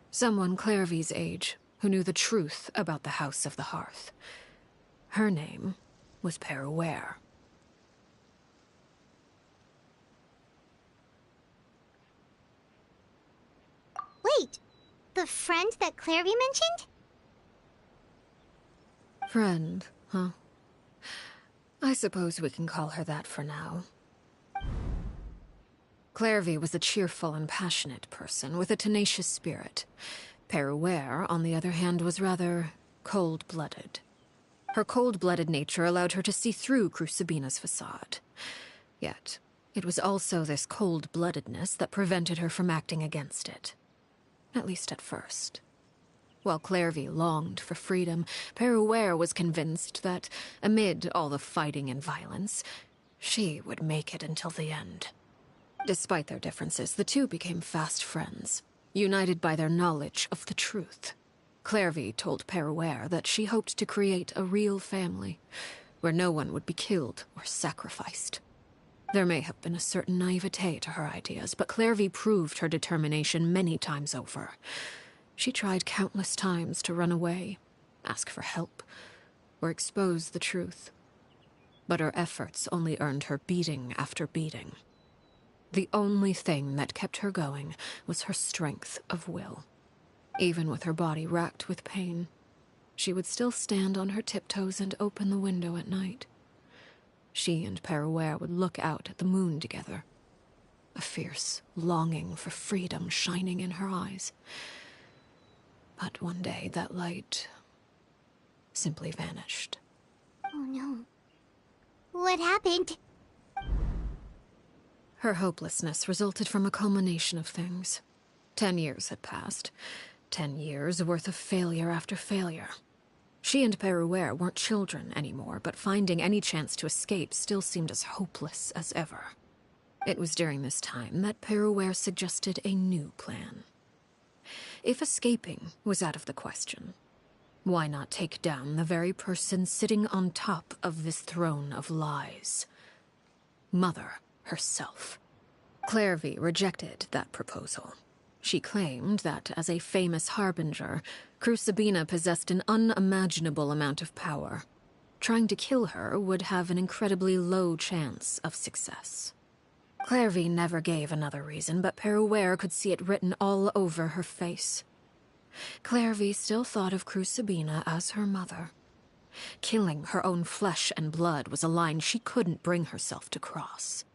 Someone Clairvy's age who knew the truth about the House of the Hearth. Her name was Peruere. Wait, the friend that Clairvy mentioned? Friend, huh? I suppose we can call her that for now. Clairvy was a cheerful and passionate person with a tenacious spirit. Peruere, on the other hand, was rather cold-blooded. Her cold-blooded nature allowed her to see through Crucibina's facade. Yet, it was also this cold-bloodedness that prevented her from acting against it. At least at first. While Clairvy longed for freedom, Peruere was convinced that, amid all the fighting and violence, she would make it until the end. Despite their differences, the two became fast friends, united by their knowledge of the truth. Clairvy told Peruere that she hoped to create a real family, where no one would be killed or sacrificed. There may have been a certain naivete to her ideas, but Clairvy proved her determination many times over. She tried countless times to run away, ask for help, or expose the truth. But her efforts only earned her beating after beating. The only thing that kept her going was her strength of will. Even with her body racked with pain, she would still stand on her tiptoes and open the window at night. She and Peruere would look out at the moon together, a fierce longing for freedom shining in her eyes. But one day that light simply vanished. Oh no. What happened? Her hopelessness resulted from a culmination of things. 10 years had passed. 10 years worth of failure after failure. She and Peruere weren't children anymore, but finding any chance to escape still seemed as hopeless as ever. It was during this time that Peruere suggested a new plan. If escaping was out of the question, why not take down the very person sitting on top of this throne of lies? Mother herself. Clairvy rejected that proposal. She claimed that, as a famous harbinger, Crucibina possessed an unimaginable amount of power. Trying to kill her would have an incredibly low chance of success. Clairvy never gave another reason, but Peruere could see it written all over her face. Clairvy still thought of Crucibina as her mother. Killing her own flesh and blood was a line she couldn't bring herself to cross.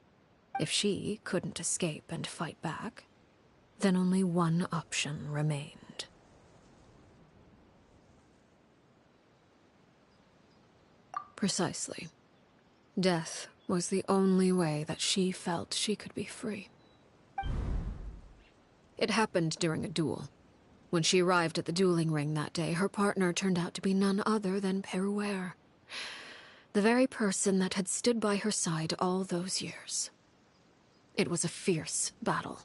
If she couldn't escape and fight back, then only one option remained. Precisely. Death was the only way that she felt she could be free. It happened during a duel. When she arrived at the dueling ring that day, her partner turned out to be none other than Peruere. The very person that had stood by her side all those years. It was a fierce battle.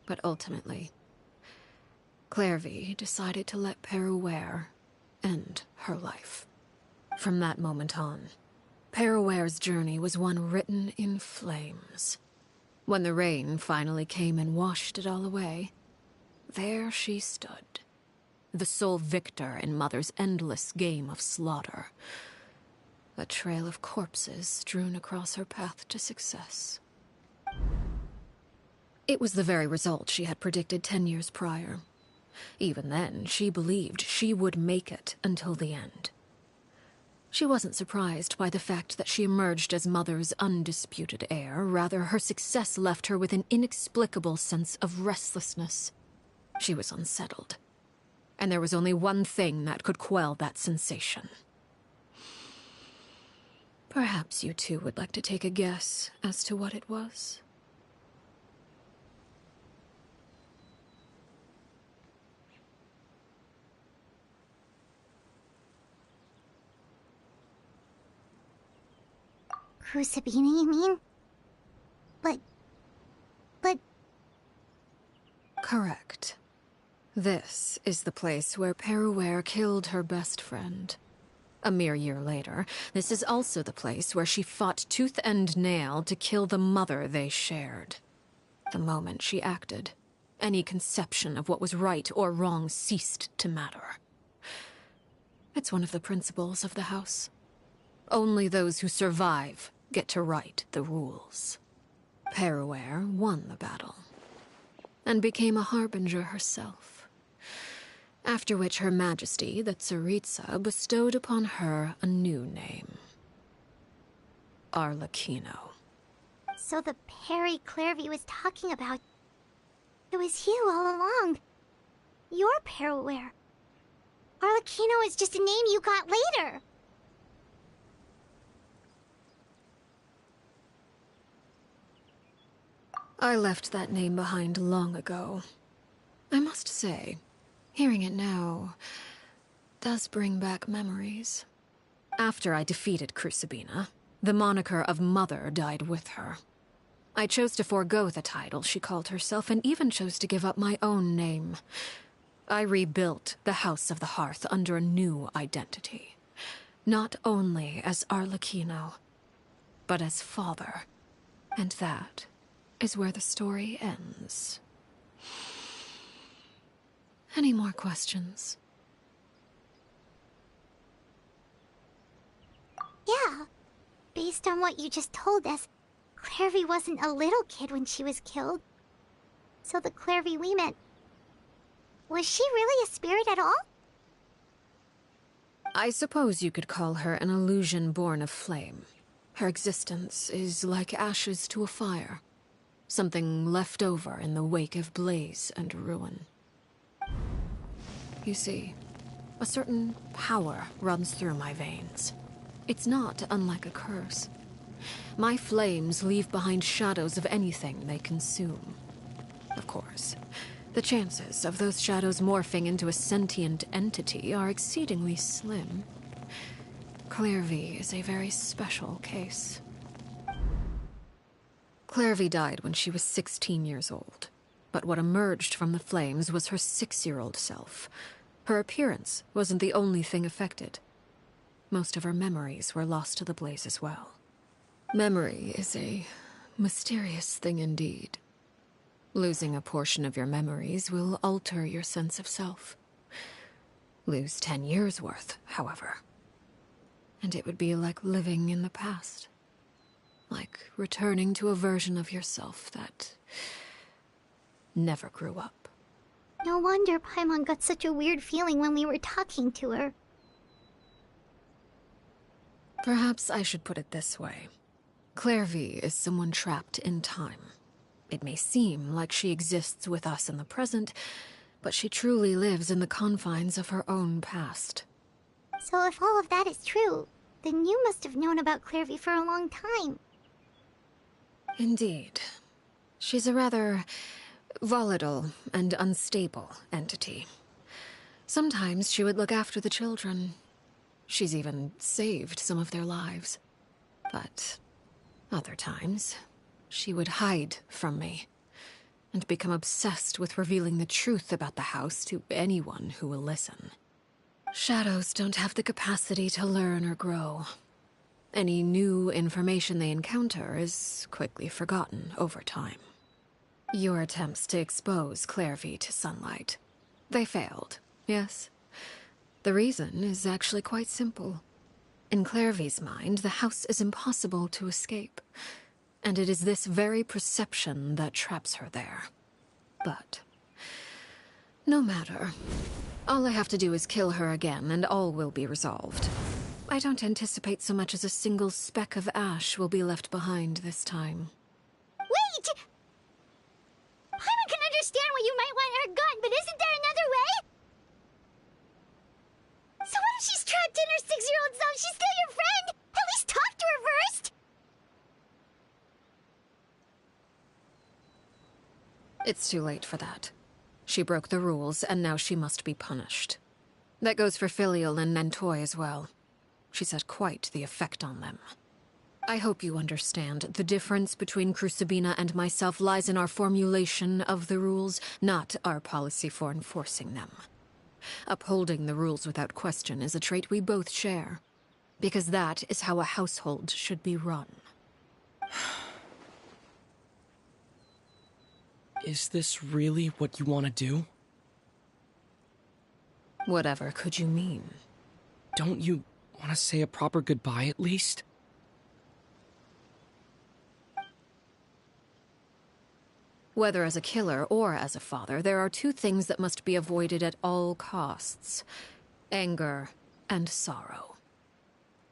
But ultimately, Clairvy decided to let Peruere end her life. From that moment on, Peruere's journey was one written in flames. When the rain finally came and washed it all away, there she stood, the sole victor in Mother's endless game of slaughter. A trail of corpses strewn across her path to success. It was the very result she had predicted 10 years prior. Even then, she believed she would make it until the end. She wasn't surprised by the fact that she emerged as Mother's undisputed heir. Rather, her success left her with an inexplicable sense of restlessness. She was unsettled. And there was only one thing that could quell that sensation. Perhaps you two would like to take a guess as to what it was? Crucibina, you mean? But... Correct. This is the place where Peruere killed her best friend. A mere year later, this is also the place where she fought tooth and nail to kill the mother they shared. The moment she acted, any conception of what was right or wrong ceased to matter. It's one of the principles of the house. Only those who survive get to write the rules. Peruere won the battle, and became a harbinger herself. After which Her Majesty, the Tsaritsa, bestowed upon her a new name. Arlecchino. So the Perry Clairvy was talking about... It was you all along. You're Peruere. Arlecchino is just a name you got later. I left that name behind long ago. I must say, hearing it now does bring back memories. After I defeated Crucibina, the moniker of Mother died with her. I chose to forego the title she called herself, and even chose to give up my own name. I rebuilt the House of the Hearth under a new identity. Not only as Arlecchino, but as father. And that is where the story ends. Any more questions? Yeah. Based on what you just told us, Clairvy wasn't a little kid when she was killed. So the Clairvy we met... Was she really a spirit at all? I suppose you could call her an illusion born of flame. Her existence is like ashes to a fire. Something left over in the wake of blaze and ruin. You see, A certain power runs through my veins. It's not unlike a curse. My flames leave behind shadows of anything they consume. Of course, the chances of those shadows morphing into a sentient entity are exceedingly slim. Clairvy is a very special case. Clairvy died when she was 16 years old, but what emerged from the flames was her 6-year-old self. Her appearance wasn't the only thing affected. Most of her memories were lost to the blaze as well. Memory is a mysterious thing indeed. Losing a portion of your memories will alter your sense of self. Lose 10 years' worth, however, and it would be like living in the past. Like returning to a version of yourself that never grew up. No wonder Paimon got such a weird feeling when we were talking to her. Perhaps I should put it this way. Clairvy is someone trapped in time. It may seem like she exists with us in the present, but she truly lives in the confines of her own past. So if all of that is true, then you must have known about Clairvy for a long time. Indeed. She's a rather volatile and unstable entity. Sometimes she would look after the children. She's even saved some of their lives. But other times, she would hide from me and become obsessed with revealing the truth about the house to anyone who will listen. Shadows don't have the capacity to learn or grow. Any new information they encounter is quickly forgotten over time. Your attempts to expose Clairvy to sunlight, they failed, yes? The reason is actually quite simple. In Clairvy's mind, the house is impossible to escape, and it is this very perception that traps her there. But no matter. All I have to do is kill her again, and all will be resolved. I don't anticipate so much as a single speck of ash will be left behind this time. Wait! Paimon can understand why you might want her gone, but isn't there another way? So what if she's trapped in her 6-year-old self? She's still your friend! At least talk to her first! It's too late for that. She broke the rules, and now she must be punished. That goes for Filial and Nantoy as well. She's had quite the effect on them. I hope you understand. The difference between Crucibina and myself lies in our formulation of the rules, not our policy for enforcing them. Upholding the rules without question is a trait we both share, because that is how a household should be run. Is this really what you want to do? Whatever could you mean? Don't you want to say a proper goodbye at least? Whether as a killer or as a father, there are two things that must be avoided at all costs: anger and sorrow.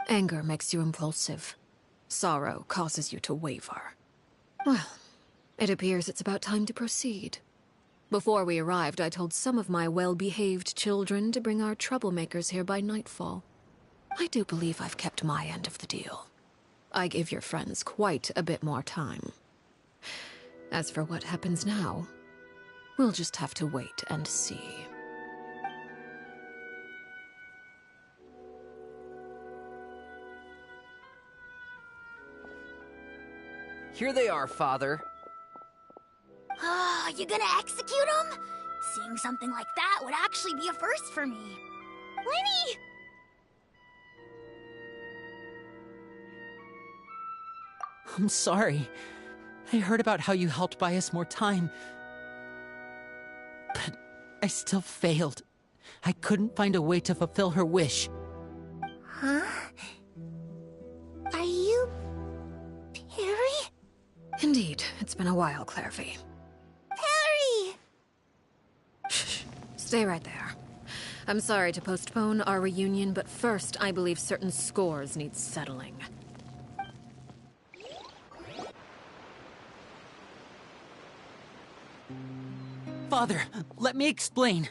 Anger makes you impulsive. Sorrow causes you to waver. Well, it appears it's about time to proceed. Before we arrived, I told some of my well-behaved children to bring our troublemakers here by nightfall. I do believe I've kept my end of the deal. I give your friends quite a bit more time. As for what happens now, we'll just have to wait and see. Here they are, Father. Ah, you gonna execute him? Seeing something like that would actually be a first for me. Lenny! I'm sorry. I heard about how you helped buy us more time. But I still failed. I couldn't find a way to fulfill her wish. Huh? Are you... Perry? Indeed, it's been a while, Clairvy. Perry! Shh, stay right there. I'm sorry to postpone our reunion, but first I believe certain scores need settling. Father, let me explain.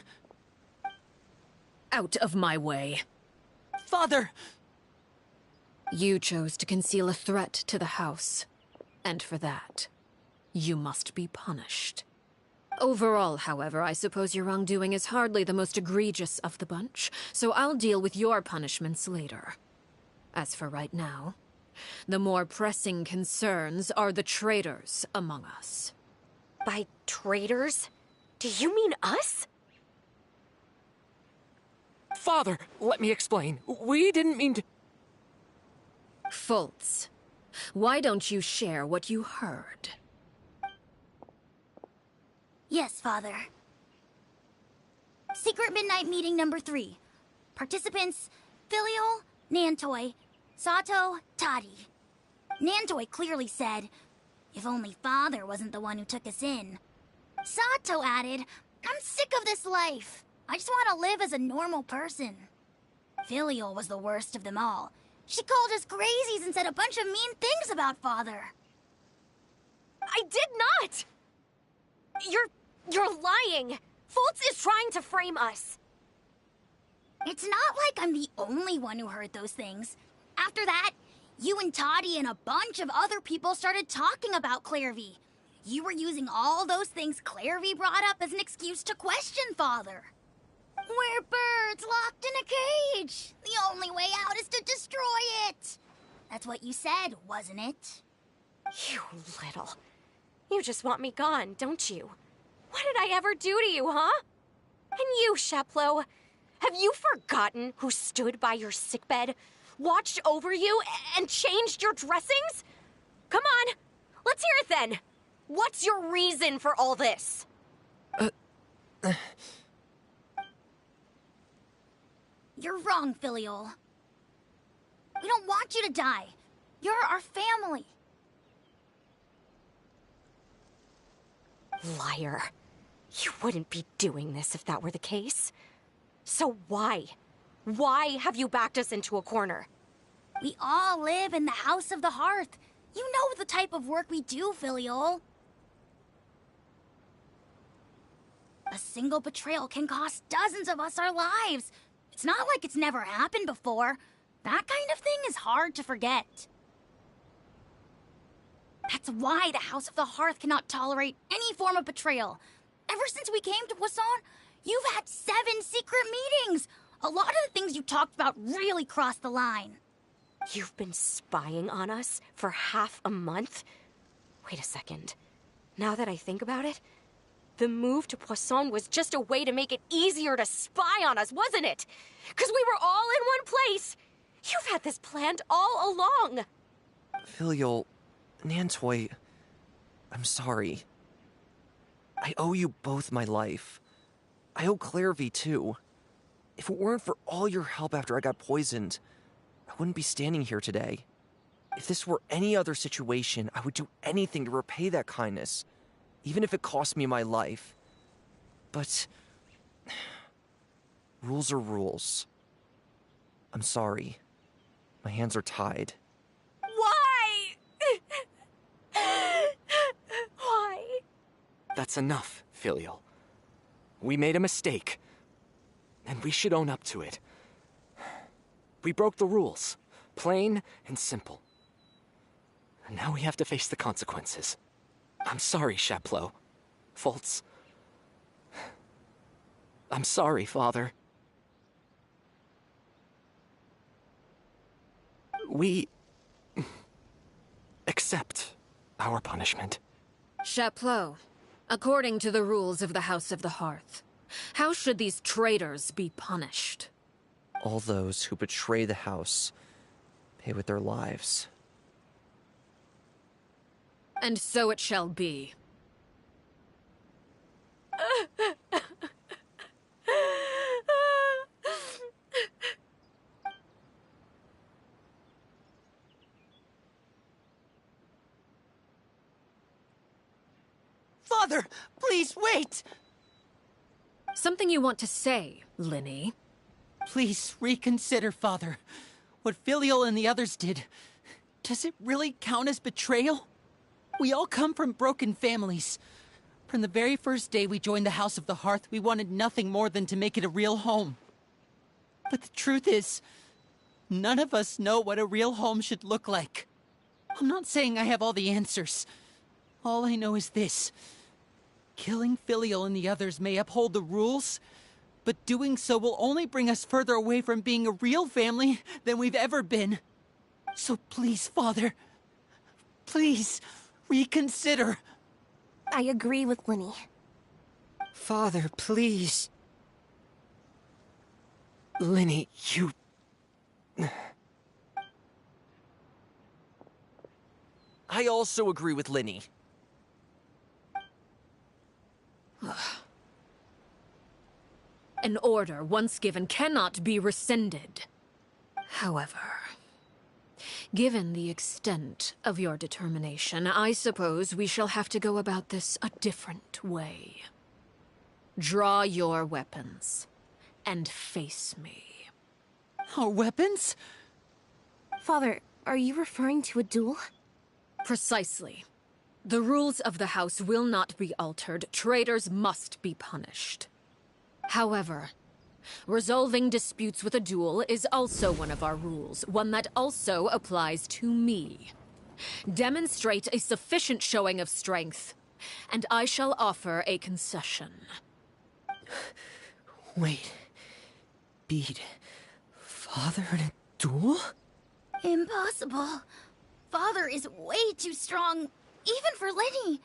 out of my way. Father! You chose to conceal a threat to the house, and for that, you must be punished. Overall, however, I suppose your wrongdoing is hardly the most egregious of the bunch, so I'll deal with your punishments later. As for right now, the more pressing concerns are the traitors among us. By traitors? Do you mean us? Father, let me explain. We didn't mean to... Fultz, why don't you share what you heard? Yes, Father. Secret Midnight Meeting number 3. Participants, Filial, Nantoi, Sato, Toddy. Nantoi clearly said, if only Father wasn't the one who took us in. Sato added, I'm sick of this life. I just want to live as a normal person. Filial was the worst of them all. She called us crazies and said a bunch of mean things about Father. I did not! You're lying! Fultz is trying to frame us. It's not like I'm the only one who heard those things. After that, you and Toddy and a bunch of other people started talking about Clairvy. You were using all those things Clairvy brought up as an excuse to question Father. We're birds locked in a cage. The only way out is to destroy it. That's what you said, wasn't it? You little... You just want me gone, don't you? What did I ever do to you, huh? And you, Sheplo, have you forgotten who stood by your sickbed, watched over you, and changed your dressings? Come on, let's hear it then. What's your reason for all this? You're wrong, Filial. We don't want you to die. You're our family. Liar. You wouldn't be doing this if that were the case. So why? Why have you backed us into a corner? We all live in the House of the Hearth. You know the type of work we do, Filial. A single betrayal can cost dozens of us our lives. It's not like it's never happened before. That kind of thing is hard to forget. That's why the House of the Hearth cannot tolerate any form of betrayal. Ever since we came to Poisson, you've had 7 secret meetings. A lot of the things you talked about really crossed the line. You've been spying on us for half a month? Wait a second. Now that I think about it, the move to Poisson was just a way to make it easier to spy on us, wasn't it? Because we were all in one place. You've had this planned all along. Filial, Nantoi, I'm sorry. I owe you both my life. I owe Clairvy too. If it weren't for all your help after I got poisoned, I wouldn't be standing here today. If this were any other situation, I would do anything to repay that kindness, even if it cost me my life. But rules are rules. I'm sorry. My hands are tied. Why? Why? That's enough, Filial. We made a mistake, and we should own up to it. We broke the rules, plain and simple. And now we have to face the consequences. I'm sorry, Sheplo. Fultz. I'm sorry, Father. We accept our punishment. Chapleau, according to the rules of the House of the Hearth, how should these traitors be punished? All those who betray the house pay with their lives. And so it shall be. Father, please wait! Something you want to say, Linny? Please reconsider, Father. What Filial and the others did, does it really count as betrayal? We all come from broken families. From the very first day we joined the House of the Hearth, we wanted nothing more than to make it a real home. But the truth is, none of us know what a real home should look like. I'm not saying I have all the answers. All I know is this. Killing Filial and the others may uphold the rules, but doing so will only bring us further away from being a real family than we've ever been. So please, Father, please, reconsider. I agree with Lenny. Father, please. Lenny, you... I also agree with Lenny. An order once given cannot be rescinded. However, given the extent of your determination, I suppose we shall have to go about this a different way. Draw your weapons and face me. Our weapons? Father, are you referring to a duel? Precisely. The rules of the house will not be altered. Traitors must be punished. However, resolving disputes with a duel is also one of our rules, one that also applies to me. Demonstrate a sufficient showing of strength, and I shall offer a concession. Wait. Beat Father in a duel? Impossible. Father is way too strong, even for Lenny.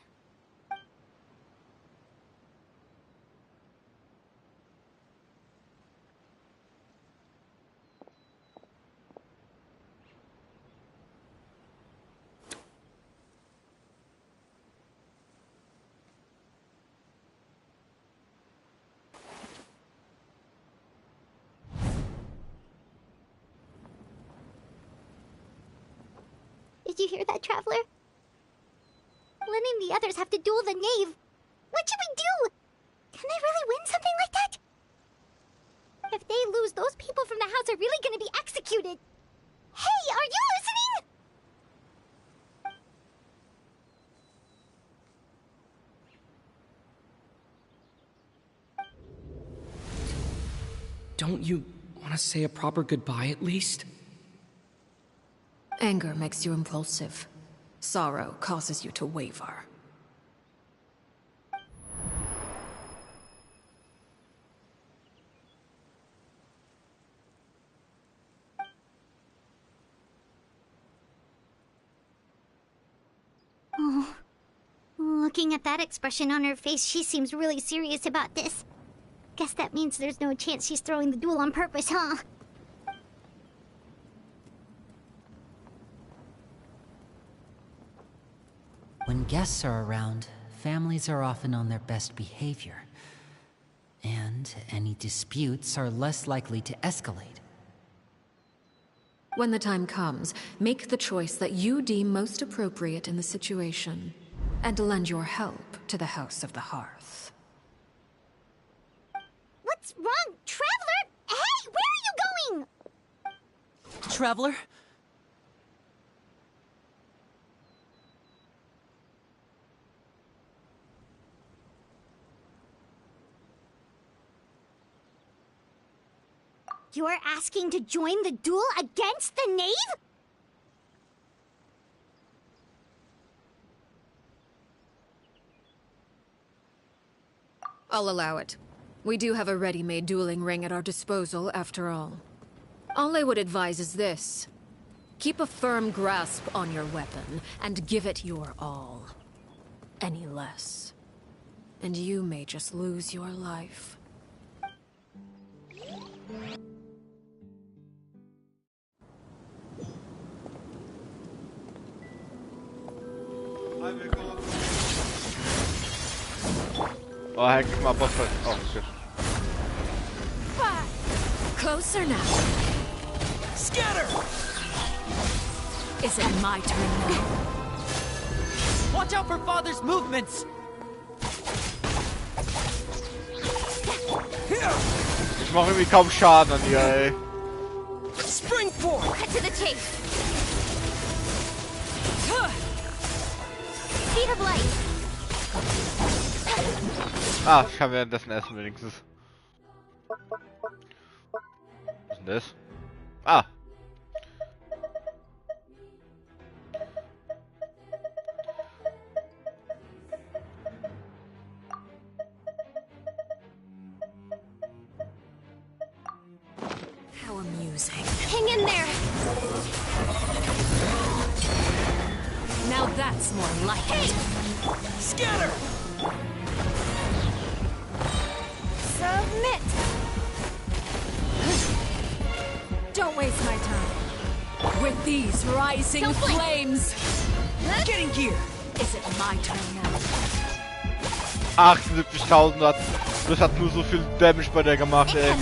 Did you hear that, Traveler? Lenny and the others have to duel the knave. What should we do? Can they really win something like that? If they lose, those people from the house are really gonna be executed. Hey, are you listening? Don't you want to say a proper goodbye at least? Anger makes you impulsive. Sorrow causes you to waver. Oh, looking at that expression on her face, she seems really serious about this. Guess that means there's no chance she's throwing the duel on purpose, huh? When guests are around, families are often on their best behavior. And any disputes are less likely to escalate. When the time comes, make the choice that you deem most appropriate in the situation, and lend your help to the House of the Hearth. What's wrong, Traveler? Hey, where are you going? Traveler? You're asking to join the duel against the knave? I'll allow it. We do have a ready-made dueling ring at our disposal, after all. All I would advise is this. Keep a firm grasp on your weapon, and give it your all. Any less, and you may just lose your life. Oh, heck, mal Boss. Oh, shit. Closer now. Scatter! Is it my turn now? Watch out for Father's movements! Ich mache irgendwie kaum Schaden an ihr, ey. Spring forward! Cut to the chase. Speed of light. Ah, ich kann währenddessen essen wenigstens. Was ist denn Das? Ah. How amusing. Hang in there! Now that's more like it. Scatter! Submit! Don't waste my time. With these rising Don't blink. flames, Getting gear! is it my turn now? 78.000 hat. Das hat nur so viel Damage bei der gemacht, ey.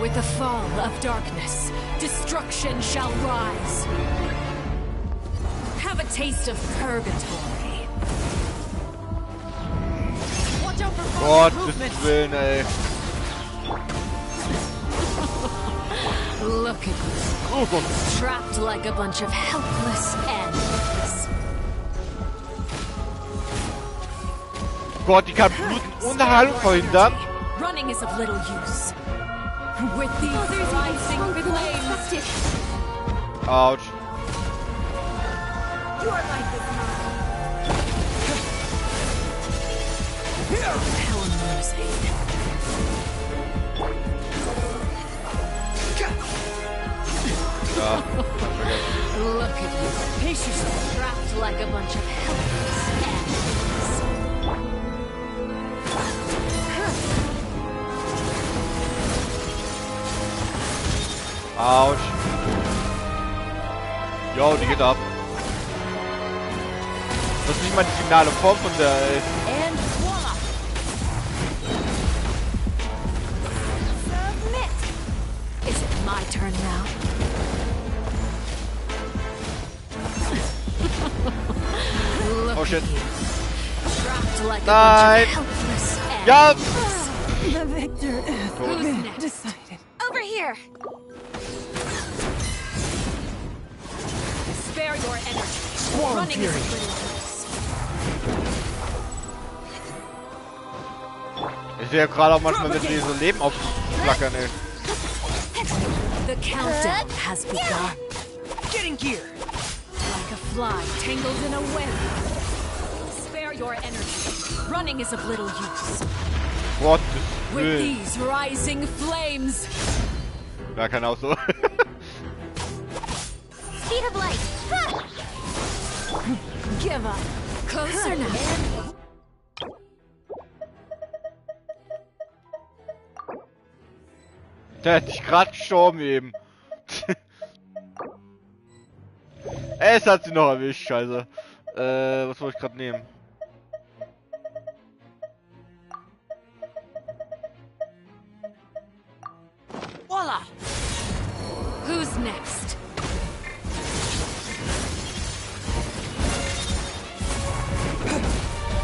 With the fall of darkness, destruction shall rise. Have a taste of purgatory. Watch out for Gottes Willen, ey. Look at you, Oh Gott. trapped like a bunch of helpless animals. Gott, die kann Bluten ohne Heilung verhindern. Running is of little use. With these rising flames, Autsch. Your life is how amusing. Ja. Look at you, Pace yourself. trapped like a bunch of helpless animals. Autsch. Jo, die geht ab. Das ist nicht mal die finale Form von der, ey. And voila! Submit! Is it my turn now? Look Oh shit. at you, trapped like Nein. a bunch of helpless Ja! animals. the victor Who's next? decided. Over here! Spare your energy. Swarm Running Fury. is a little use. Ich sehe ja gerade auch manchmal, wenn die so Leben aufflackern, ey. The countdown has begun. Getting gear! Like a fly tangled in a web. Spare your energy. Running is of little use. Gottes With Willen. these rising flames, Ja, kann auch so. Speed of light! Huh. give up. Closer now. Der hätte ich gerade gestorben eben. Es hat sie noch erwischt, scheiße. Was wollte ich gerade nehmen? Voila! Who's next?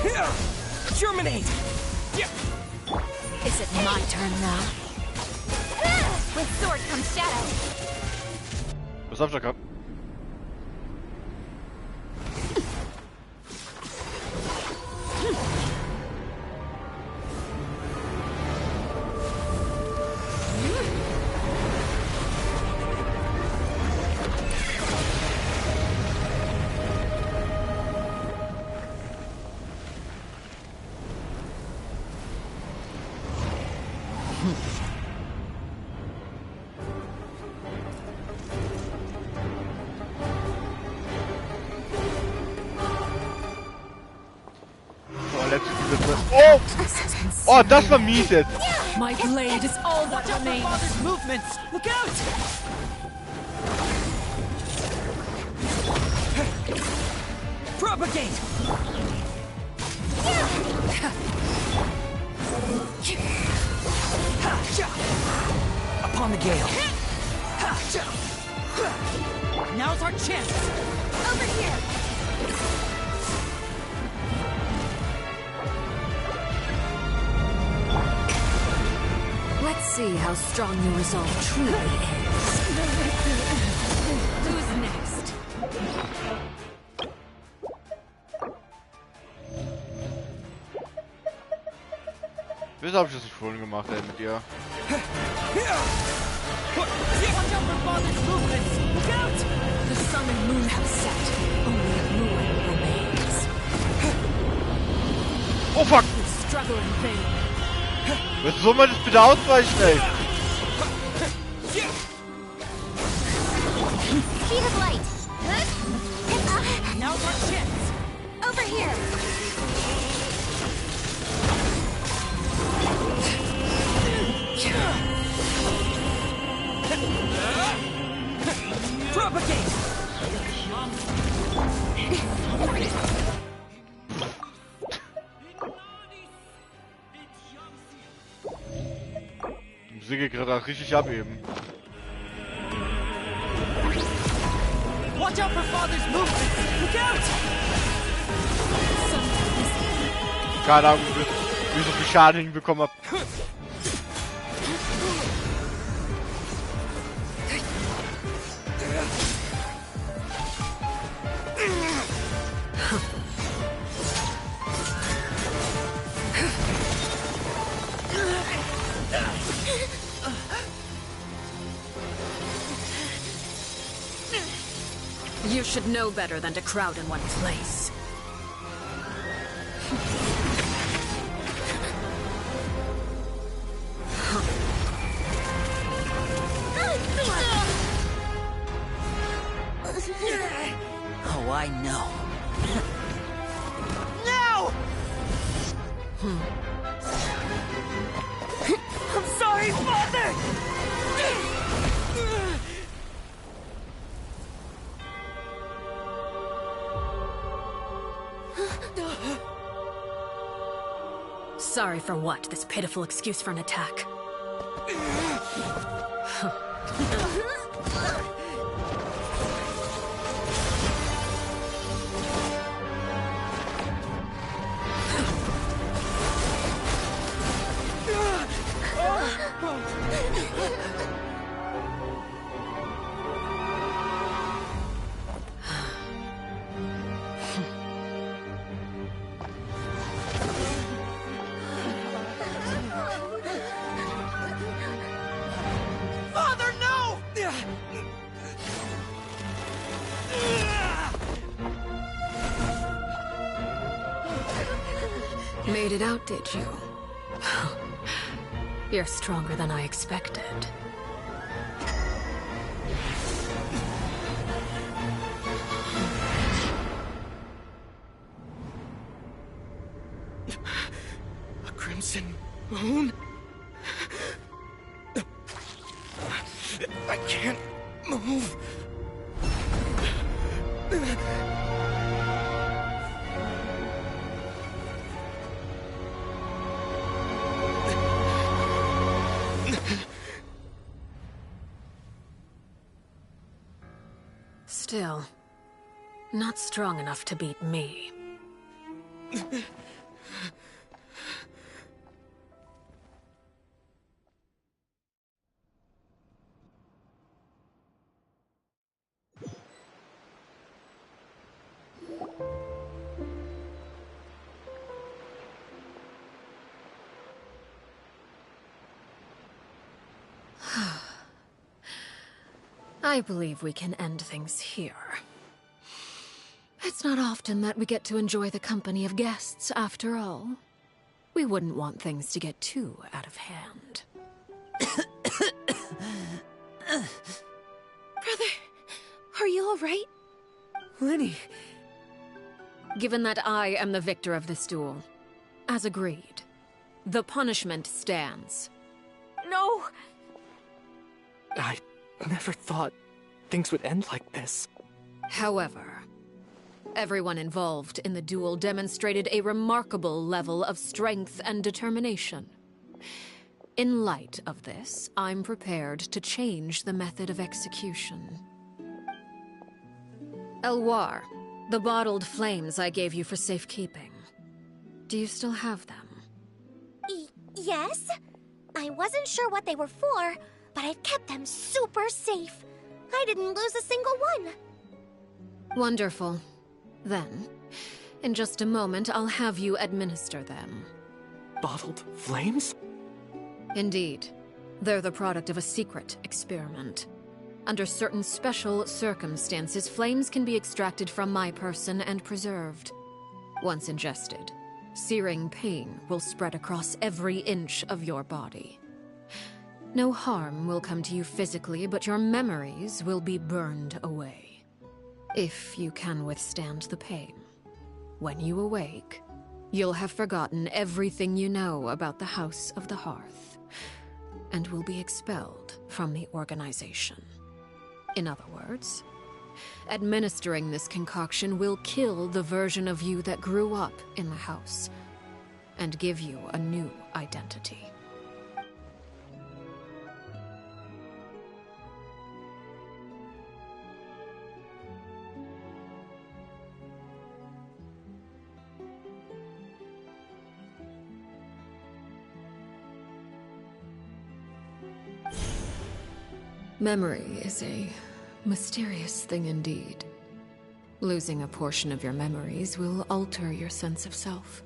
Here! Germinate! Is it my turn now? With sword comes shadow. Was hab ich da gerade? Oh! Oh, das war mies jetzt. My blade is all that remains. Father's movements! Look out! Propagate! Upon the gale. Now's our chance! Over here! Let's see how strong your resolve truly is. Who's next? Wieso hab ich das nicht vorhin gemacht, ey, mit dir? Watch out for Father's movements! Look out! The sun and moon have set. Only ruin remains. Oh fuck! You struggle in vain. Jetzt soll man das bitte ausweichen, ey? Speed of light. Now's our chance. Over here. Propagate! Die Musik geht gerade richtig ab eben. Watch out for Father's movements! Look out! Keine Ahnung, wie ich so viel Schaden hinbekommen hab. You should know better than to crowd in one place. Oh, I know. Now! I'm sorry, Father! Sorry for what? This pitiful excuse for an attack. Father, no! Made it out, did you? You're stronger than I expected. A crimson moon? I can't move. Still, not strong enough to beat me. I believe we can end things here. It's not often that we get to enjoy the company of guests, after all. We wouldn't want things to get too out of hand. Brother, are you alright? Lenny. Given that I am the victor of this duel, as agreed, the punishment stands. No! I never thought things would end like this. However, everyone involved in the duel demonstrated a remarkable level of strength and determination. In light of this, I'm prepared to change the method of execution. Elwar, the bottled flames I gave you for safekeeping. Do you still have them? Yes? I wasn't sure what they were for, but I've kept them super safe. I didn't lose a single one. Wonderful. Then, in just a moment, I'll have you administer them. Bottled flames? Indeed. They're the product of a secret experiment. Under certain special circumstances, flames can be extracted from my person and preserved. Once ingested, searing pain will spread across every inch of your body. No harm will come to you physically, but your memories will be burned away. If you can withstand the pain. When you awake, you'll have forgotten everything you know about the House of the Hearth, and will be expelled from the organization. In other words, administering this concoction will kill the version of you that grew up in the house, and give you a new identity. Memory is a mysterious thing indeed. Losing a portion of your memories will alter your sense of self.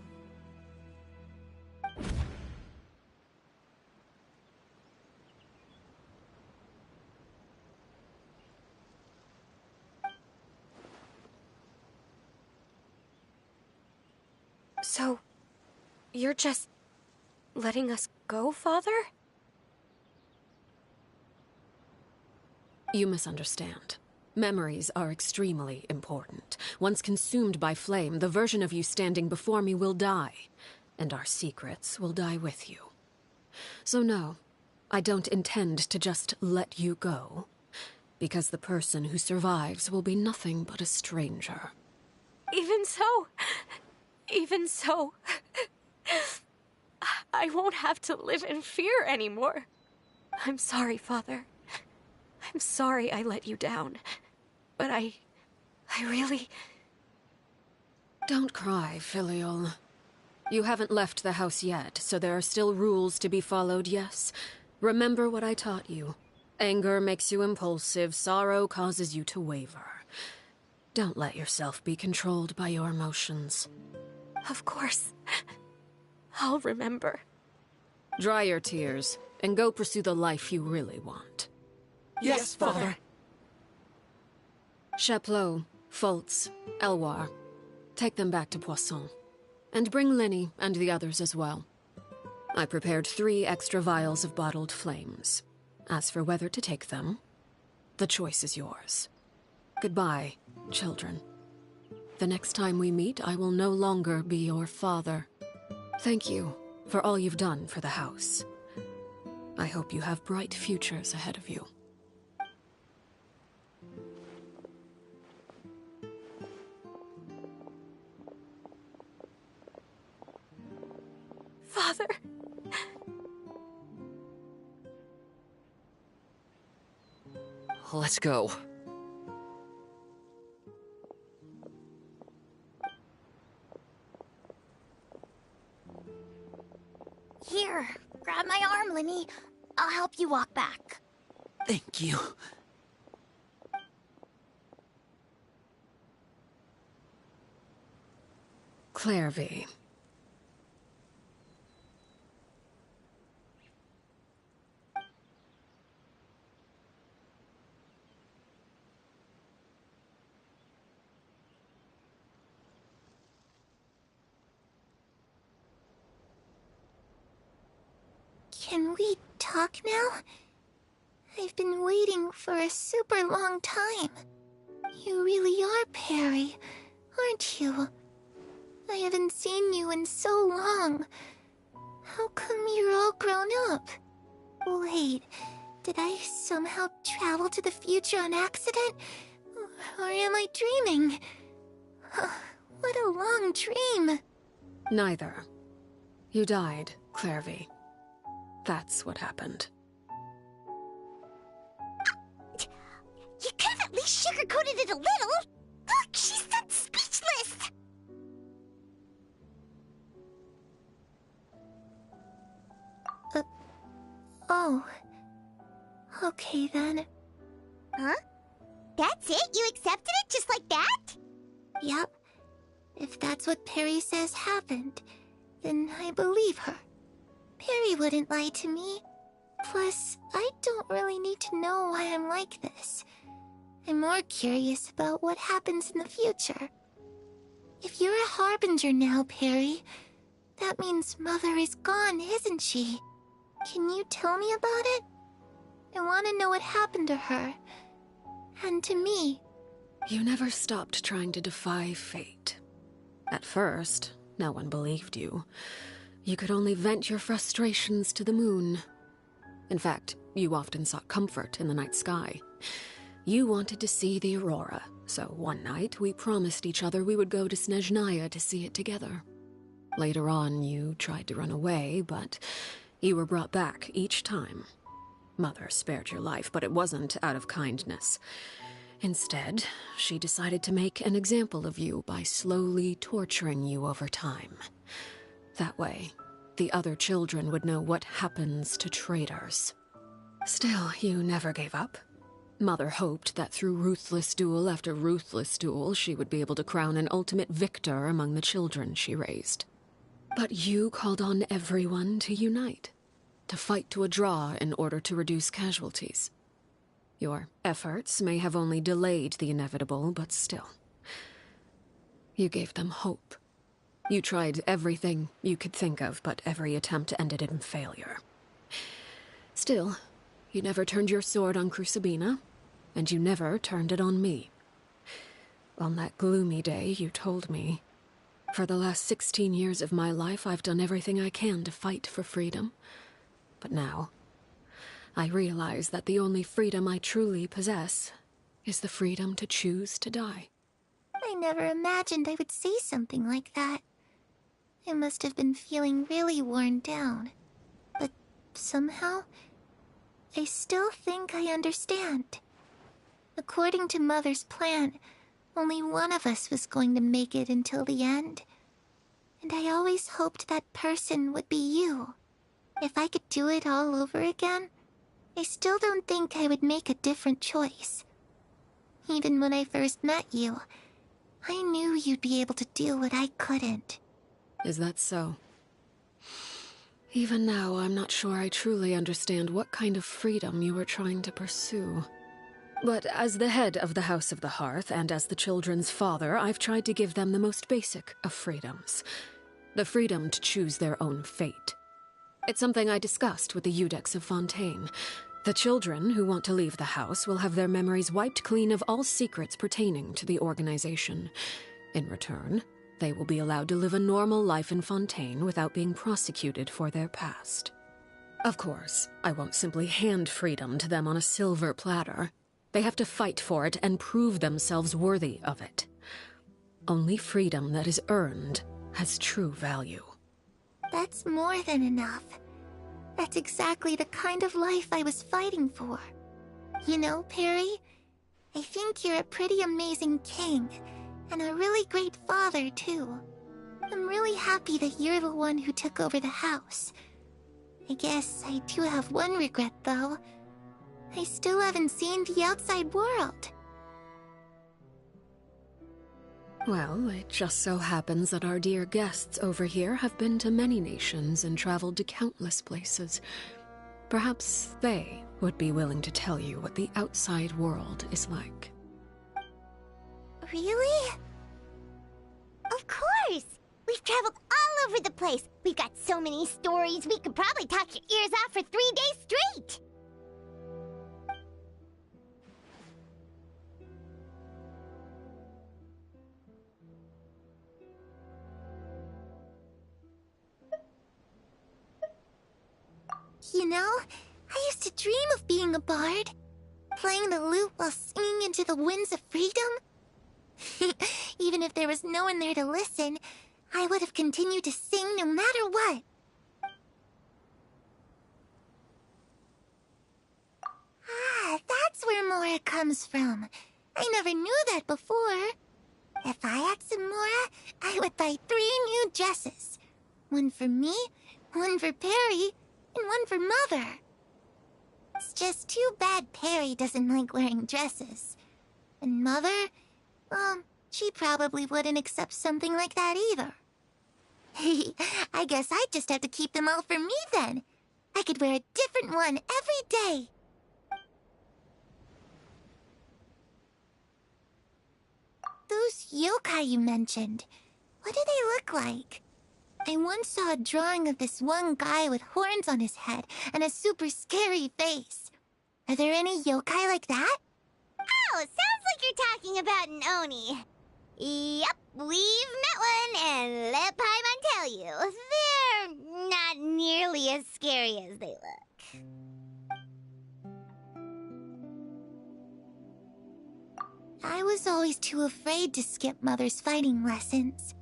So, you're just letting us go, Father? You misunderstand. Memories are extremely important. Once consumed by flame, the version of you standing before me will die, and our secrets will die with you. So no, I don't intend to just let you go, because the person who survives will be nothing but a stranger. Even so, I won't have to live in fear anymore. I'm sorry, Father. I'm sorry I let you down. But I really... Don't cry, Filial. You haven't left the house yet, so there are still rules to be followed, yes? Remember what I taught you. Anger makes you impulsive, sorrow causes you to waver. Don't let yourself be controlled by your emotions. Of course. I'll remember. Dry your tears, and go pursue the life you really want. Yes, Father. Chaplot, Foltz, Elwar. Take them back to Poisson. And bring Linny and the others as well. I prepared 3 extra vials of bottled flames. As for whether to take them, the choice is yours. Goodbye, children. The next time we meet, I will no longer be your father. Thank you for all you've done for the house. I hope you have bright futures ahead of you. Father. Let's go. Here, grab my arm, Linny. I'll help you walk back. Thank you. Clairvy. Can we talk now? I've been waiting for a super long time. You really are Perry, aren't you? I haven't seen you in so long. How come you're all grown up? Wait, did I somehow travel to the future on accident? Or am I dreaming? What a long dream. Neither. You died, Clairvy. That's what happened. You could have at least sugarcoated it a little. Look, she's done speechless. Oh. Okay then. Huh? That's it? You accepted it just like that? Yep. If that's what Perry says happened, then I believe her. Perry wouldn't lie to me. Plus, I don't really need to know why I'm like this. I'm more curious about what happens in the future. If you're a harbinger now, Perry, that means Mother is gone, isn't she? Can you tell me about it? I want to know what happened to her. And to me. You never stopped trying to defy fate. At first, no one believed you. You could only vent your frustrations to the moon. In fact, you often sought comfort in the night sky. You wanted to see the aurora, so one night we promised each other we would go to Snezhnaya to see it together. Later on, you tried to run away, but you were brought back each time. Mother spared your life, but it wasn't out of kindness. Instead, she decided to make an example of you by slowly torturing you over time. That way, the other children would know what happens to traitors. Still, you never gave up. Mother hoped that through ruthless duel after ruthless duel, she would be able to crown an ultimate victor among the children she raised. But you called on everyone to unite, to fight to a draw in order to reduce casualties. Your efforts may have only delayed the inevitable, but still. You gave them hope. You tried everything you could think of, but every attempt ended in failure. Still, you never turned your sword on Crucibina, and you never turned it on me. On that gloomy day, you told me, "For the last 16 years of my life, I've done everything I can to fight for freedom. But now, I realize that the only freedom I truly possess is the freedom to choose to die." I never imagined I would say something like that. I must have been feeling really worn down. But somehow, I still think I understand. According to Mother's plan, only one of us was going to make it until the end. And I always hoped that person would be you. If I could do it all over again, I still don't think I would make a different choice. Even when I first met you, I knew you'd be able to do what I couldn't. Is that so? Even now, I'm not sure I truly understand what kind of freedom you were trying to pursue. But as the head of the House of the Hearth, and as the children's father, I've tried to give them the most basic of freedoms. The freedom to choose their own fate. It's something I discussed with the Iudex of Fontaine. The children who want to leave the house will have their memories wiped clean of all secrets pertaining to the organization. In return, they will be allowed to live a normal life in Fontaine without being prosecuted for their past. Of course, I won't simply hand freedom to them on a silver platter. They have to fight for it and prove themselves worthy of it. Only freedom that is earned has true value. That's more than enough. That's exactly the kind of life I was fighting for. You know, Perry, I think you're a pretty amazing king, and a really great father, too. I'm really happy that you're the one who took over the house. I guess I do have one regret, though. I still haven't seen the outside world. Well, it just so happens that our dear guests over here have been to many nations and traveled to countless places. Perhaps they would be willing to tell you what the outside world is like. Really? Of course! We've traveled all over the place. We've got so many stories, we could probably talk your ears off for 3 days straight! You know, I used to dream of being a bard. Playing the lute while singing into the winds of freedom. Even if there was no one there to listen, I would have continued to sing no matter what. Ah, that's where Mora comes from. I never knew that before. If I had some Mora, I would buy 3 new dresses. One for me, one for Perry, and one for Mother. It's just too bad Perry doesn't like wearing dresses. And Mother, well, she probably wouldn't accept something like that either. I guess I just have to keep them all for me then. I could wear a different one every day. Those yokai you mentioned, what do they look like? I once saw a drawing of this one guy with horns on his head and a super scary face. Are there any yokai like that? Oh, sounds like you're talking about an Oni. Yep, we've met one, and let Paimon tell you, they're not nearly as scary as they look. I was always too afraid to skip Mother's fighting lessons.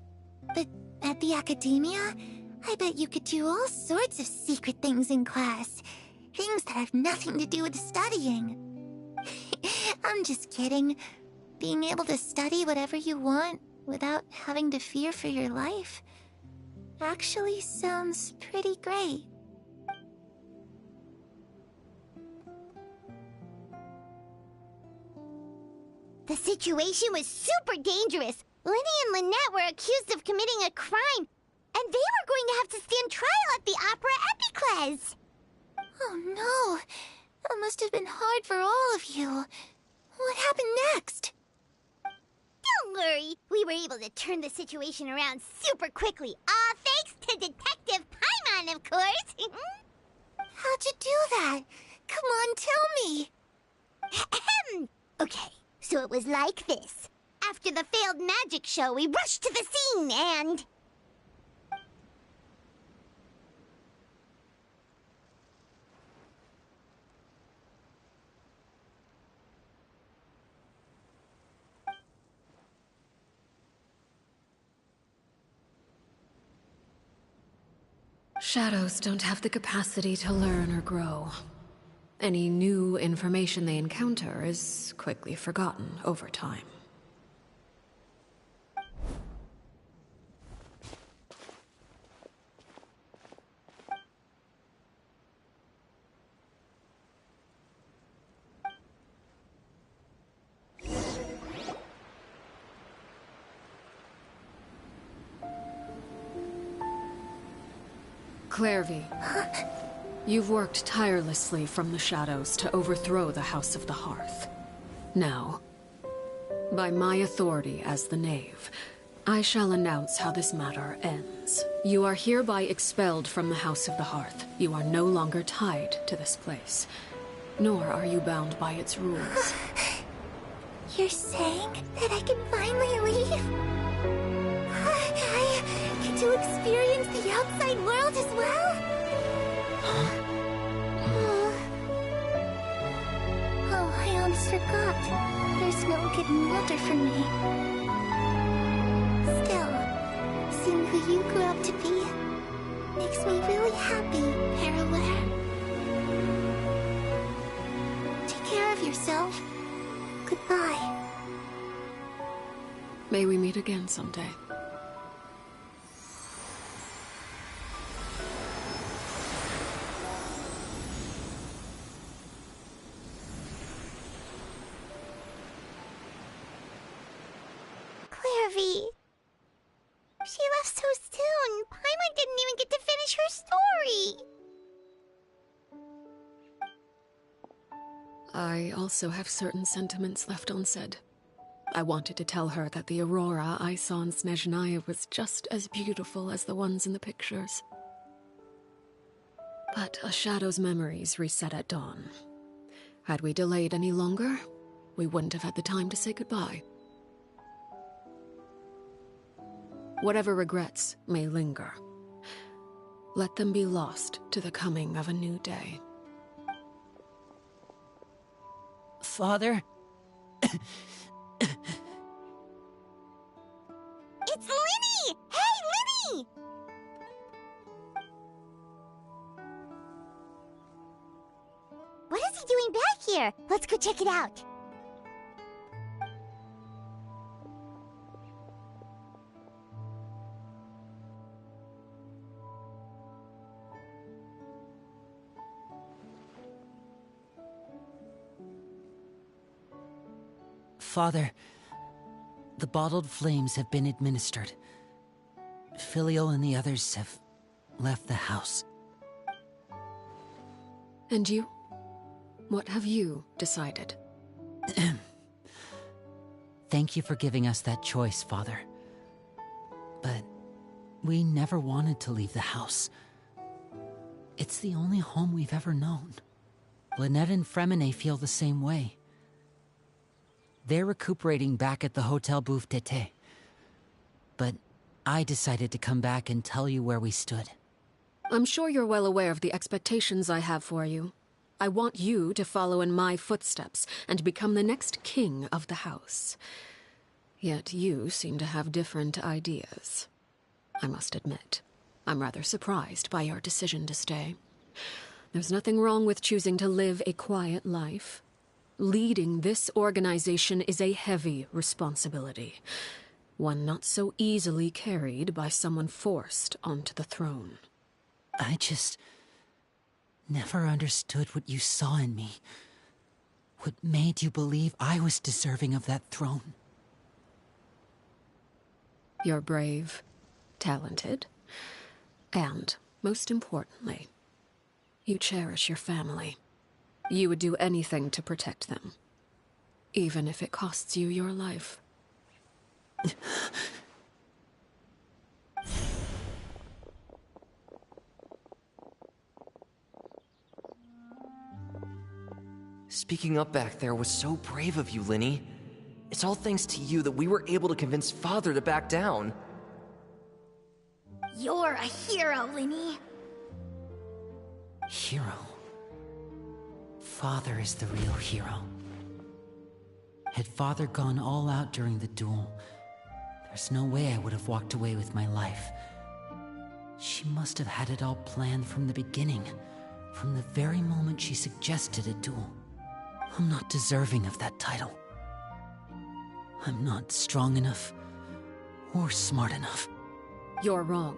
But at the academia, I bet you could do all sorts of secret things in class. Things that have nothing to do with studying. I'm just kidding. Being able to study whatever you want without having to fear for your life actually sounds pretty great. The situation was super dangerous. Lenny and Lynette were accused of committing a crime, and they were going to have to stand trial at the Opera Epicles. Oh no, that must have been hard for all of you. What happened next? Don't worry, we were able to turn the situation around super quickly, all thanks to Detective Paimon, of course. How'd you do that? Come on, tell me. Okay, so it was like this. After the failed magic show, we rushed to the scene and... Shadows don't have the capacity to learn or grow. Any new information they encounter is quickly forgotten over time. Clairvy, you've worked tirelessly from the shadows to overthrow the House of the Hearth. Now, by my authority as the Knave, I shall announce how this matter ends. You are hereby expelled from the House of the Hearth. You are no longer tied to this place, nor are you bound by its rules. You're saying that I can finally leave? I get to experience the outside world as well? Oh, I almost forgot. There's no getting older for me. Still, seeing who you grew up to be makes me really happy, Parallel. Take care of yourself. Goodbye. May we meet again someday. Clairvy. She left so soon. Paimon didn't even get to finish her story. I also have certain sentiments left unsaid. I wanted to tell her that the aurora I saw in Snezhnaya was just as beautiful as the ones in the pictures. But a shadow's memories reset at dawn. Had we delayed any longer, we wouldn't have had the time to say goodbye. Whatever regrets may linger, let them be lost to the coming of a new day. Father? It's Linny! Hey, Linny! What is he doing back here? Let's go check it out. Father, the bottled flames have been administered. Filio and the others have left the house. And you? What have you decided? Thank you for giving us that choice, Father. But we never wanted to leave the house. It's the only home we've ever known. Lynette and Fremine feel the same way. They're recuperating back at the Hotel Bouffe d'été. But I decided to come back and tell you where we stood. I'm sure you're well aware of the expectations I have for you. I want you to follow in my footsteps and become the next king of the house. Yet you seem to have different ideas. I must admit, I'm rather surprised by your decision to stay. There's nothing wrong with choosing to live a quiet life. Leading this organization is a heavy responsibility, one not so easily carried by someone forced onto the throne. I just never understood what you saw in me. What made you believe I was deserving of that throne? You're brave, talented, and, most importantly, you cherish your family. You would do anything to protect them, even if it costs you your life. Speaking up back there was so brave of you, Linny. It's all thanks to you that we were able to convince Father to back down. You're a hero, Linny. Hero? Father is the real hero. Had Father gone all out during the duel, there's no way I would have walked away with my life. She must have had it all planned from the beginning, from the very moment she suggested a duel. I'm not deserving of that title. I'm not strong enough or smart enough. You're wrong.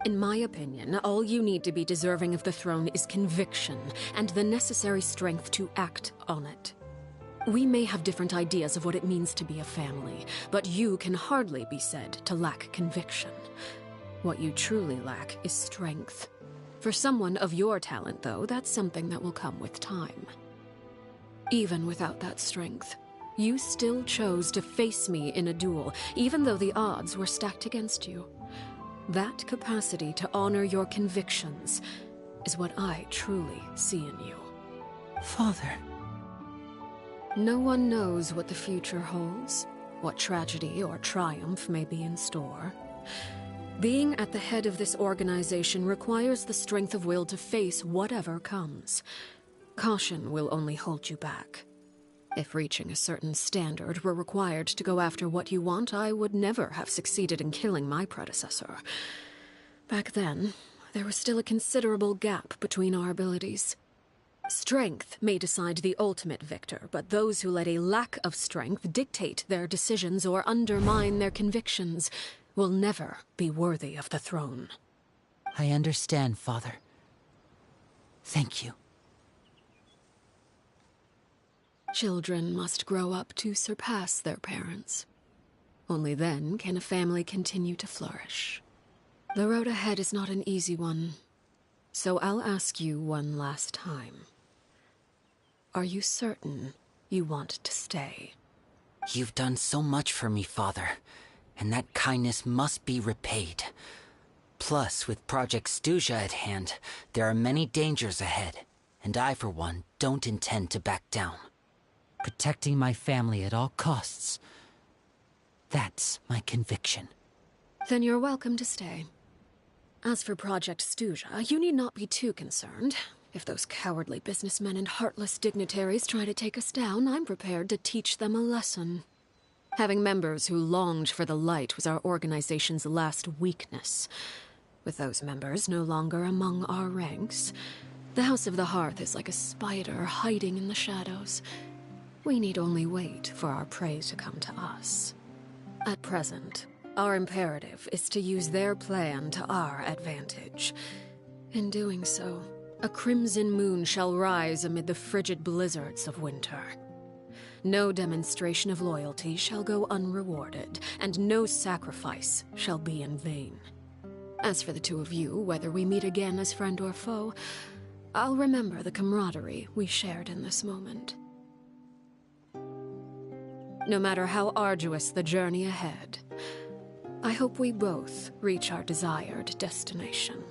In my opinion, all you need to be deserving of the throne is conviction and the necessary strength to act on it. We may have different ideas of what it means to be a family, but you can hardly be said to lack conviction. What you truly lack is strength. For someone of your talent, though, that's something that will come with time. Even without that strength, you still chose to face me in a duel, even though the odds were stacked against you. That capacity to honor your convictions is what I truly see in you. Father. No one knows what the future holds, what tragedy or triumph may be in store. Being at the head of this organization requires the strength of will to face whatever comes. Caution will only hold you back. If reaching a certain standard were required to go after what you want, I would never have succeeded in killing my predecessor. Back then, there was still a considerable gap between our abilities. Strength may decide the ultimate victor, but those who let a lack of strength dictate their decisions or undermine their convictions will never be worthy of the throne. I understand, Father. Thank you. Children must grow up to surpass their parents. Only then can a family continue to flourish. The road ahead is not an easy one, so I'll ask you one last time. Are you certain you want to stay? You've done so much for me, Father, and that kindness must be repaid. Plus, with Project Stuja at hand, there are many dangers ahead, and I, for one, don't intend to back down. Protecting my family at all costs. That's my conviction. Then you're welcome to stay. As for Project Stuja, you need not be too concerned. If those cowardly businessmen and heartless dignitaries try to take us down, I'm prepared to teach them a lesson. Having members who longed for the light was our organization's last weakness. With those members no longer among our ranks, the House of the Hearth is like a spider hiding in the shadows. We need only wait for our prey to come to us. At present, our imperative is to use their plan to our advantage. In doing so, a crimson moon shall rise amid the frigid blizzards of winter. No demonstration of loyalty shall go unrewarded, and no sacrifice shall be in vain. As for the two of you, whether we meet again as friend or foe, I'll remember the camaraderie we shared in this moment. No matter how arduous the journey ahead, I hope we both reach our desired destination.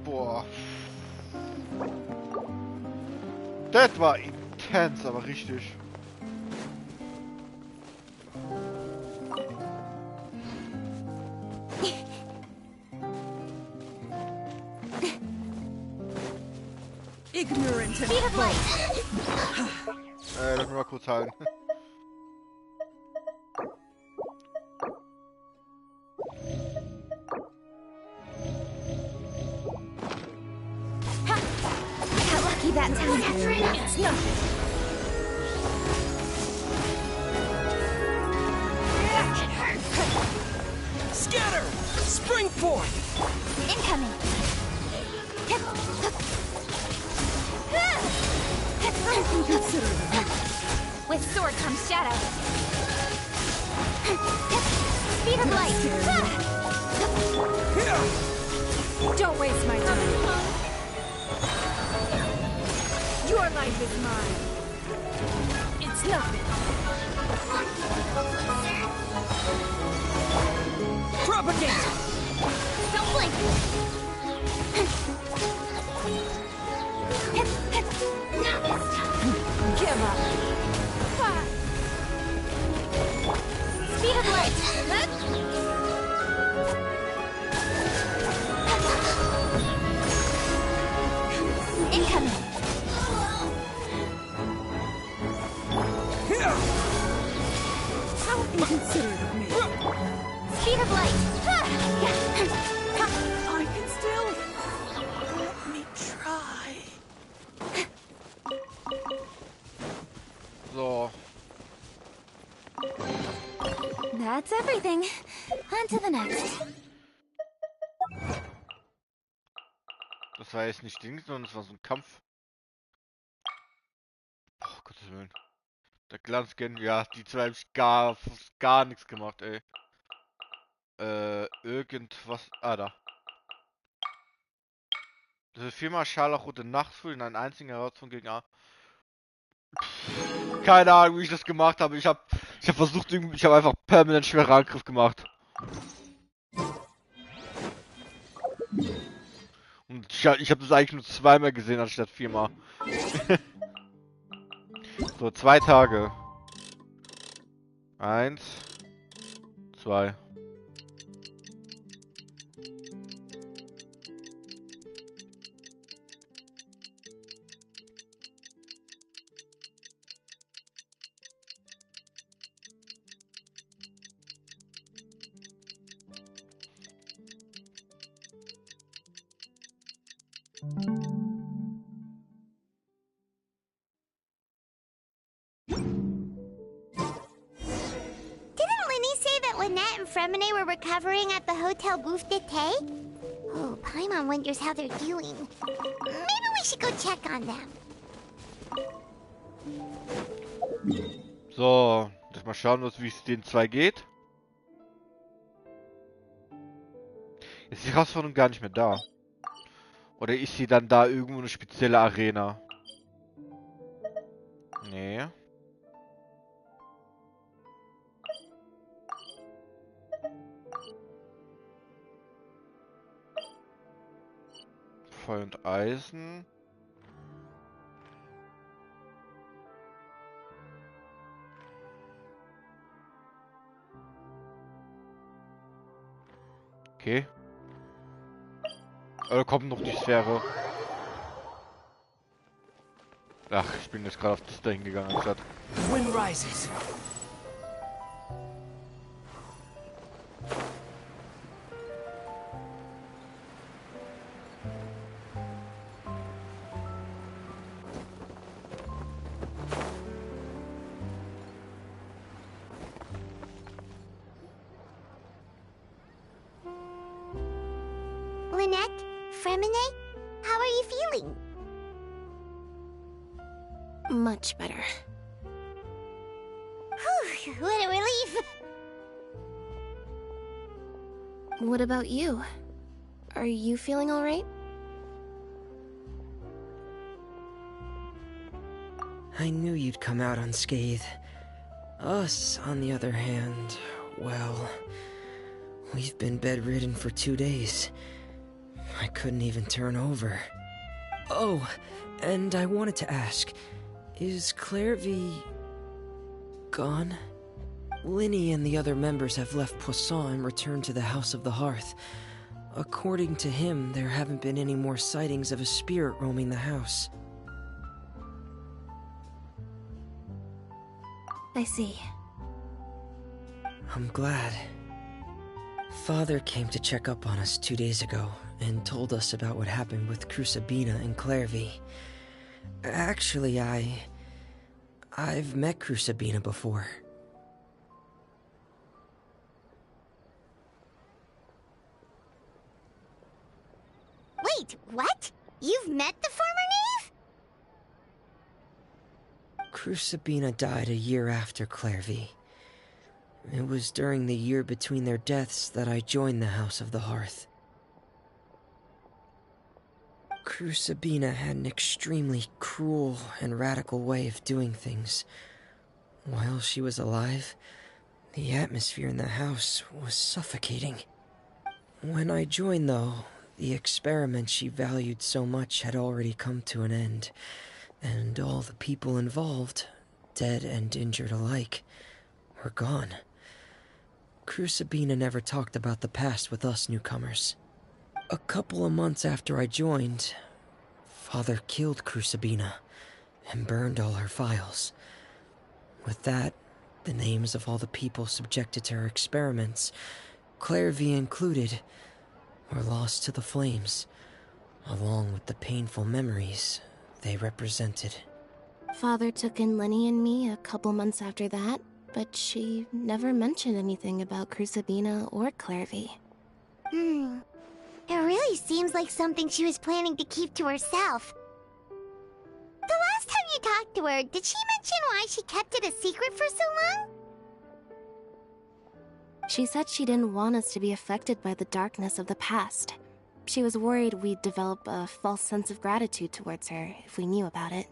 Boah. Das war intens, aber richtig. Ignorant and lass mich mal kurz halten. How lucky that time. It's nothing. Scatter! Spring forth! Incoming. With sword comes shadow. Speed of light. Don't waste my time. Your life is mine. It's nothing. Propagate! Don't blink. Give up. Speed of light. Incoming. How inconsiderate of me. Speed of light. I can still. Let me try. So. That's everything. On to the next. Das war jetzt nicht Ding, sondern es war so ein Kampf. Oh, Gottes Willen. Der Glanzgen, ja, die zwei hab ich gar nichts gemacht, ey. Irgendwas. Ah, da. Das ist 4-mal Scharlachrote Nachtfrüh in einen einzigen Herausforderung gegen A. Keine Ahnung, wie ich das gemacht habe. Ich hab versucht, ich habe einfach permanent schwerer Angriff gemacht. Und ich habe das eigentlich nur zweimal gesehen, anstatt 4-mal. So, 2 Tage. 1, 2. Fremine were recovering at the Hotel Bouffe d'été? Oh, Paimon wonders how they're doing. Maybe we should go check on them. So, jetzt mal schauen, wie es den 2 geht. Ist die Herausforderung gar nicht mehr da? Oder ist sie dann da irgendwo eine spezielle Arena? Nee. Feuer und Eisen. Okay. Da kommt noch die Sphäre. Ach, ich bin jetzt gerade auf das da hingegangen anstatt. Wind rises. Lynette? Fremine? How are you feeling? Much better. Whew, what a relief. What about you? Are you feeling alright? I knew you'd come out unscathed. Us, on the other hand, well, we've been bedridden for 2 days. I couldn't even turn over. Oh, and I wanted to ask, is Clairvy gone? Linny and the other members have left Poisson and returned to the House of the Hearth. According to him, there haven't been any more sightings of a spirit roaming the house. I see. I'm glad. Father came to check up on us 2 days ago and told us about what happened with Crusabina and Clairvy. Actually, I've met Crusabina before. Wait, what? You've met the former knave? Crusabina died a year after Clairvy. It was during the year between their deaths that I joined the House of the Hearth. Crusabina had an extremely cruel and radical way of doing things. While she was alive, the atmosphere in the house was suffocating. When I joined, though, the experiment she valued so much had already come to an end, and all the people involved, dead and injured alike, were gone. Crusabina never talked about the past with us newcomers. A couple of months after I joined, Father killed Crusabina and burned all her files. With that, the names of all the people subjected to her experiments, Clairvy included, were lost to the flames, along with the painful memories they represented. Father took in Lenny and me a couple months after that, but she never mentioned anything about Crusabina or Clairvy. It really seems like something she was planning to keep to herself. The last time you talked to her, did she mention why she kept it a secret for so long? She said she didn't want us to be affected by the darkness of the past. She was worried we'd develop a false sense of gratitude towards her if we knew about it.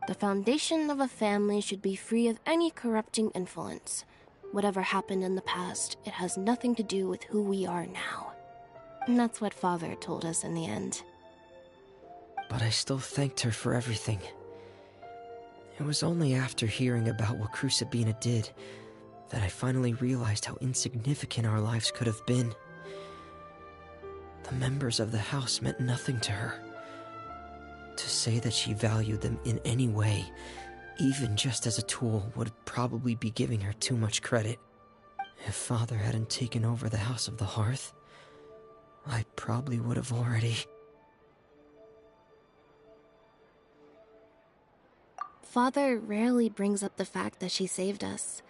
The foundation of a family should be free of any corrupting influence. Whatever happened in the past, it has nothing to do with who we are now. And that's what Father told us in the end. But I still thanked her for everything. It was only after hearing about what Crusabina did that I finally realized how insignificant our lives could have been. The members of the house meant nothing to her. To say that she valued them in any way, even just as a tool, would probably be giving her too much credit. If Father hadn't taken over the House of the Hearth, I probably would have already... Father rarely brings up the fact that she saved us.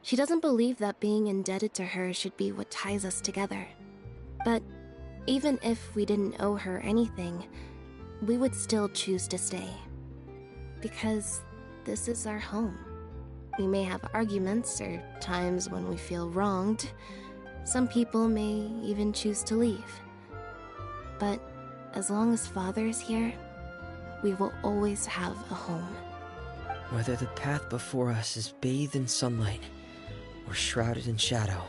She doesn't believe that being indebted to her should be what ties us together. But even if we didn't owe her anything, we would still choose to stay. Because this is our home. We may have arguments or times when we feel wronged. Some people may even choose to leave. But as long as Father is here, we will always have a home. Whether the path before us is bathed in sunlight or shrouded in shadow,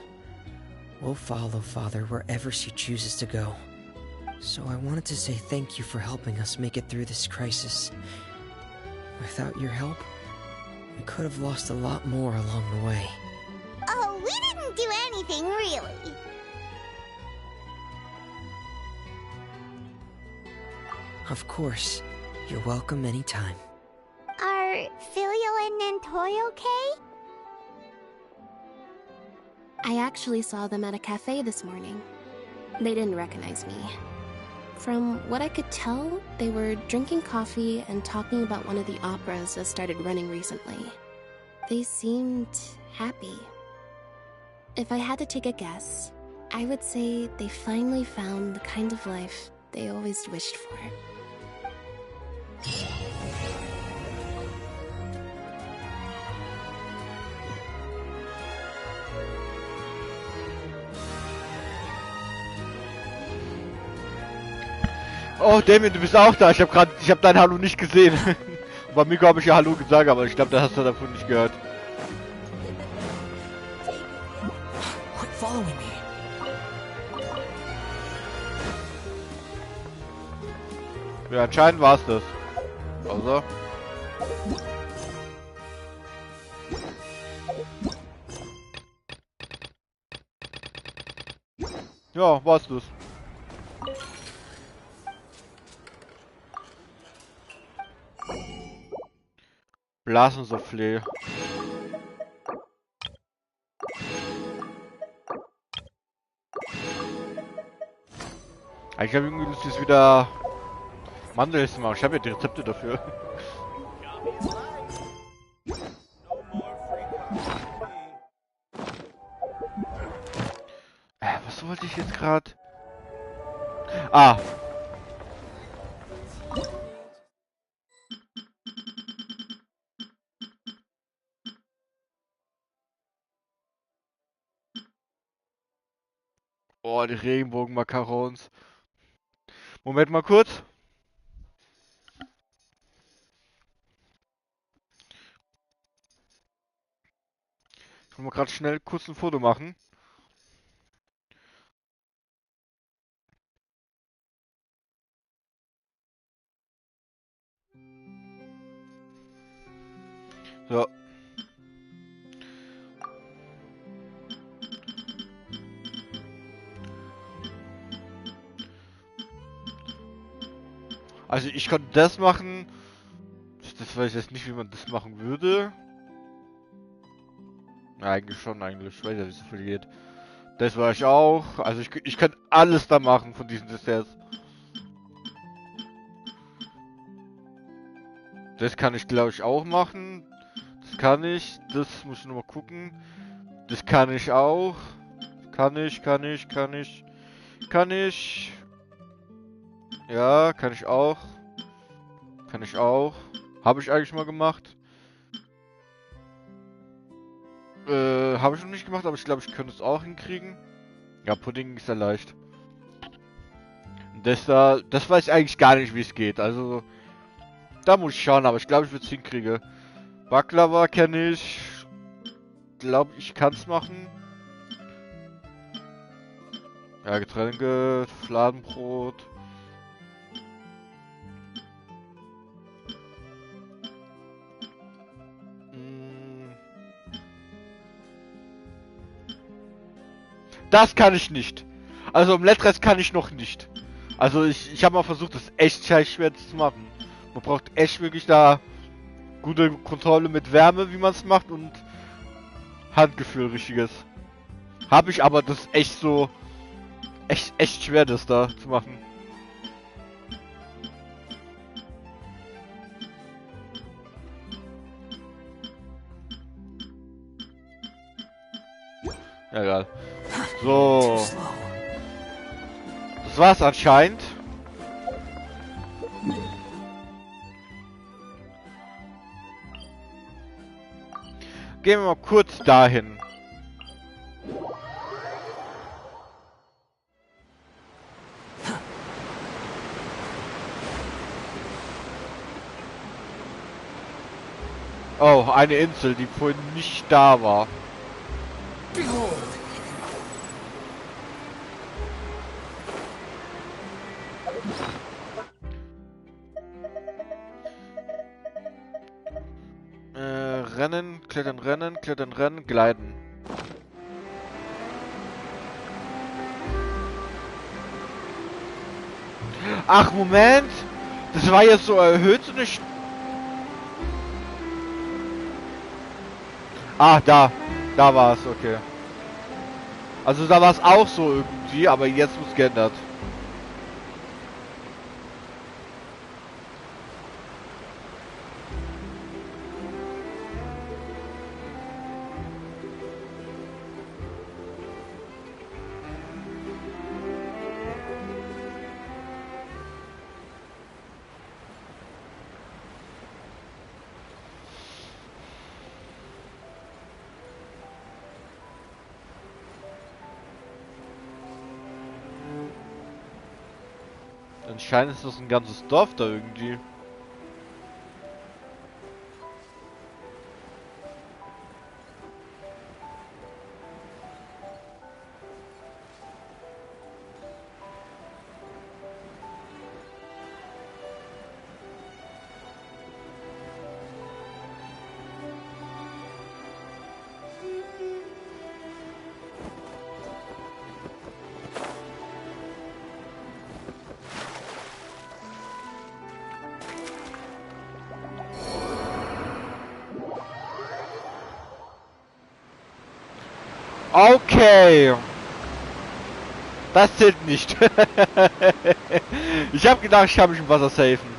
we'll follow Father wherever she chooses to go. So I wanted to say thank you for helping us make it through this crisis. Without your help, we could have lost a lot more along the way. Oh, we didn't do anything, really. Of course. You're welcome anytime. Are Filial and Nantoy okay? I actually saw them at a cafe this morning. They didn't recognize me. From what I could tell, they were drinking coffee and talking about one of the operas that started running recently. They seemed happy. If I had to take a guess, I would say they finally found the kind of life they always wished for. Oh, Damien, du bist auch da. Ich hab dein Hallo nicht gesehen. Bei Miko habe ich ja Hallo gesagt, aber ich glaube, da hast du davon nicht gehört. Quit following me. Ja, anscheinend war's das. Also. Ja, war's das. Blasensoufflé. Ich habe irgendwie Lust, jetzt wieder Mandeln zu machen. Ich habe ja die Rezepte dafür. Was wollte ich jetzt gerade? Ah. Oh, die Regenbogenmakarons. Moment mal kurz. Ich will mal gerade schnell kurz ein Foto machen. So. Also ich konnte das machen. Das weiß ich jetzt nicht, wie man das machen würde. Ja, eigentlich schon, eigentlich. Ich weiß ja, wie es so viel geht. Das war ich auch. Also ich könnte alles da machen von diesen Desserts. Das kann ich, glaube ich, auch machen. Das kann ich. Das muss ich nochmal gucken. Das kann ich auch. Kann ich. Kann ich. Ja, kann ich auch. Kann ich auch. Habe ich eigentlich mal gemacht. Habe ich noch nicht gemacht, aber ich glaube, ich könnte es auch hinkriegen. Ja, Pudding ist ja leicht. Das weiß ich eigentlich gar nicht, wie es geht. Also, da muss ich schauen, aber ich glaube, ich würde es hinkriegen. Baklava kenne ich. Glaube ich, kann es machen. Ja, Getränke, Fladenbrot. Das kann ich nicht. Also Omelette kann ich noch nicht. Also ich habe mal versucht, das echt schwer zu machen. Man braucht echt wirklich da gute Kontrolle mit Wärme, wie man es macht und Handgefühl richtiges. Habe ich, aber das ist echt so echt schwer, das da zu machen. Ja, egal. So. Das war's anscheinend. Gehen wir mal kurz dahin. Oh, eine Insel, die vorhin nicht da war. Behold! Rennen, klettern, rennen, gleiten. Ach, Moment! Das war jetzt so erhöht, so eine Ah, da war es, okay. Also da war es auch so irgendwie, aber jetzt muss geändert. Anscheinend ist das ein ganzes Dorf da irgendwie. Okay. Das zählt nicht. Ich habe gedacht, ich kann mich im Wasser safen.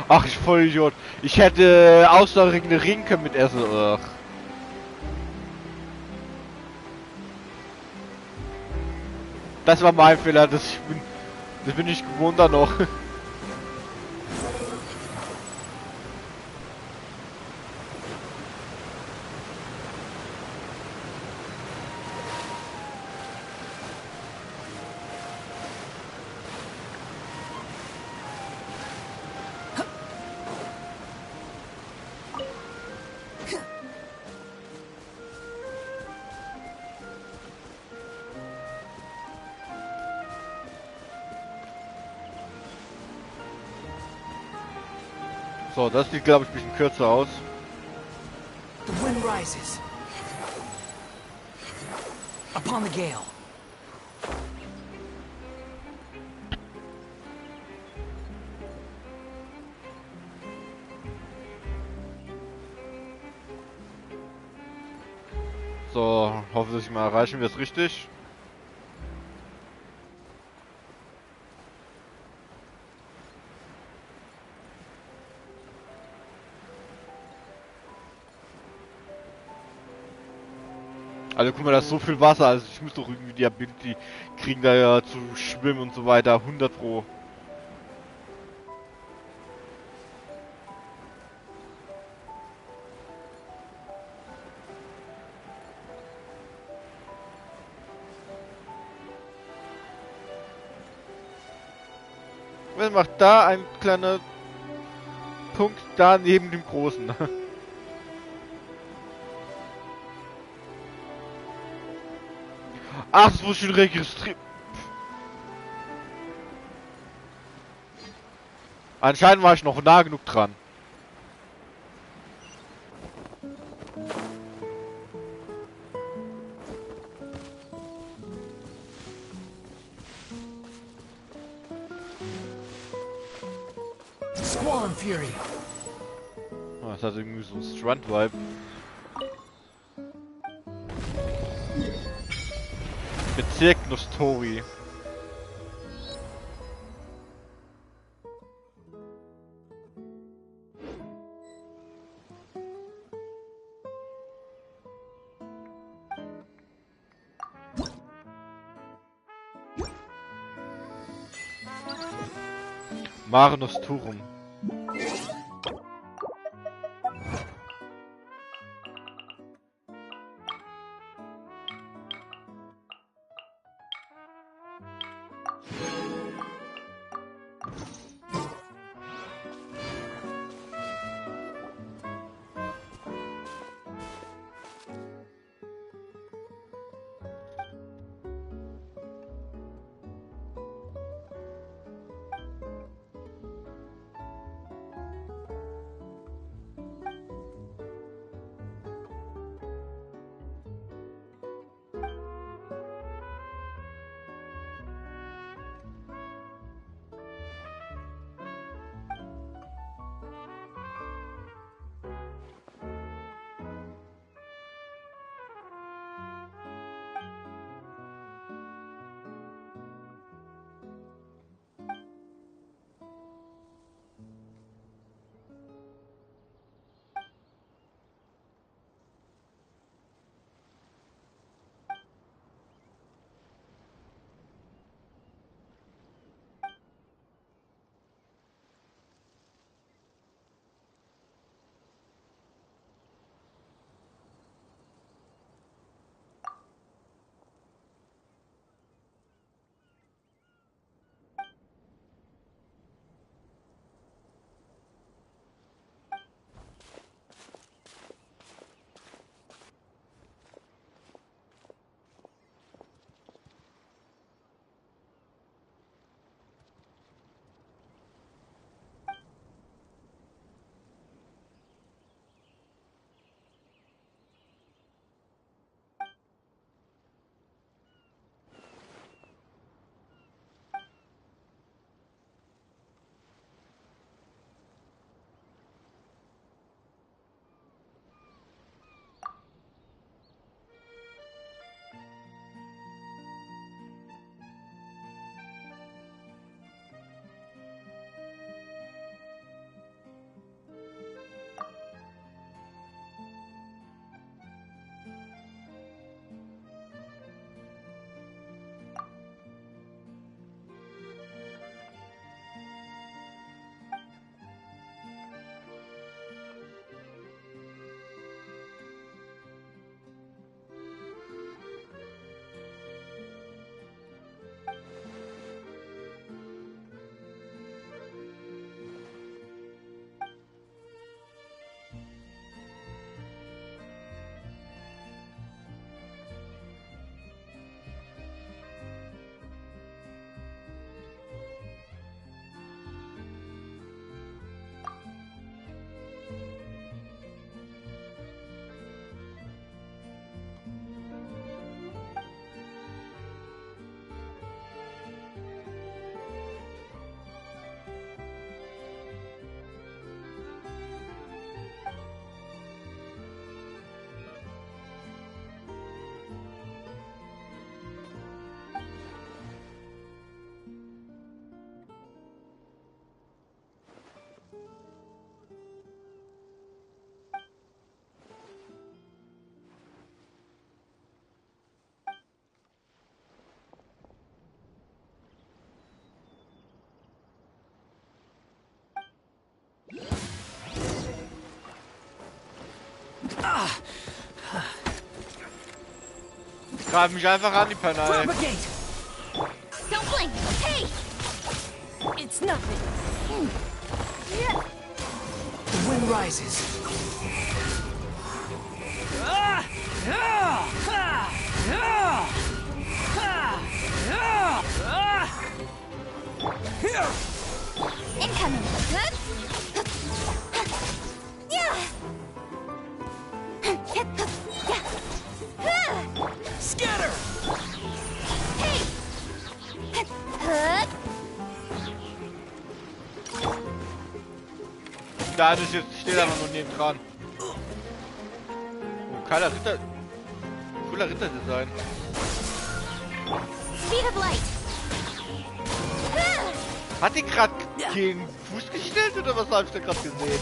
Ach, ich voll Idiot. Ich hätte ausdauernde Ringe mit essen. Ugh. Das war mein Fehler. Das bin ich gewohnt da noch. So, das sieht, glaube ich, ein bisschen kürzer aus. The wind rises. Upon the gale. So, hoffentlich mal erreichen wir es richtig. Also guck mal, da ist so viel Wasser, also ich muss doch irgendwie die Ability kriegen, da ja zu schwimmen und so weiter, 100 Pro. Was macht da ein kleiner Punkt da neben dem großen? Ach, das muss ich schon registrieren. Anscheinend war ich noch nah genug dran. Squall and Fury. Oh, das hat irgendwie so ein Strand-Vibe. Bezirk Nostori. Mare Nosturum. Greif mich einfach an, die Penner. Propagate! Don't blink! Hey! It's nothing. The wind rises. Incoming! Scatter! Da ist jetzt, steht aber nur neben dran. Oh, geiler Ritter. Cooler Ritterdesign. Speed of light! Hat die gerade gegen Fuß gestellt oder was habe ich da gerade gesehen?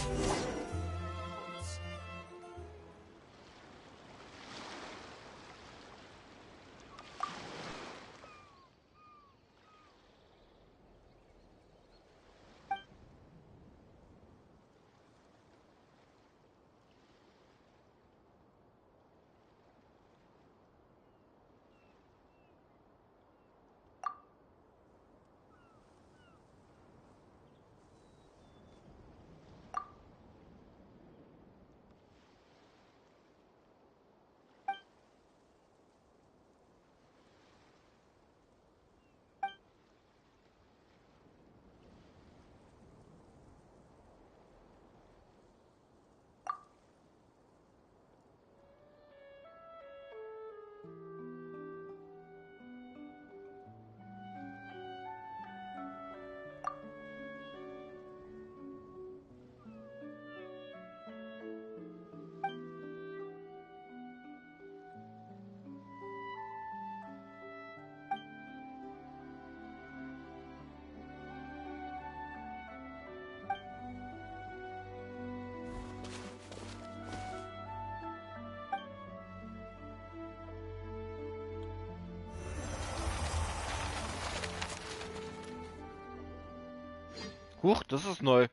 Huch, das ist neu.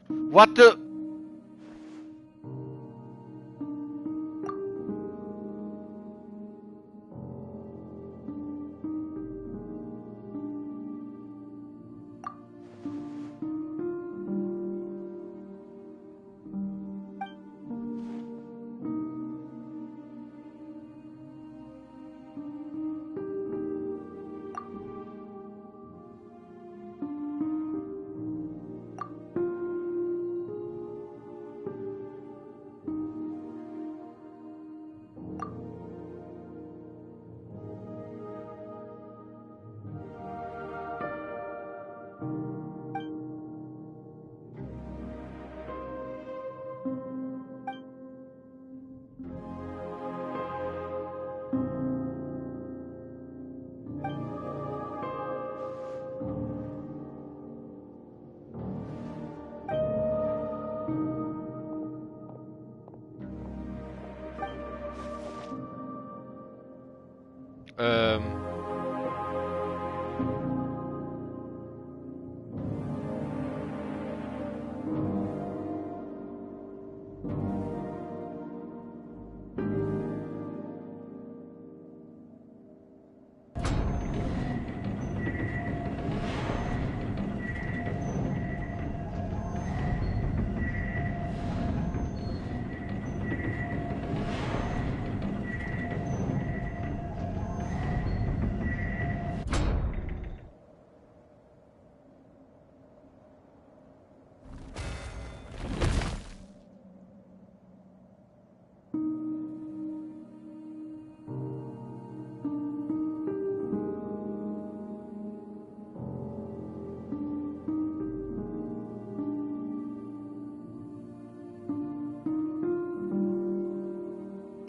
What the... Ähm...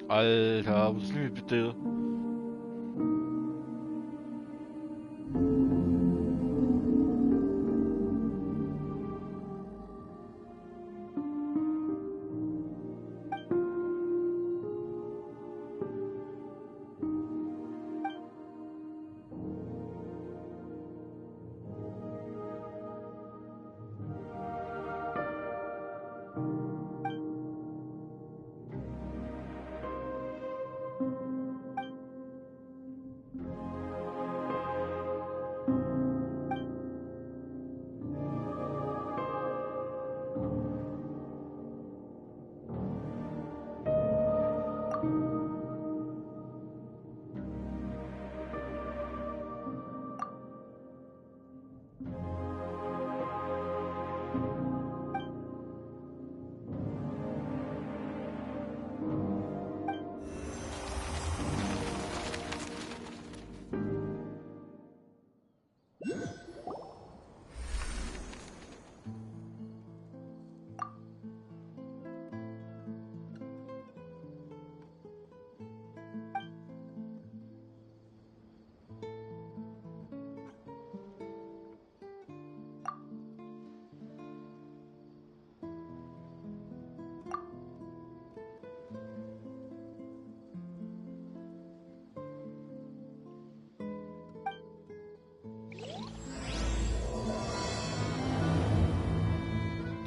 Alter, was ist denn bitte?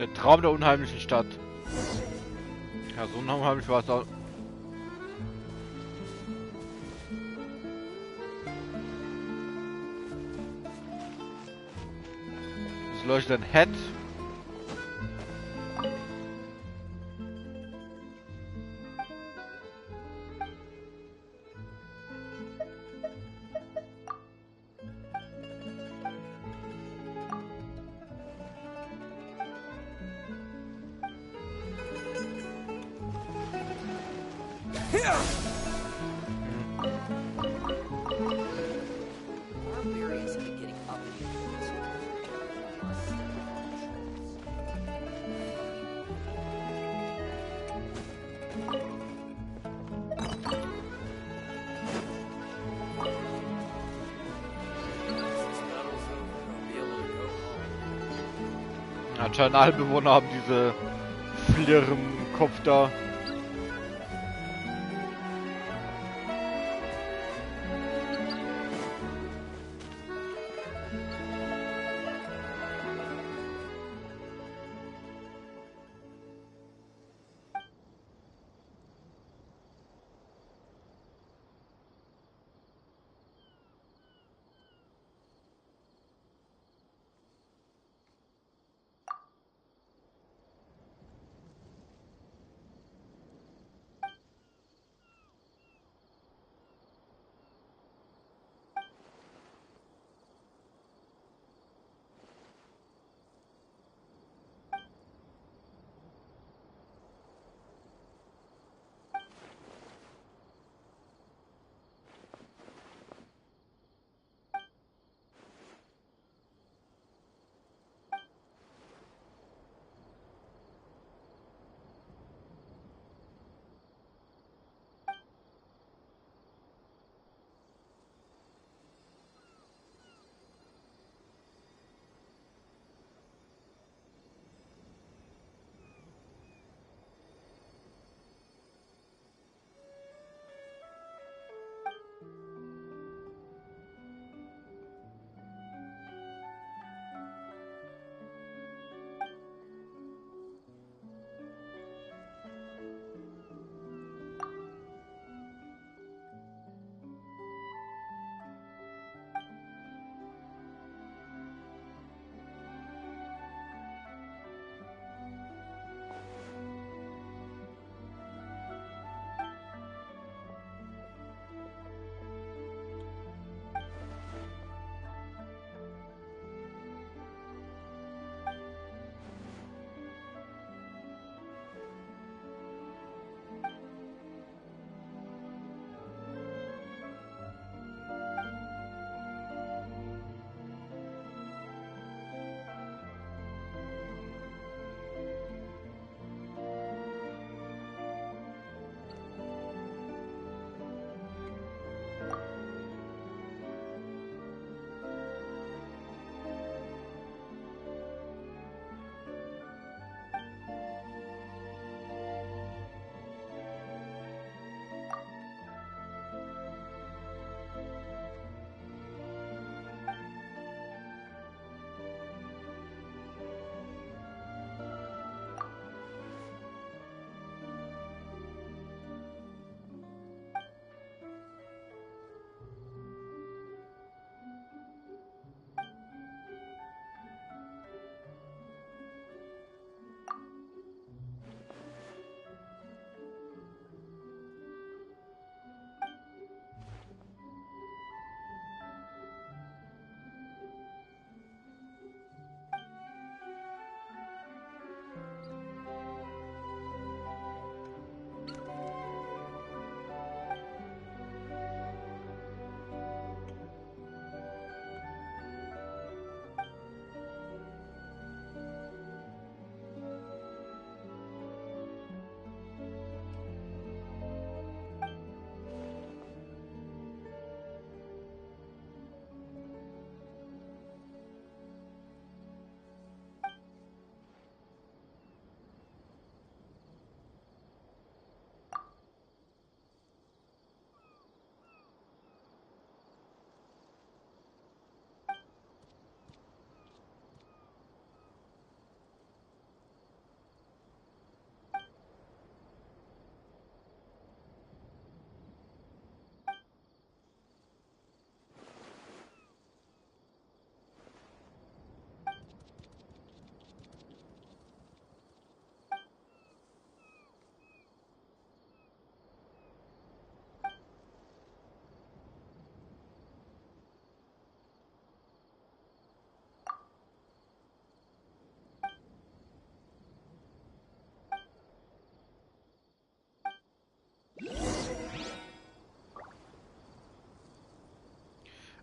Der Traum der unheimlichen Stadt. Ja, so unheimlich war es auch. Es leuchtet ein Head. Anscheinend alle Bewohner haben diese Flirren im Kopf da.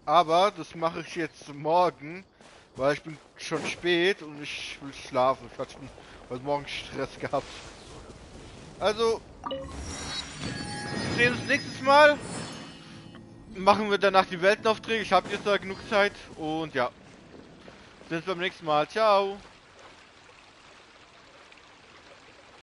Aber das mache ich jetzt morgen, weil ich bin schon spät und ich will schlafen. Ich hatte schon heute Morgen Stress gehabt. Also, wir sehen uns nächstes Mal. Machen wir danach die Weltenaufträge. Ich habe jetzt da genug Zeit. Und ja, sehen uns beim nächsten Mal. Ciao.